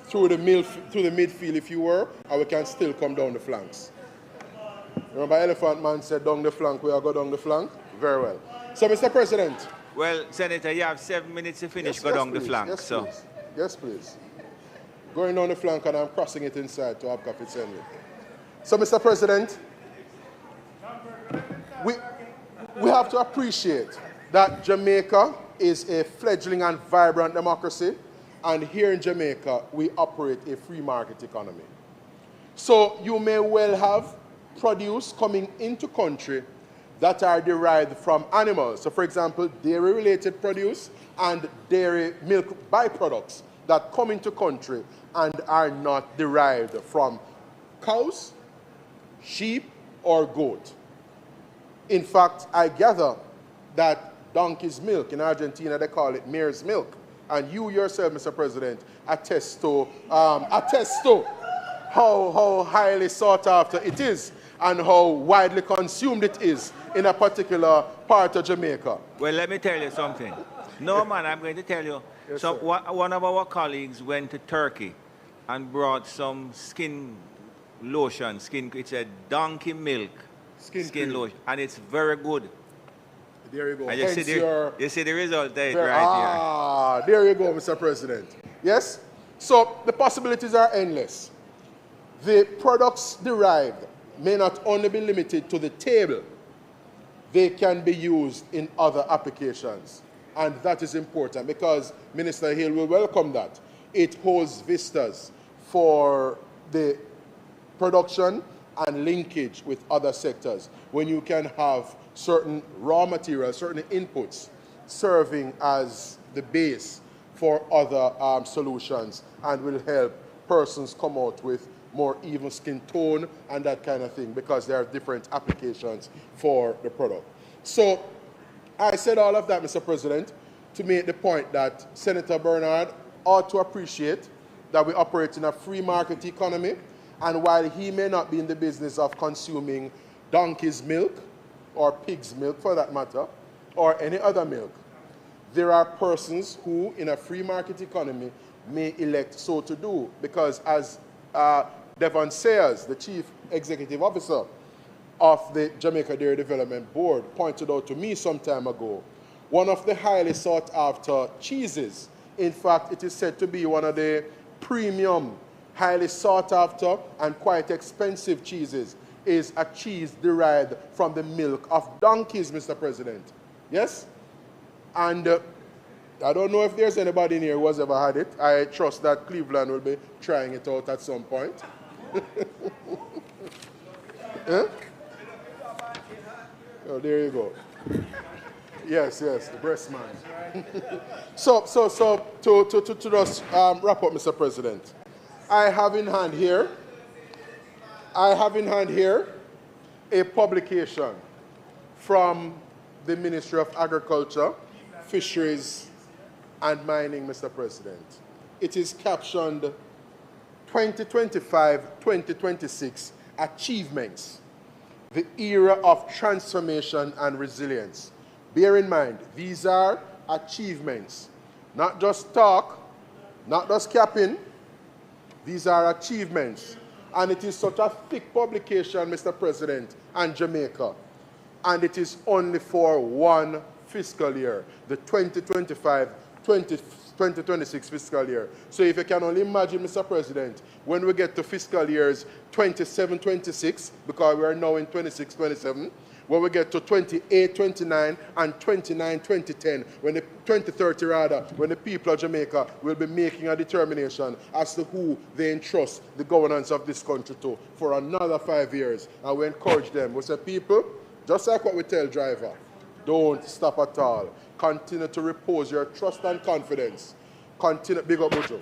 through the midfield, if you were, and we can still come down the flanks. Remember, Elephant Man said down the flank, we are go down the flank? Very well. So, Mr. President. Well, Senator, you have 7 minutes to finish, Yes, go down please. the flank. Yes, so. please. Yes, please. Going down the flank and I'm crossing it inside to have coffee send you. So, Mr. President, we have to appreciate that Jamaica is a fledgling and vibrant democracy, and here in Jamaica, we operate a free market economy. So you may well have produce coming into country that are derived from animals. So for example, dairy-related produce and dairy milk byproducts that come into country and are not derived from cows, sheep, or goat. In fact, I gather that donkey's milk, in Argentina they call it mare's milk, and you yourself, Mr. President, attest to how highly sought after it is and how widely consumed it is in a particular part of Jamaica. Well, let me tell you something. No, man, I'm going to tell you. Yes, so sir. one of our colleagues went to Turkey and brought some skin lotion, it's a donkey milk skin lotion, and it's very good. There you go. And you see the result there right here. There you go, Mr. President. Yes? So the possibilities are endless. The products derived may not only be limited to the table, they can be used in other applications. And that is important because Minister Hill will welcome that. It holds vistas for the production and linkage with other sectors when you can have certain raw materials, certain inputs serving as the base for other solutions and will help persons come out with more even skin tone and that kind of thing because there are different applications for the product. So I said all of that, Mr. President, to make the point that Senator Bernard ought to appreciate that we operate in a free market economy, and while he may not be in the business of consuming donkey's milk or pig's milk for that matter, or any other milk, there are persons who in a free market economy may elect so to do because as Devon Sayers, the Chief Executive Officer of the Jamaica Dairy Development Board, pointed out to me some time ago, one of the highly sought after cheeses, in fact, it is said to be one of the premium, highly sought after and quite expensive cheeses, is a cheese derived from the milk of donkeys, Mr. President. Yes? And I don't know if there's anybody in here who has ever had it. I trust that Cleveland will be trying it out at some point. Huh? Oh, there you go. Yes, the breast man. So to just wrap up, Mr. President, I have in hand here a publication from the Ministry of Agriculture, Fisheries and Mining, Mr. President. It is captioned 2025-2026 Achievements, the Era of Transformation and Resilience. Bear in mind, these are achievements, not just talk, not just capping. These are achievements. And it is such a thick publication, Mr. President, and Jamaica. And it is only for one fiscal year, the 2025-2026 fiscal year. So if you can only imagine, Mr. President, when we get to fiscal years 27-26, because we are now in 26-27, when we get to 28-29 and 29-2010, when the 2030 rather, when the people of Jamaica will be making a determination as to who they entrust the governance of this country to for another 5 years. And we encourage them. We say, people, just like what we tell driver, don't stop at all. Continue to repose your trust and confidence. Big up, Bujo.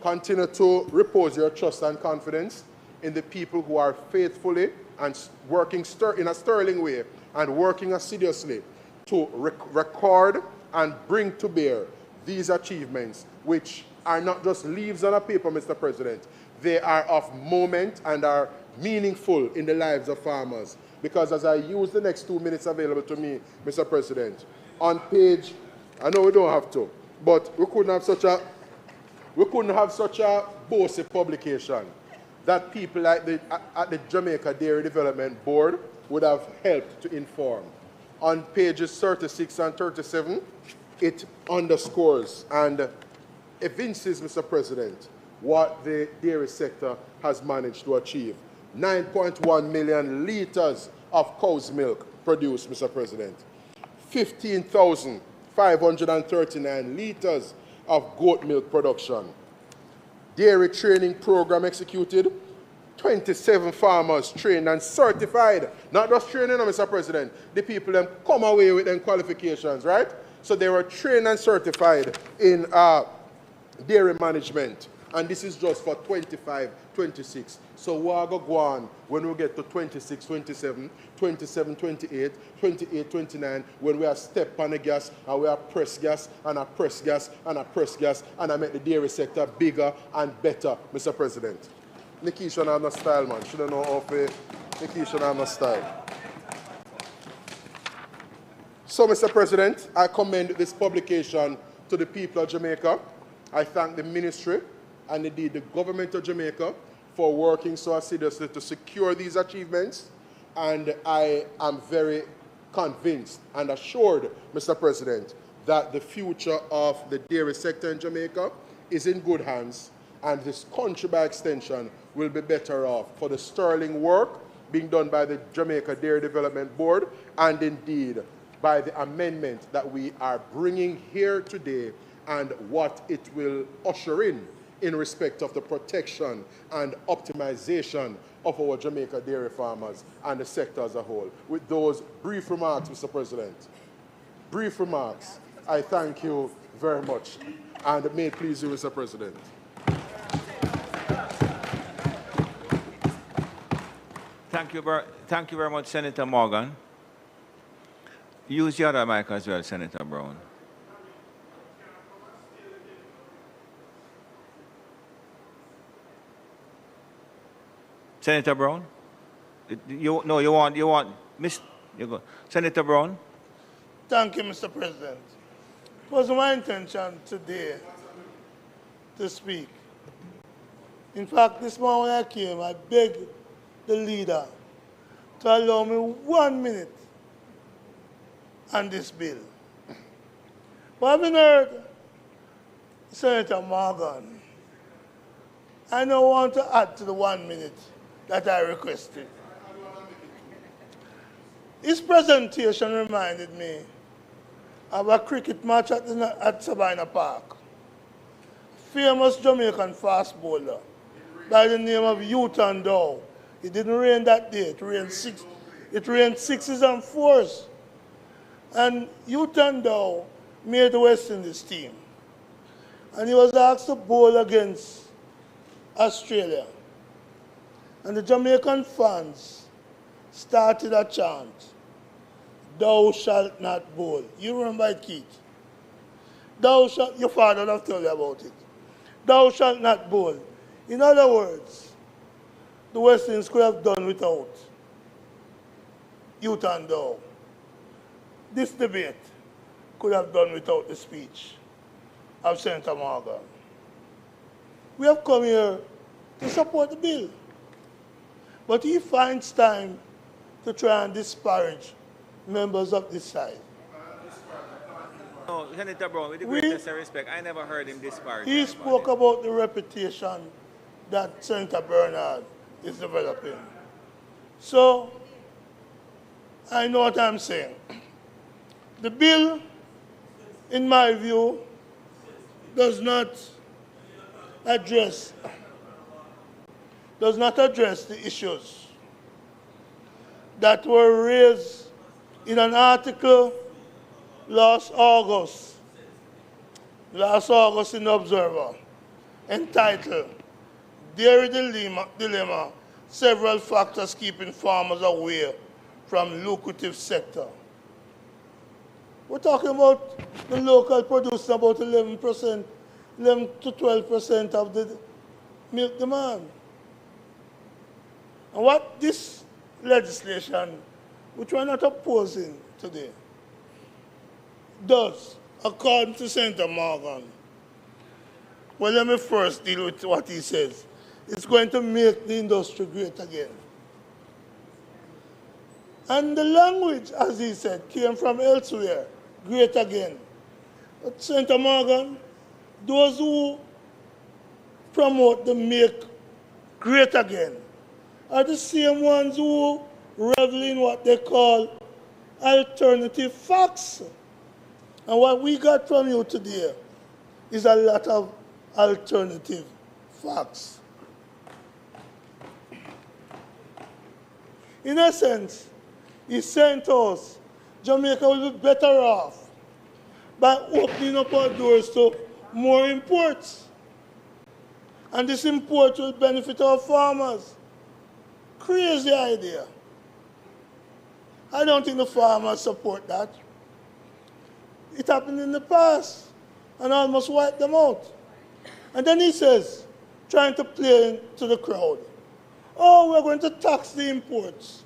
Continue to repose your trust and confidence in the people who are faithfully and working in a sterling way and working assiduously to record and bring to bear these achievements, which are not just leaves on a paper, Mr. President. They are of moment and are meaningful in the lives of farmers. Because as I use the next 2 minutes available to me, Mr. President, on page, I know we don't have to, but we couldn't have such a bossy publication that people like at the Jamaica Dairy Development Board would have helped to inform. On pages 36 and 37, it underscores and evinces, Mr. President, what the dairy sector has managed to achieve. 9.1 million litres of cow's milk produced, Mr. President. 15,539 litres of goat milk production. Dairy training program executed. 27 farmers trained and certified. Not just training, Mr. President. The people them come away with them qualifications, right? So they were trained and certified in dairy management. And this is just for 25-26. So we're going to go on when we get to 26-27, 27-28, 28-29, when we are step on the gas, and we are press gas, and a press gas, and a press gas, and I make the dairy sector bigger and better, Mr. President. Nikisha have no style, man. Shouldn't know how to Nikisha have no style. So, Mr. President, I commend this publication to the people of Jamaica. I thank the ministry and indeed the government of Jamaica for working so assiduously to secure these achievements. And I am very convinced and assured, Mr. President, that the future of the dairy sector in Jamaica is in good hands, and this country, by extension, will be better off for the sterling work being done by the Jamaica Dairy Development Board, and indeed by the amendment that we are bringing here today and what it will usher in respect of the protection and optimization of our Jamaica dairy farmers and the sector as a whole. With those brief remarks, Mr. President, brief remarks, I thank you very much, and may it please you, Mr. President. Thank you very much, Senator Morgan. Use the other mic as well, Senator Brown. Senator Brown? You want, Miss, you go. Senator Brown? Thank you, Mr. President. It was my intention today to speak. In fact, this morning when I came, I begged the leader to allow me 1 minute on this bill. But having heard Senator Morgan, I don't want to add to the 1 minute that I requested. His presentation reminded me of a cricket match at Sabina Park. Famous Jamaican fast bowler by the name of Uton Dow. It didn't rain that day. It rained sixes and fours. And Uton Dow made the West Indies team. And he was asked to bowl against Australia. And the Jamaican fans started a chant, "Thou shalt not bowl." You remember it, Keith? Your father will have told you about it. "Thou shalt not bowl." In other words, the West Indies could have done without Uton Dow. This debate could have done without the speech of Senator Morgan. We have come here to support the bill. But he finds time to try and disparage members of this side. No, Senator Brown, with the greatest respect, I never heard him disparage. He spoke about the reputation that Senator Bernard is developing. So, I know what I'm saying. The bill, in my view, does not address the issues that were raised in an article last August in the Observer, entitled "Dairy Dilemma, Several Factors Keeping Farmers Away from Lucrative Sector." We're talking about the local producing about 11 to 12% of the milk demand. And what this legislation, which we're not opposing today, does, according to Senator Morgan, well, let me first deal with what he says. It's going to make the industry great again. And the language, as he said, came from elsewhere, great again. But Senator Morgan, those who promote the make great again are the same ones who revel in what they call alternative facts. And what we got from you today is a lot of alternative facts. In essence, he sent us, Jamaica will be better off by opening up our doors to more imports. And this import will benefit our farmers. Crazy idea. I don't think the farmers support that. It happened in the past and almost wiped them out. And then he says, trying to play to the crowd, oh, we're going to tax the imports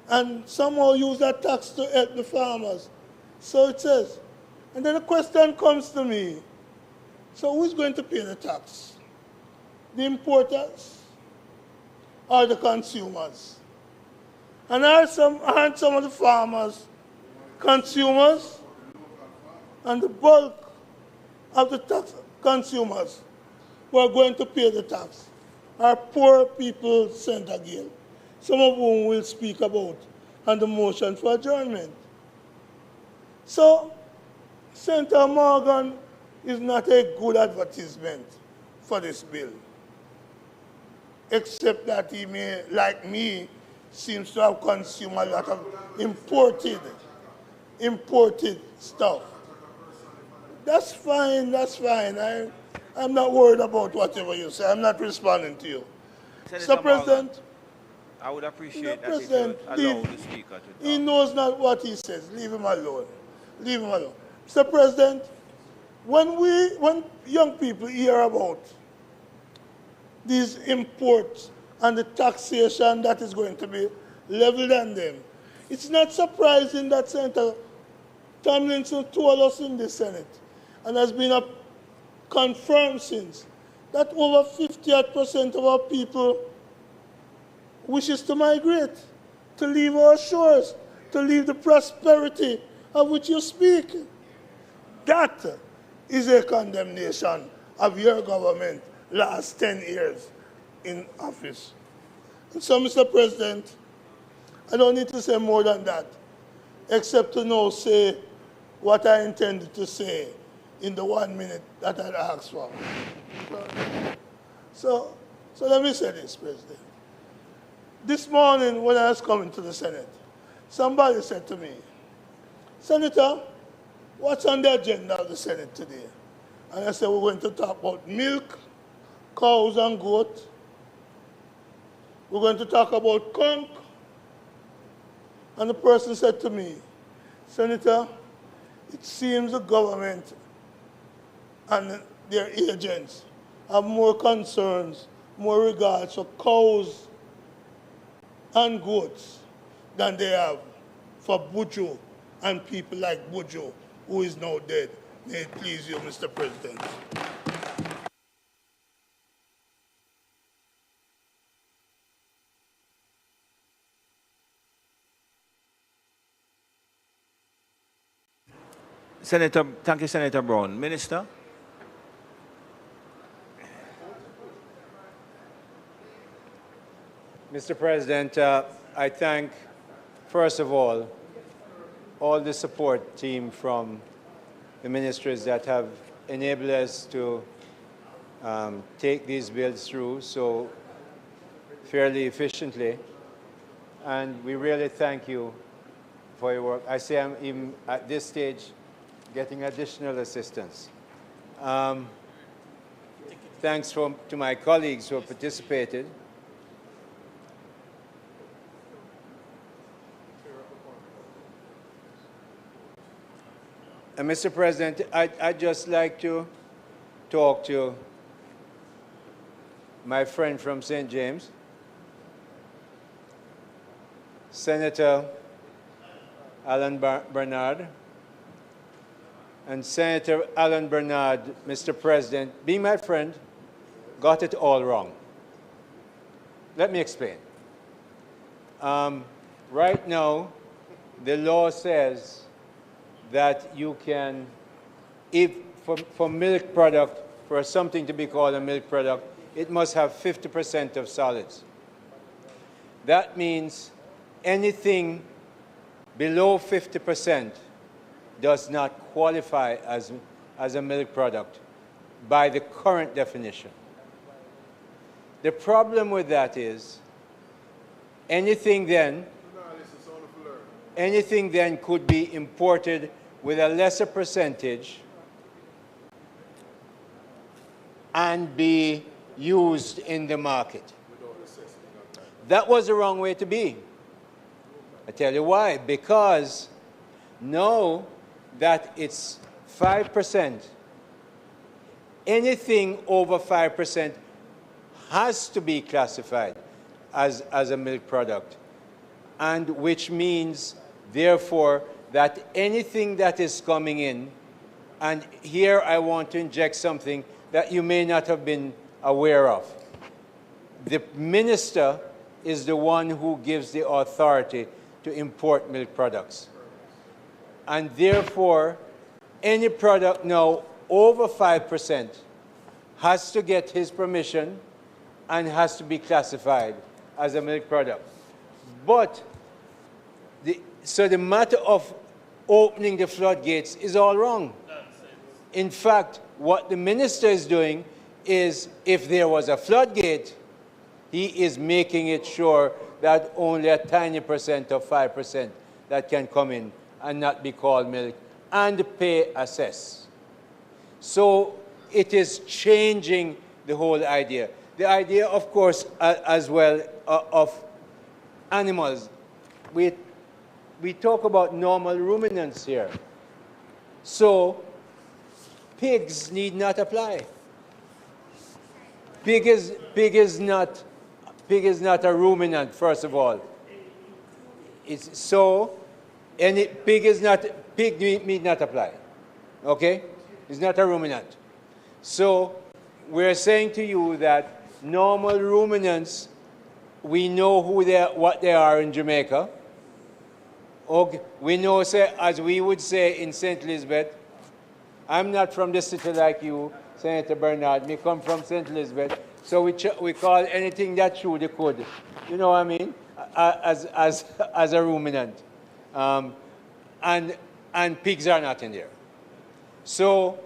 and somehow use that tax to help the farmers. So it says. And then the question comes to me, so who's going to pay the tax? The importers or the consumers? And aren't some of the farmers consumers? And the bulk of the tax consumers who are going to pay the tax are poor people sent again, some of whom we'll speak about on the motion for adjournment. So, Senator Morgan is not a good advertisement for this bill, except that he may, like me, seems to have consumed a lot of imported stuff. That's fine, that's fine. I'm not worried about whatever you say. I'm not responding to you. Senator Mr. President, Morgan, I would appreciate that President, if you allow the speaker to talk. he knows not what he says. Leave him alone. Leave him alone. Mr. President, when young people hear about these imports and the taxation that is going to be leveled on them, it's not surprising that Senator Tomlinson told us in the Senate, and has been confirmed since, that over 50% of our people wishes to migrate, to leave our shores, to leave the prosperity of which you speak. That is a condemnation of your government last 10 years in office. And so, Mr. President, I don't need to say more than that, except to now say what I intended to say in the 1 minute that I'd asked for. So let me say this, President. This morning when I was coming to the Senate, somebody said to me, Senator, what's on the agenda of the Senate today? And I said, we're going to talk about milk, cows and goats. We're going to talk about conch. And the person said to me, Senator, it seems the government and their agents have more concerns, more regards for cows and goats than they have for Buju and people like Buju, who is now dead. May it please you, Mr. President. Senator, thank you, Senator Brown. Minister? Mr. President, I thank, first of all the support team from the ministries that have enabled us to take these bills through so fairly efficiently. And we really thank you for your work. I say I'm even at this stage getting additional assistance. Thanks to my colleagues who have participated. And Mr. President, I'd just like to talk to my friend from St. James, Senator Alan Bernard. And Senator Alan Bernard, Mr. President, being my friend, got it all wrong. Let me explain. Right now, the law says that you can, if for milk product, for something to be called a milk product, it must have 50% of solids. That means anything below 50% does not qualify as a milk product by the current definition. The problem with that is anything then could be imported with a lesser percentage and be used in the market. That was the wrong way to be. I tell you why. Because now that it's 5%, anything over 5% has to be classified as a milk product, and which means, therefore, that anything that is coming in, and here I want to inject something that you may not have been aware of. The minister is the one who gives the authority to import milk products. And therefore, any product now over 5% has to get his permission and has to be classified as a milk product. But, so the matter of opening the floodgates is all wrong. In fact, what the minister is doing is, if there was a floodgate, he is making it sure that only a tiny percent of 5% that can come in and not be called milk and pay a cess. So it is changing the whole idea. The idea, of course, as well, of animals. We talk about normal ruminants here. So pigs need not apply. Pig is not a ruminant, first of all. Pig need not apply. Okay? It's not a ruminant. So we're saying to you that normal ruminants, we know what they are in Jamaica. Okay. We know, say, as we would say in St. Elizabeth, I'm not from the city like you, Senator Bernard. We come from St. Elizabeth. So we call anything that chew the cud. You know what I mean? As a ruminant. And pigs are not in there. So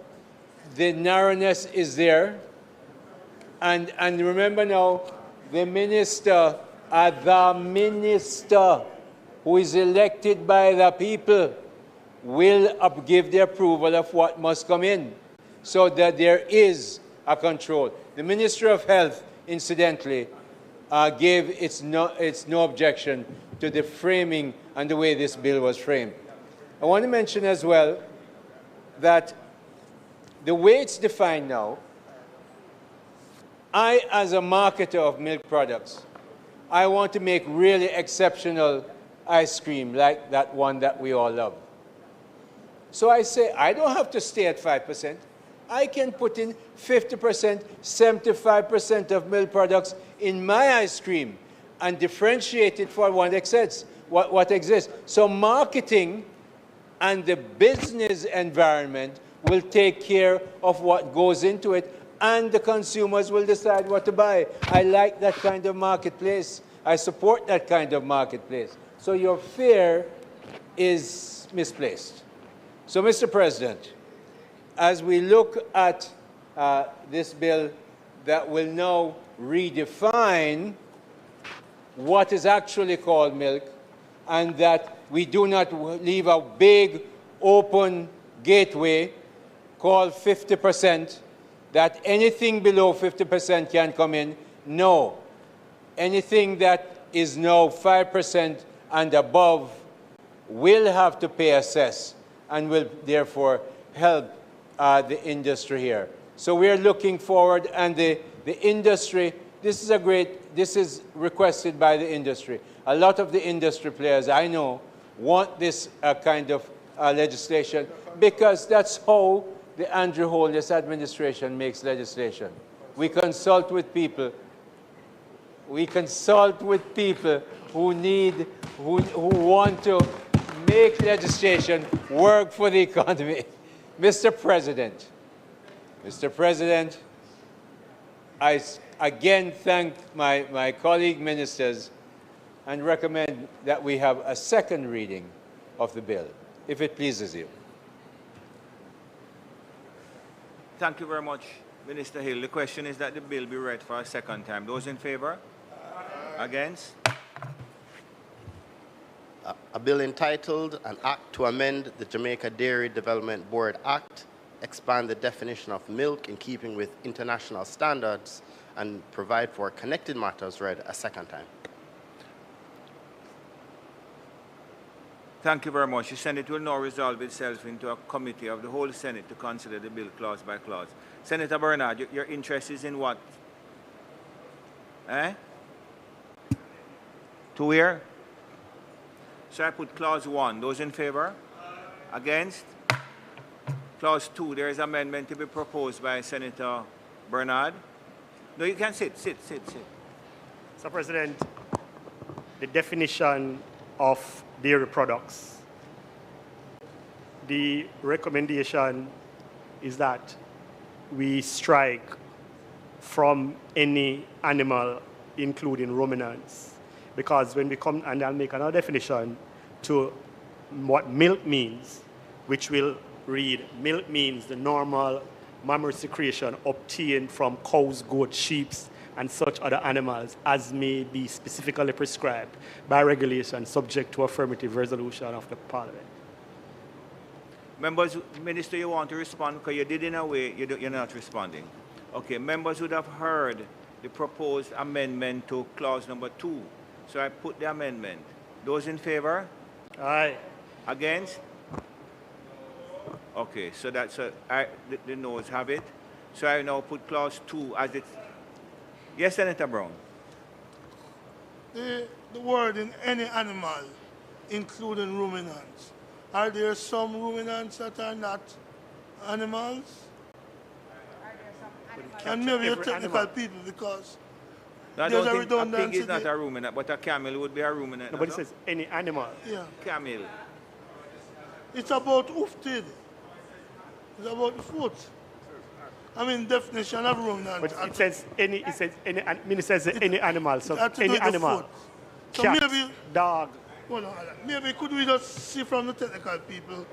the narrowness is there. And remember now, the minister who is elected by the people will give the approval of what must come in, so that there is a control. The Minister of Health, incidentally, gave its no objection to the framing and the way this bill was framed. I want to mention as well that the way it's defined now, I, as a marketer of milk products, I want to make really exceptional ice cream like that one that we all love. So I say, I don't have to stay at 5%. I can put in 50%, 75% of milk products in my ice cream and differentiate it for what exists. So marketing and the business environment will take care of what goes into it, and the consumers will decide what to buy. I like that kind of marketplace. I support that kind of marketplace. So your fear is misplaced. So, Mr. President, as we look at this bill that will now redefine what is actually called milk, and that we do not leave a big open gateway called 50%, that anything below 50% can come in. No. Anything that is now 5% and above will have to pay a cess and will therefore help the industry here. So we're looking forward, and the industry, this is requested by the industry. A lot of the industry players I know want this kind of legislation, because that's how the Andrew Holness administration makes legislation. We consult with people. We consult with people who want to make legislation work for the economy. Mr. President, I again thank my colleague ministers and recommend that we have a second reading of the bill, if it pleases you. Thank you very much, Minister Hill. The question is that the bill be read for a second time. Those in favor? Against? A bill entitled An Act to Amend the Jamaica Dairy Development Board Act, expand the definition of milk in keeping with international standards, and provide for connected matters, read a second time. Thank you very much. The Senate will now resolve itself into a committee of the whole Senate to consider the bill clause by clause. Senator Bernard, your interest is in what? To where? So I put clause 1. Those in favor? Against? Clause 2, there is amendment to be proposed by Senator Bernard. No, you can sit. Mr. President, the definition of dairy products. The recommendation is that we strike from any animal, including ruminants, because when we come, and I'll make another definition to what milk means, which will read, milk means the normal mammary secretion obtained from cows, goats, sheep, and such other animals as may be specifically prescribed by regulation subject to affirmative resolution of the Parliament. Members, Minister, you want to respond? Because you did in a way, you're not responding. Okay, members would have heard the proposed amendment to clause number 2. So I put the amendment. Those in favor? Aye. Against? Okay, so that's the noes have it. So I now put clause 2 as it. Yes, Senator Brown. The word in any animal, including ruminants. Are there some ruminants that are not animals? And maybe you're technical people, because No, I there's don't a think a redundancy. pig is not a ruminant, but a camel would be a ruminant. Nobody says any animal. Yeah. Camel. It's about hoofed. It's about the foot. I mean, definition of ruminant. But it says any. It says any. Minister says any animal. So had to do any with the animal. foot. So Cat, maybe, dog. Hold on, maybe could we just see from the technical people?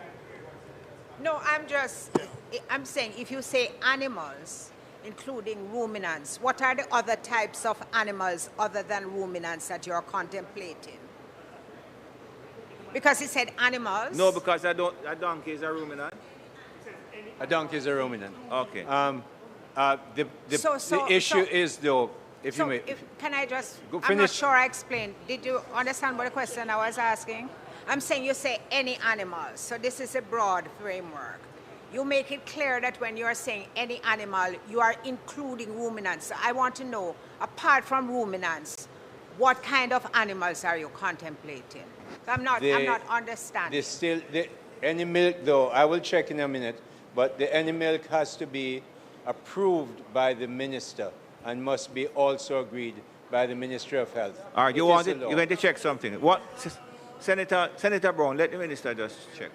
No, I'm saying if you say animals, including ruminants, what are the other types of animals other than ruminants that you're contemplating? Because he said animals. No, because a donkey is a ruminant. A donkey is a ruminant. Okay. The issue is, though, if you may. Can I just, Go I'm not finish. sure I explained. Did you understand what the question I was asking? I'm saying you say any animal. So this is a broad framework. You make it clear that when you're saying any animal, you are including ruminants. So I want to know, apart from ruminants, what kind of animals are you contemplating? I'm not understanding. Any milk, though, I will check in a minute, but any milk has to be approved by the minister and must be also agreed by the Ministry of Health. All right, you're going to check something. What, Senator Brown, let the minister just check.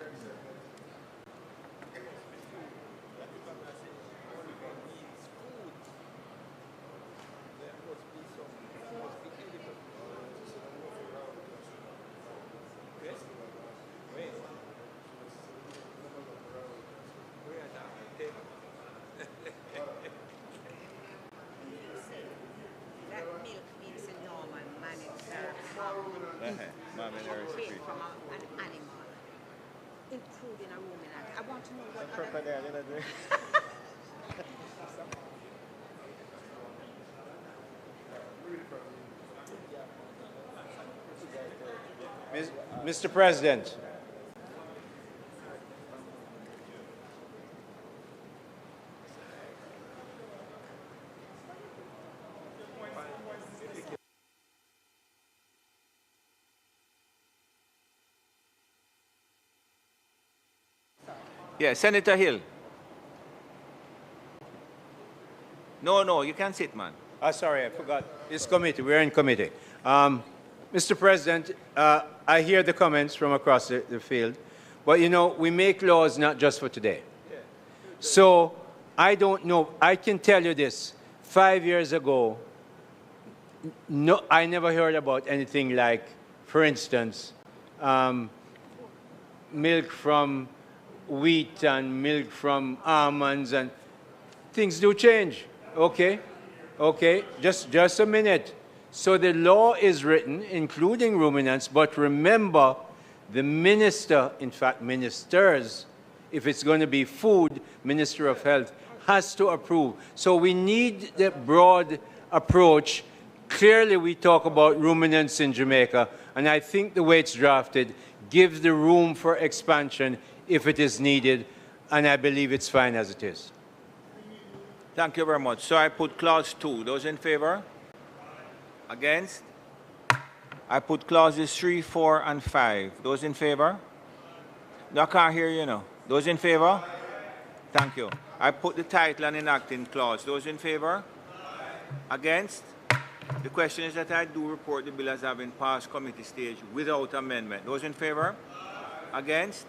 Including a ruminant. I want to know what Mr. President. Yeah, Senator Hill. No, you can't sit, man. Sorry, I forgot. It's committee. We're in committee. Mr. President, I hear the comments from across the field, but you know, we make laws not just for today. So I don't know. I can tell you this. 5 years ago, no, I never heard about anything like, for instance, milk from wheat and milk from almonds, and things do change. Okay, just a minute. So the law is written, including ruminants, but remember, the minister, in fact, ministers, if it's going to be food, Minister of Health, has to approve. So we need the broad approach. Clearly, we talk about ruminants in Jamaica, and I think the way it's drafted gives the room for expansion if it is needed, and I believe it's fine as it is. Thank you very much. So I put clause 2. Those in favor? Against? I put clauses 3, 4, and 5. Those in favor? No, I can't hear you now. Those in favor? Thank you. I put the title and enacting clause. Those in favor? Against? The question is that I do report the bill as having passed committee stage without amendment. Those in favor? Against?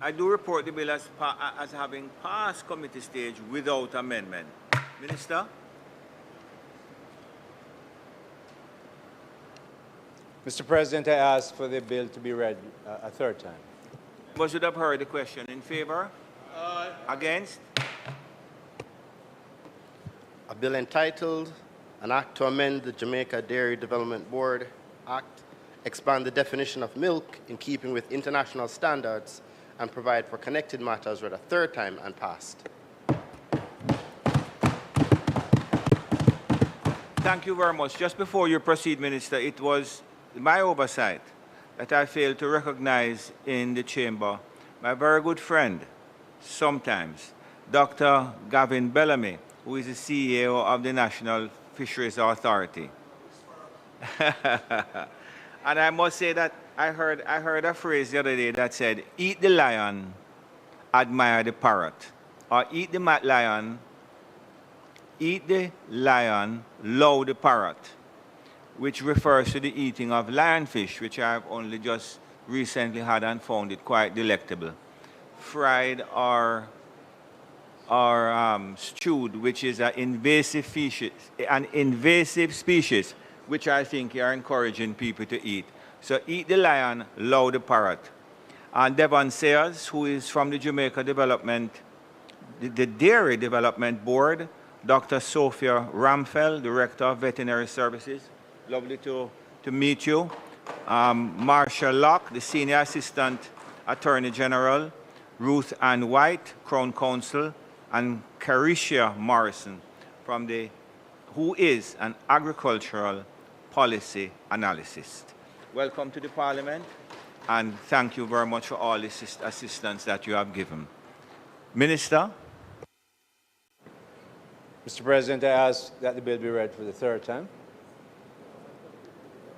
I do report the bill as having passed committee stage without amendment. Minister? Mr. President, I ask for the bill to be read a third time. Members should have heard the question. In favor? Against? A bill entitled An Act to Amend the Jamaica Dairy Development Board Act, expand the definition of milk in keeping with international standards, and provide for connected matters read a third time and passed. Thank you very much. Just before you proceed, Minister, it was my oversight that I failed to recognize in the chamber my very good friend, sometimes, Dr. Gavin Bellamy, who is the CEO of the National Fisheries Authority. And I must say that I heard a phrase the other day that said, eat the lion, admire the parrot. Or eat the lion, love the parrot, which refers to the eating of lionfish, which I've only just recently had and found it quite delectable. Fried or stewed, which is an invasive species, which I think you are encouraging people to eat. So eat the lion, love the parrot. And Devon Sayers, who is from the Jamaica the Dairy Development Board, Dr. Sophia Ramfel, Director of Veterinary Services. Lovely to meet you. Marcia Locke, the Senior Assistant Attorney General. Ruth Ann White, Crown Counsel. And Carisha Morrison, who is an agricultural policy analyst. Welcome to the Parliament, and thank you very much for all the assistance that you have given. Minister? Mr. President, I ask that the bill be read for the third time.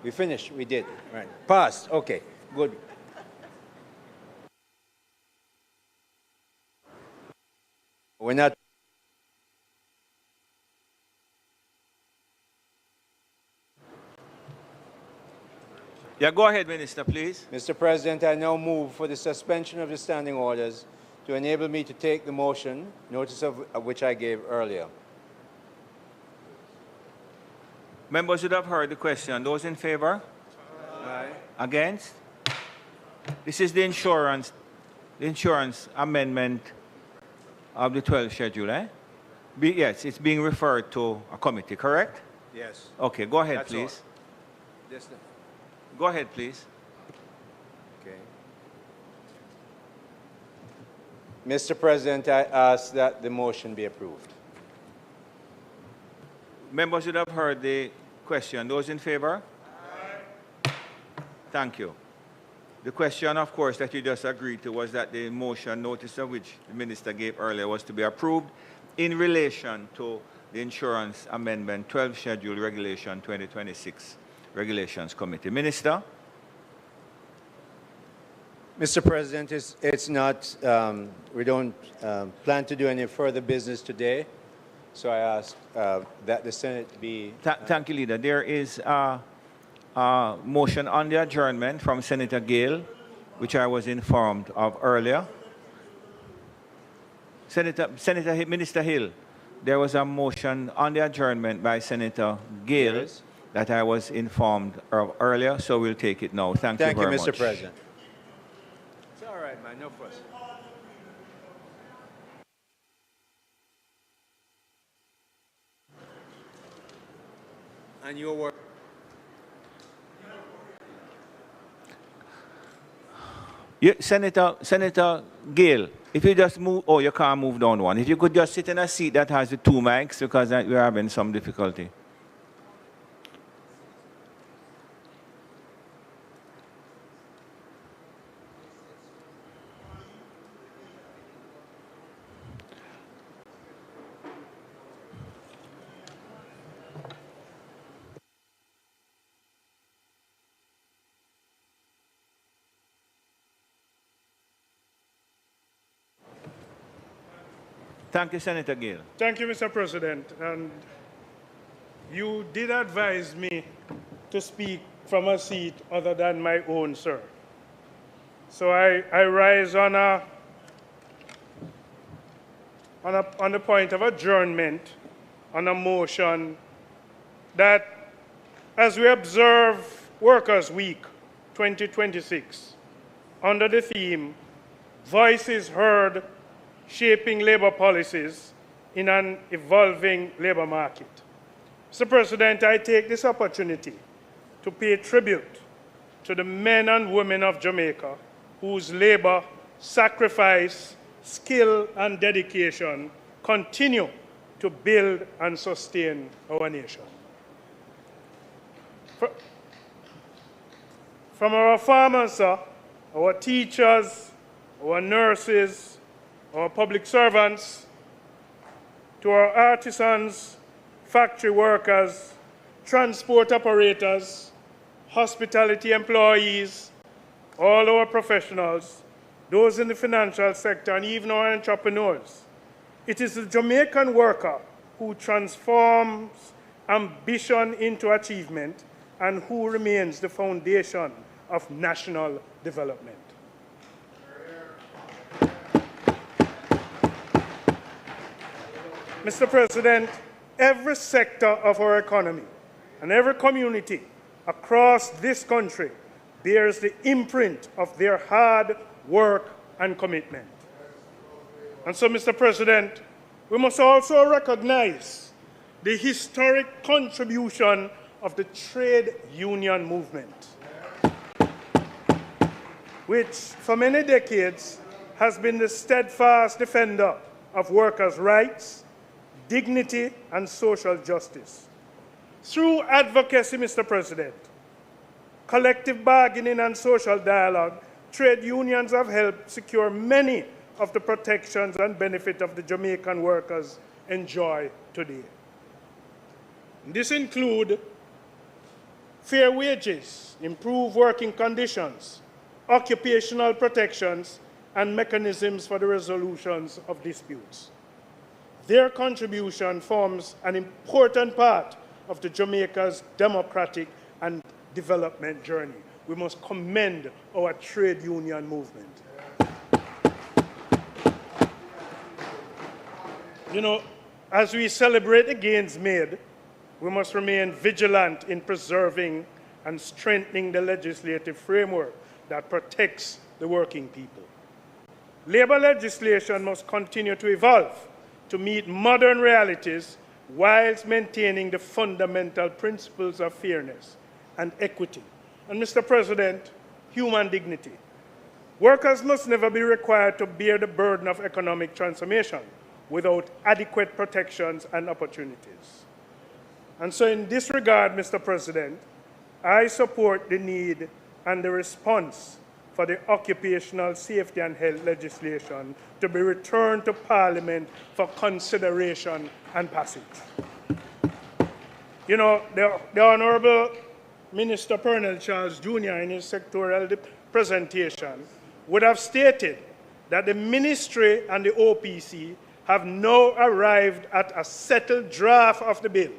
We finished. We did. Right. Passed. Okay. Good. We're not. Yeah, go ahead, Minister, please. Mr. President, I now move for the suspension of the standing orders to enable me to take the motion, notice of which I gave earlier. Members should have heard the question. Those in favor? Aye. Against? This is the insurance amendment of the 12th schedule, eh? Yes, it's being referred to a committee, correct? Yes. Okay, go ahead, That's please. all. Go ahead, please. Okay. Mr. President, I ask that the motion be approved. Members should have heard the question. Those in favor? Aye. Thank you. The question, of course, that you just agreed to was that the motion, notice of which the Minister gave earlier, was to be approved in relation to the Insurance Amendment 12 Schedule Regulation 2026 Regulations Committee. Minister? Mr. President, it's not, we don't plan to do any further business today, so I ask that the Senate be... Thank you, Leader. There is a motion on the adjournment from Senator Gale, which I was informed of earlier. Minister Hill, there was a motion on the adjournment by Senator Gale that I was informed of earlier, so we'll take it now. Thank you very much. Thank you, Mr. President. It's all right, man. No fuss. And your work. Senator Gale, if you just move, you can't move down one. If you could just sit in a seat that has the two mics, because we're having some difficulty. Thank you, Senator Gill. Thank you, Mr. President. And you did advise me to speak from a seat other than my own, sir. So I rise on the point of adjournment on a motion that as we observe Workers' Week 2026 under the theme, Voices Heard, Shaping Labor Policies in an Evolving Labor Market. Mr. President, I take this opportunity to pay tribute to the men and women of Jamaica whose labor, sacrifice, skill, and dedication continue to build and sustain our nation. From our farmers, sir, our teachers, our nurses, our public servants, to our artisans, factory workers, transport operators, hospitality employees, all our professionals, those in the financial sector, and even our entrepreneurs. It is the Jamaican worker who transforms ambition into achievement and who remains the foundation of national development. Mr. President, every sector of our economy and every community across this country bears the imprint of their hard work and commitment. And so, Mr. President, we must also recognize the historic contribution of the trade union movement, which for many decades has been the steadfast defender of workers' rights, dignity, and social justice. Through advocacy, Mr. President, collective bargaining and social dialogue, trade unions have helped secure many of the protections and benefits of the Jamaican workers enjoy today. This includes fair wages, improved working conditions, occupational protections, and mechanisms for the resolutions of disputes. Their contribution forms an important part of the Jamaica's democratic and development journey. We must commend our trade union movement. You know, as we celebrate the gains made, we must remain vigilant in preserving and strengthening the legislative framework that protects the working people. Labor legislation must continue to evolve to meet modern realities whilst maintaining the fundamental principles of fairness and equity. And Mr. President, human dignity. Workers must never be required to bear the burden of economic transformation without adequate protections and opportunities. And so in this regard, Mr. President, I support the need and the response for the occupational safety and health legislation to be returned to Parliament for consideration and passage. You know, the Honorable Minister Pernell Charles Jr. in his sectorial presentation would have stated that the ministry and the OPC have now arrived at a settled draft of the bill,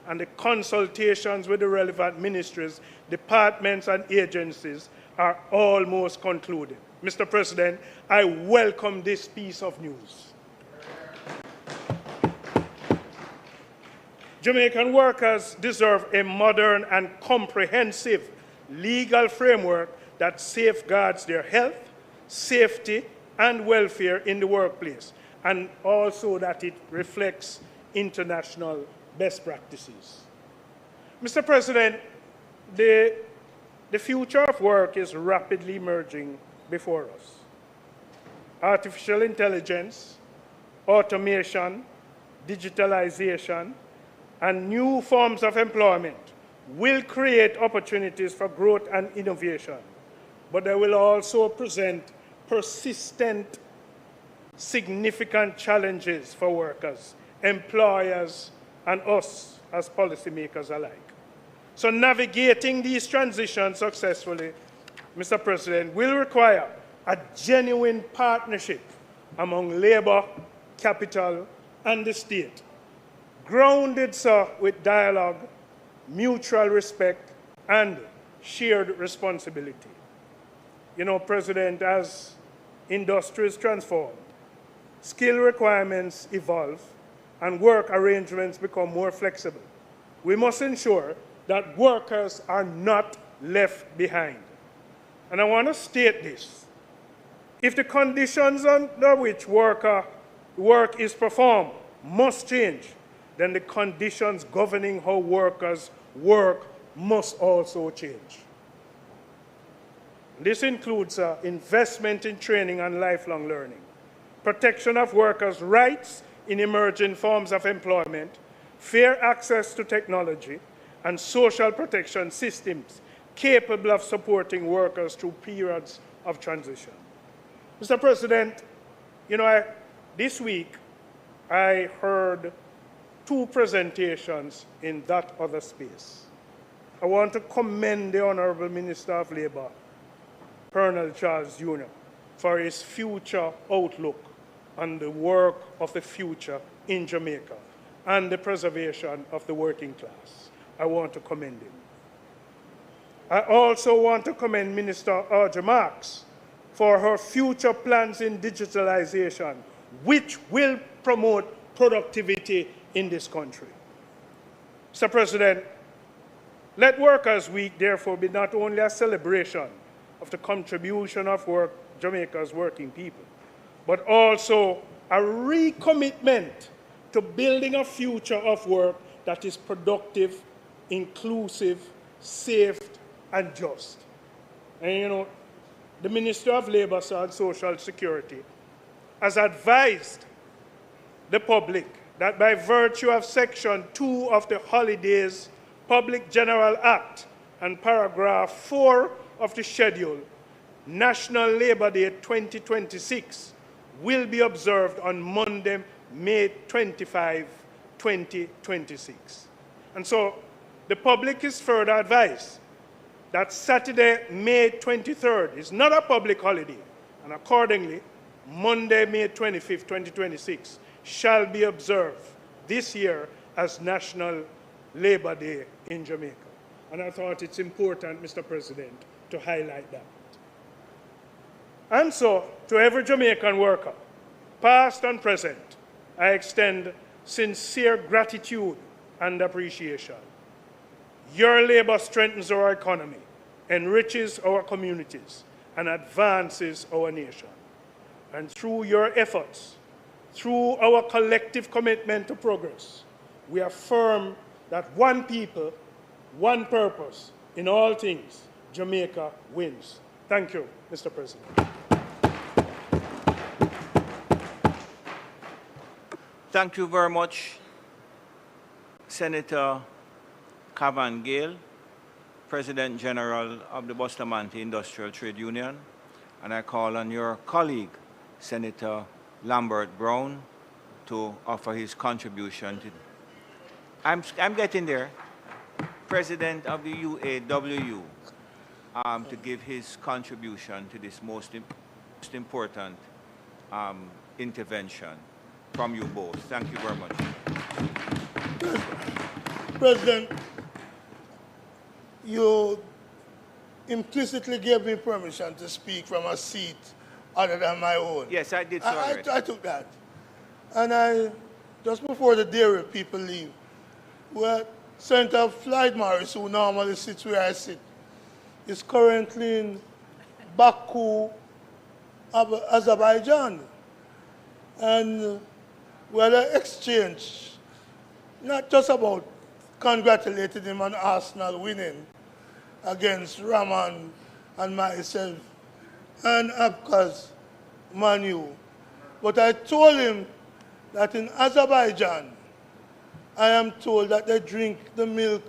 and the consultations with the relevant ministries, departments, and agencies are almost concluded. Mr. President, I welcome this piece of news. Jamaican workers deserve a modern and comprehensive legal framework that safeguards their health, safety, and welfare in the workplace, and also that it reflects international best practices. Mr. President, the future of work is rapidly emerging before us. Artificial intelligence, automation, digitalization, and new forms of employment will create opportunities for growth and innovation, but they will also present persistent, significant challenges for workers, employers, and us as policymakers alike. So navigating these transitions successfully, Mr. President, will require a genuine partnership among labor, capital, and the state, grounded, sir, with dialogue, mutual respect, and shared responsibility. You know, President, as industries transform, skill requirements evolve, and work arrangements become more flexible, we must ensure that workers are not left behind. And I want to state this. If the conditions under which work is performed must change, then the conditions governing how workers work must also change. This includes investment in training and lifelong learning, protection of workers' rights in emerging forms of employment, fair access to technology, and social protection systems capable of supporting workers through periods of transition. Mr. President, you know, this week I heard 2 presentations in that other space. I want to commend the Honorable Minister of Labour, Colonel Charles Jr., for his future outlook on the work of the future in Jamaica and the preservation of the working class. I want to commend him. I also want to commend Minister Audrey Marks for her future plans in digitalization, which will promote productivity in this country. Mr. President, let Workers' Week therefore be not only a celebration of the contribution of Jamaica's working people, but also a recommitment to building a future of work that is productive, inclusive, safe, and just. And you know, the Minister of Labour and Social Security has advised the public that by virtue of Section 2 of the Holidays Public General Act and paragraph 4 of the schedule, National Labour Day 2026 will be observed on Monday, May 25, 2026. And so the public is further advised that Saturday, May 23rd is not a public holiday, and accordingly, Monday, May 25th, 2026 shall be observed this year as National Labour Day in Jamaica. And I thought it's important, Mr. President, to highlight that. And so, to every Jamaican worker, past and present, I extend sincere gratitude and appreciation. Your labor strengthens our economy, enriches our communities, and advances our nation. And through your efforts, through our collective commitment to progress, we affirm that one people, one purpose, in all things, Jamaica wins. Thank you, Mr. President. Thank you very much, Senator Cavan Gale, President General of the Bustamante Industrial Trade Union, and I call on your colleague, Senator Lambert Brown, to offer his contribution. I'm getting there. President of the UAWU, to give his contribution to this most important intervention from you both. Thank you very much. President, you implicitly gave me permission to speak from a seat other than my own. Yes, I did so already. I took that. And just before the dairy people leave, well, Senator Floyd Morris, who normally sits where I sit, is currently in Baku, Azerbaijan. And we had an exchange, not just about congratulating him on Arsenal winning against Rahman and myself and Abkhaz Manu, but I told him that in Azerbaijan, I am told that they drink the milk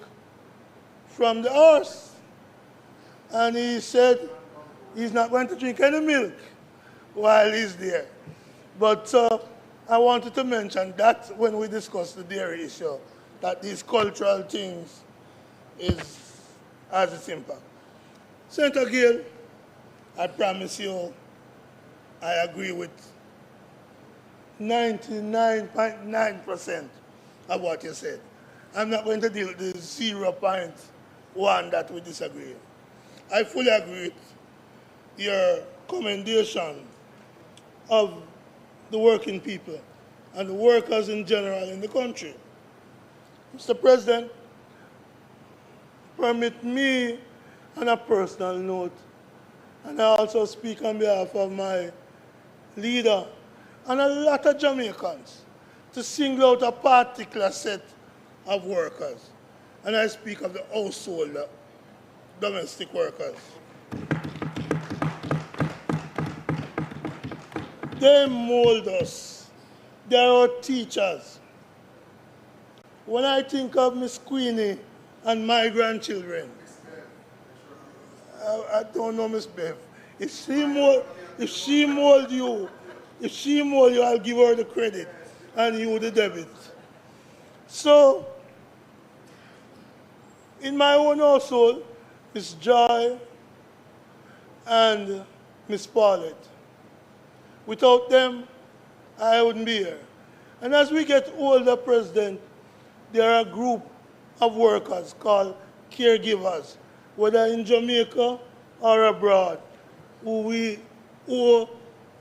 from the horse. And he said he's not going to drink any milk while he's there. But I wanted to mention that when we discuss the dairy issue, that these cultural things has its impact. Senator Gill, I promise you, I agree with 99.9% of what you said. I'm not going to deal with the 0.1 that we disagree. I fully agree with your commendation of the working people and the workers in general in the country. Mr. President, permit me on a personal note, and I also speak on behalf of my leader and a lot of Jamaicans, to single out a particular set of workers. And I speak of the household, domestic workers. They mold us. They are our teachers. When I think of Miss Queenie and my grandchildren, I don't know Miss Bev. If she mold you, I'll give her the credit and you the debit. So, in my own household, Miss Joy and Miss Paulette. Without them, I wouldn't be here. And as we get older, President, there are a group of workers called caregivers, whether in Jamaica or abroad, who we owe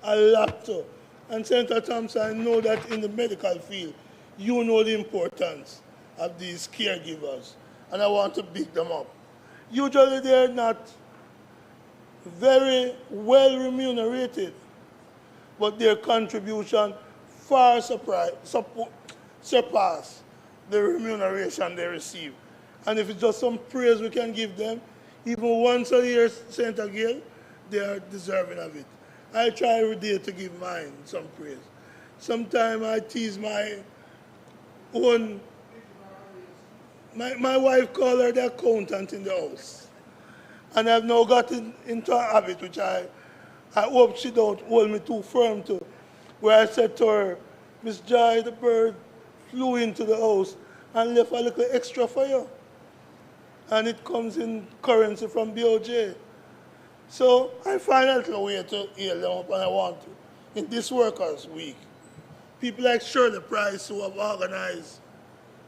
a lot to. And Senator Thompson, I know that in the medical field, you know the importance of these caregivers, and I want to big them up. Usually they're not very well remunerated, but their contribution far surpass the remuneration they receive. And if it's just some praise we can give them, even once a year, Senator Gill, they are deserving of it. I try every day to give mine some praise. Sometimes I tease my own, my wife calls her the accountant in the house. And I've now gotten into a habit, which I hope she don't hold me too firm to, where I said to her, Miss Joy, the bird flew into the house and left a little extra for you. And it comes in currency from BOJ. So I find a little way to heal them up, and I want to. In this Workers' Week, people like Shirley Price, who have organized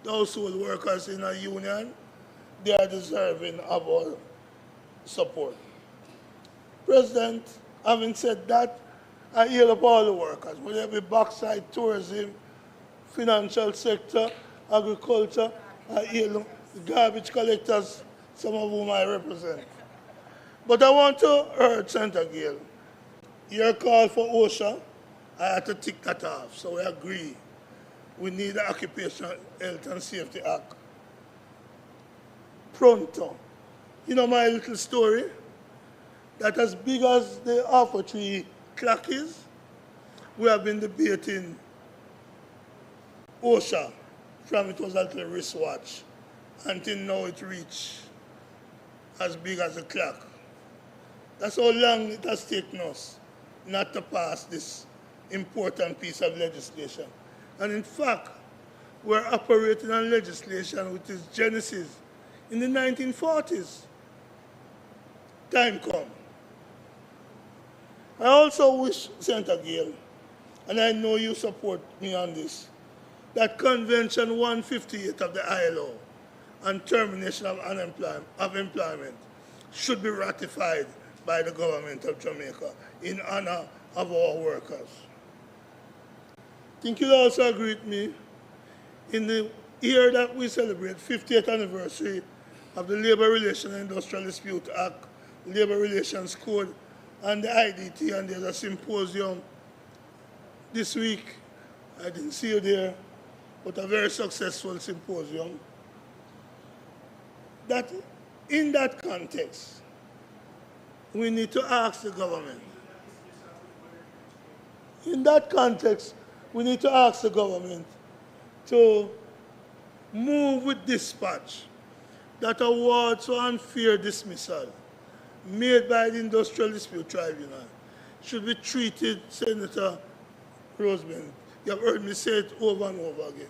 the household workers in a union, they are deserving of our support. President, having said that, I hail up all the workers, whether it be backside tourism, financial sector, agriculture, I hail the garbage collectors, some of whom I represent. But I want to urge Senator Gill, your call for OSHA, I had to tick that off, so we agree. We need the Occupational Health and Safety Act. Pronto. You know my little story? That as big as the Alpha Tree clock is, we have been debating OSHA from it was a little wristwatch until now it reached as big as a clock. That's how long it has taken us not to pass this important piece of legislation. And in fact, we're operating on legislation which is genesis in the 1940s. Time come. I also wish, Senator Gill, and I know you support me on this, that Convention 158 of the ILO on termination of employment should be ratified by the government of Jamaica in honor of our workers. I think you'll also agree with me in the year that we celebrate 50th anniversary of the Labor Relations and Industrial Dispute Act, Labor Relations Code, and the IDT, and there's a symposium this week. I didn't see you there, but a very successful symposium. That in that context, we need to ask the government. In that context, we need to ask the government to move with dispatch that awards for unfair dismissal made by the Industrial Dispute Tribunal should be treated, Senator Roseman, you have heard me say it over and over again,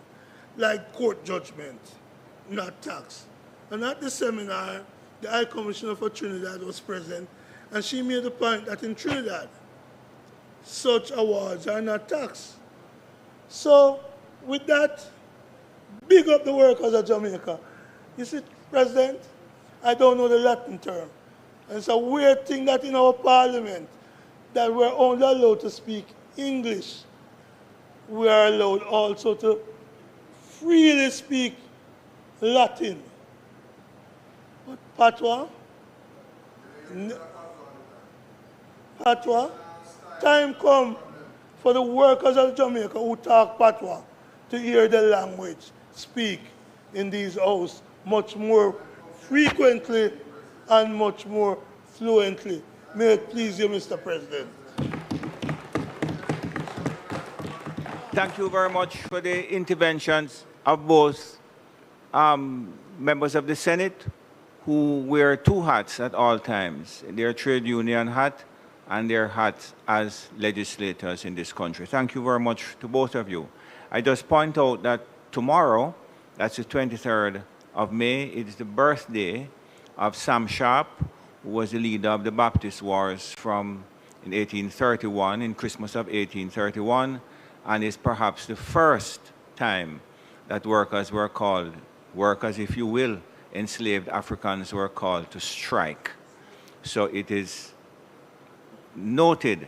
like court judgment, not tax. And at the seminar, the High Commissioner for Trinidad was present, and she made the point that in Trinidad, such awards are not taxed. So, with that, big up the workers of Jamaica. You see, President, I don't know the Latin term. And it's a weird thing that in our parliament, that we're only allowed to speak English. We are allowed also to freely speak Latin. But Patois, Patois, time come for the workers of Jamaica who talk Patois to hear the language speak in these houses much more frequently and much more fluently. May it please you, Mr. President. Thank you very much for the interventions of both members of the Senate who wear two hats at all times, their trade union hat and their hats as legislators in this country. Thank you very much to both of you. I just point out that tomorrow, that's the 23rd of May, it is the birthday of Sam Sharp, who was the leader of the Baptist Wars from in 1831, in Christmas of 1831, and is perhaps the first time that workers were called, workers, if you will, enslaved Africans were called to strike. So it is noted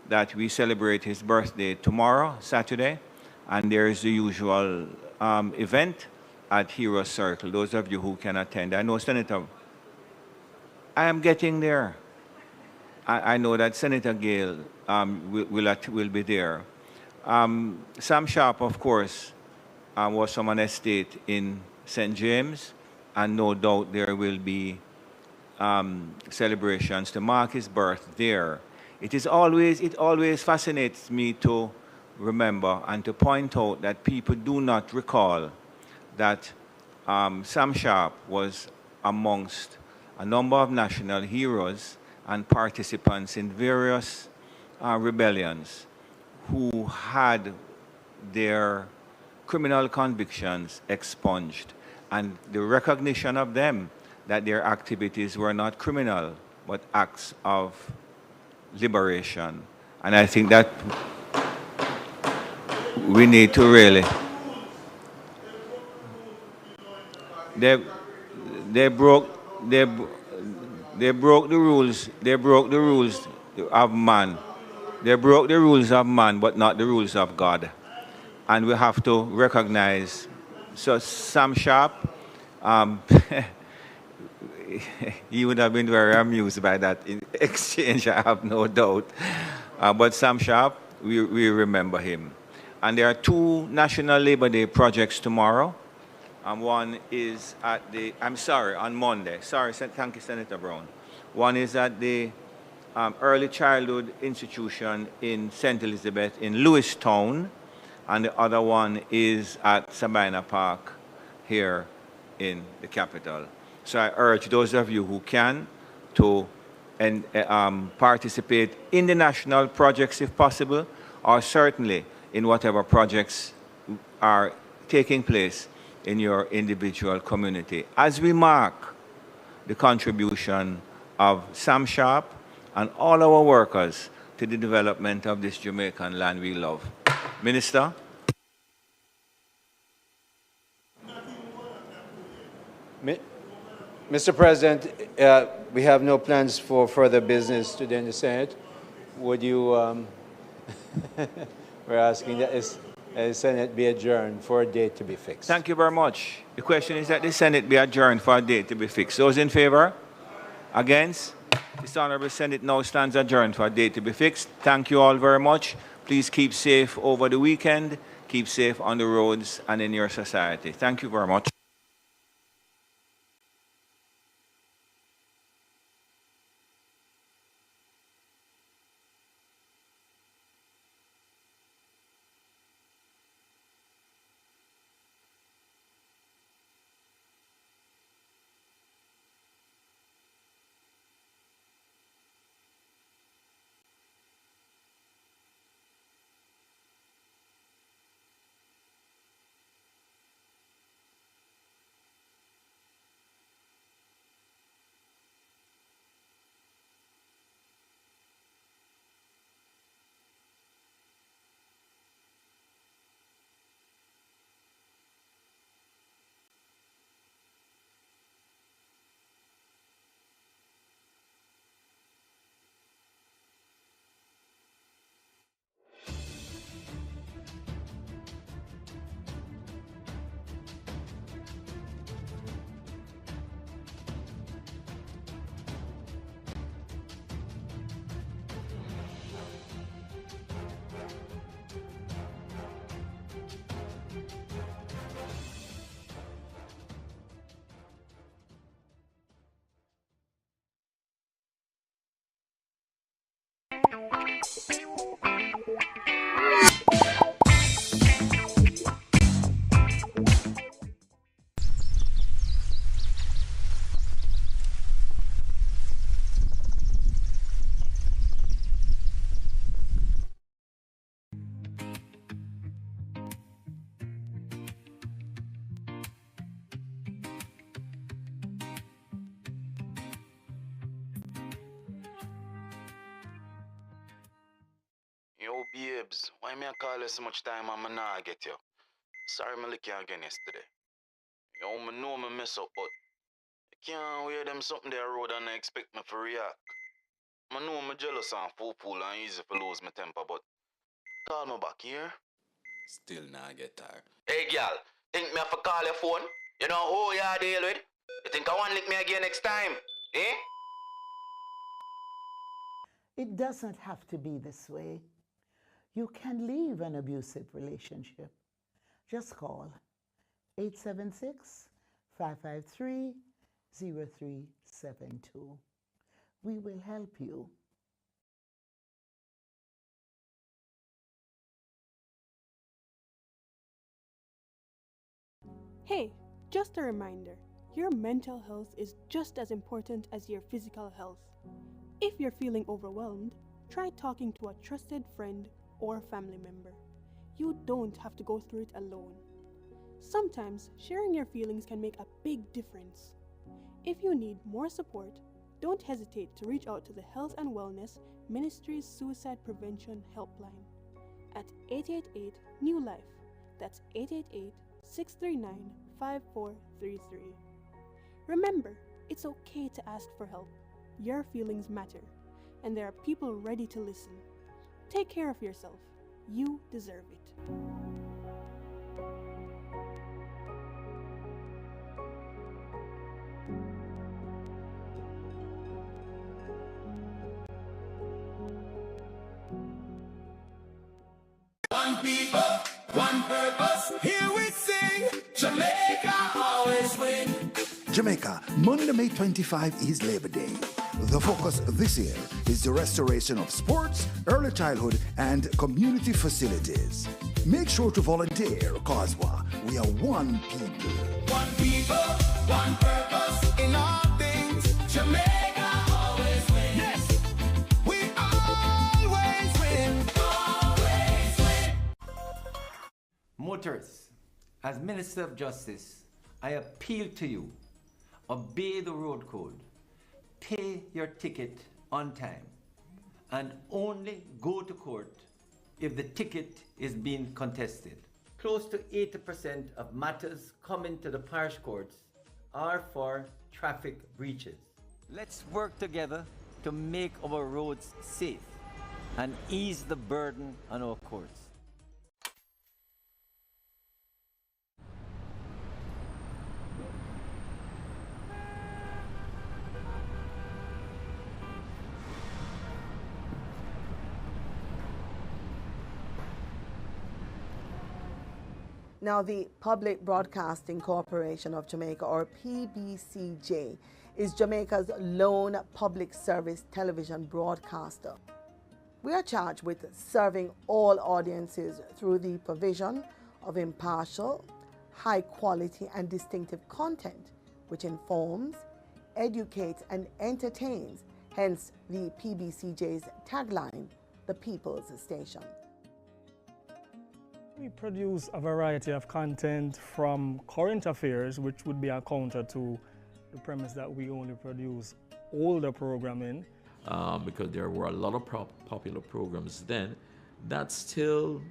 that we celebrate his birthday tomorrow, Saturday, and there is the usual event at Hero Circle, those of you who can attend. I know, Senator, I am getting there. I know that Senator Gale will be there. Sam Sharp, of course, was from an estate in St. James, and no doubt there will be celebrations to mark his birth there. It always fascinates me to remember and to point out that people do not recall that Sam Sharp was amongst a number of national heroes and participants in various rebellions who had their criminal convictions expunged, and the recognition of them that their activities were not criminal but acts of liberation. And I think that we need to really they broke the rules of man. They broke the rules of man, but not the rules of God. And we have to recognize. So Sam Sharp, he would have been very amused by that exchange, I have no doubt. But Sam Sharp, we remember him. And there are two National Labor Day projects tomorrow. One is at on Monday. Sorry, thank you, Senator Brown. One is at the Early Childhood Institution in St. Elizabeth in Lewistown, and the other one is at Sabina Park here in the capital. So I urge those of you who can to participate in the national projects if possible, or certainly in whatever projects are taking place in your individual community, as we mark the contribution of Sam Sharp and all our workers to the development of this Jamaican land we love. Minister? Mr. President, we have no plans for further business today in the Senate. Would you, we're asking that the Senate be adjourned for a date to be fixed. Thank you very much. The question is that the Senate be adjourned for a date to be fixed. Those in favor? Against? This Honorable Senate now stands adjourned for a date to be fixed. Thank you all very much. Please keep safe over the weekend. Keep safe on the roads and in your society. Thank you very much. Yo, babes, why me I call you so much time and I nah get you? Sorry me lick you again yesterday. Yo, me know me mess up, but I can't wear them something there road and I expect me to react. I know I'm jealous and fool and easy to lose my temper, but call me back here. Still nah get tired. Hey, girl, think me have to call your phone? You know who you deal with? You think I want to lick me again next time? Eh? It doesn't have to be this way. You can leave an abusive relationship. Just call 876-553-0372. We will help you. Hey, just a reminder, your mental health is just as important as your physical health. If you're feeling overwhelmed, try talking to a trusted friend or family member. You don't have to go through it alone. Sometimes sharing your feelings can make a big difference. If you need more support, don't hesitate to reach out to the Health and Wellness Ministry's Suicide Prevention Helpline at 888 New Life. That's 888-639-5433. Remember, it's okay to ask for help. Your feelings matter, and there are people ready to listen. Take care of yourself. You deserve it. One people, one purpose. Here we sing. Jamaica always win. Jamaica, Monday, May 25 is Labor Day. The focus this year is the restoration of sports, early childhood, and community facilities. Make sure to volunteer, cause we are one people. One people, one purpose. In all things, Jamaica always win. Yes, we always win. Always win. Motorists, as Minister of Justice, I appeal to you, obey the road code, pay your ticket on time, and only go to court if the ticket is being contested. Close to 80% of matters coming to the parish courts are for traffic breaches. Let's work together to make our roads safe and ease the burden on our courts. Now, the Public Broadcasting Corporation of Jamaica, or PBCJ, is Jamaica's lone public service television broadcaster. We are charged with serving all audiences through the provision of impartial, high quality and distinctive content, which informs, educates and entertains, hence the PBCJ's tagline, the People's Station. We produce a variety of content from current affairs, which would be a counter to the premise that we only produce older programming. Because there were a lot of popular programs then that still,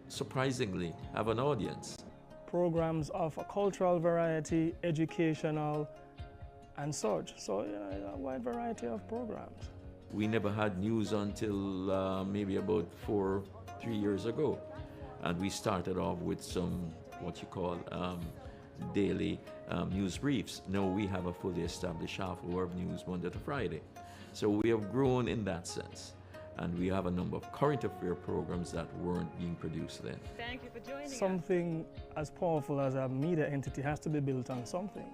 surprisingly, have an audience. Programs of a cultural variety, educational, and such. So, a wide variety of programs. We never had news until maybe about 3 years ago. And we started off with some, what you call, daily news briefs. Now we have a fully established half hour of news Monday to Friday. So we have grown in that sense. And we have a number of current affair programs that weren't being produced then. Thank you for joining us. Something as powerful as a media entity has to be built on something.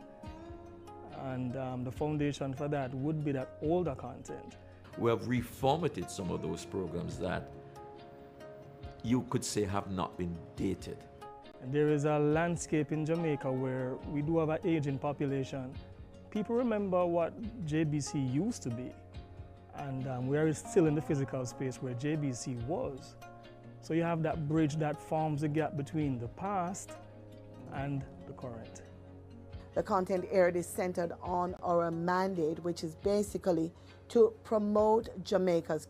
And the foundation for that would be that older content. We have reformatted some of those programs that you could say have not been dated. And there is a landscape in Jamaica where we do have an aging population. People remember what JBC used to be, and we are still in the physical space where JBC was. So you have that bridge that forms the gap between the past and the current. The content aired is centered on our mandate, which is basically to promote Jamaica's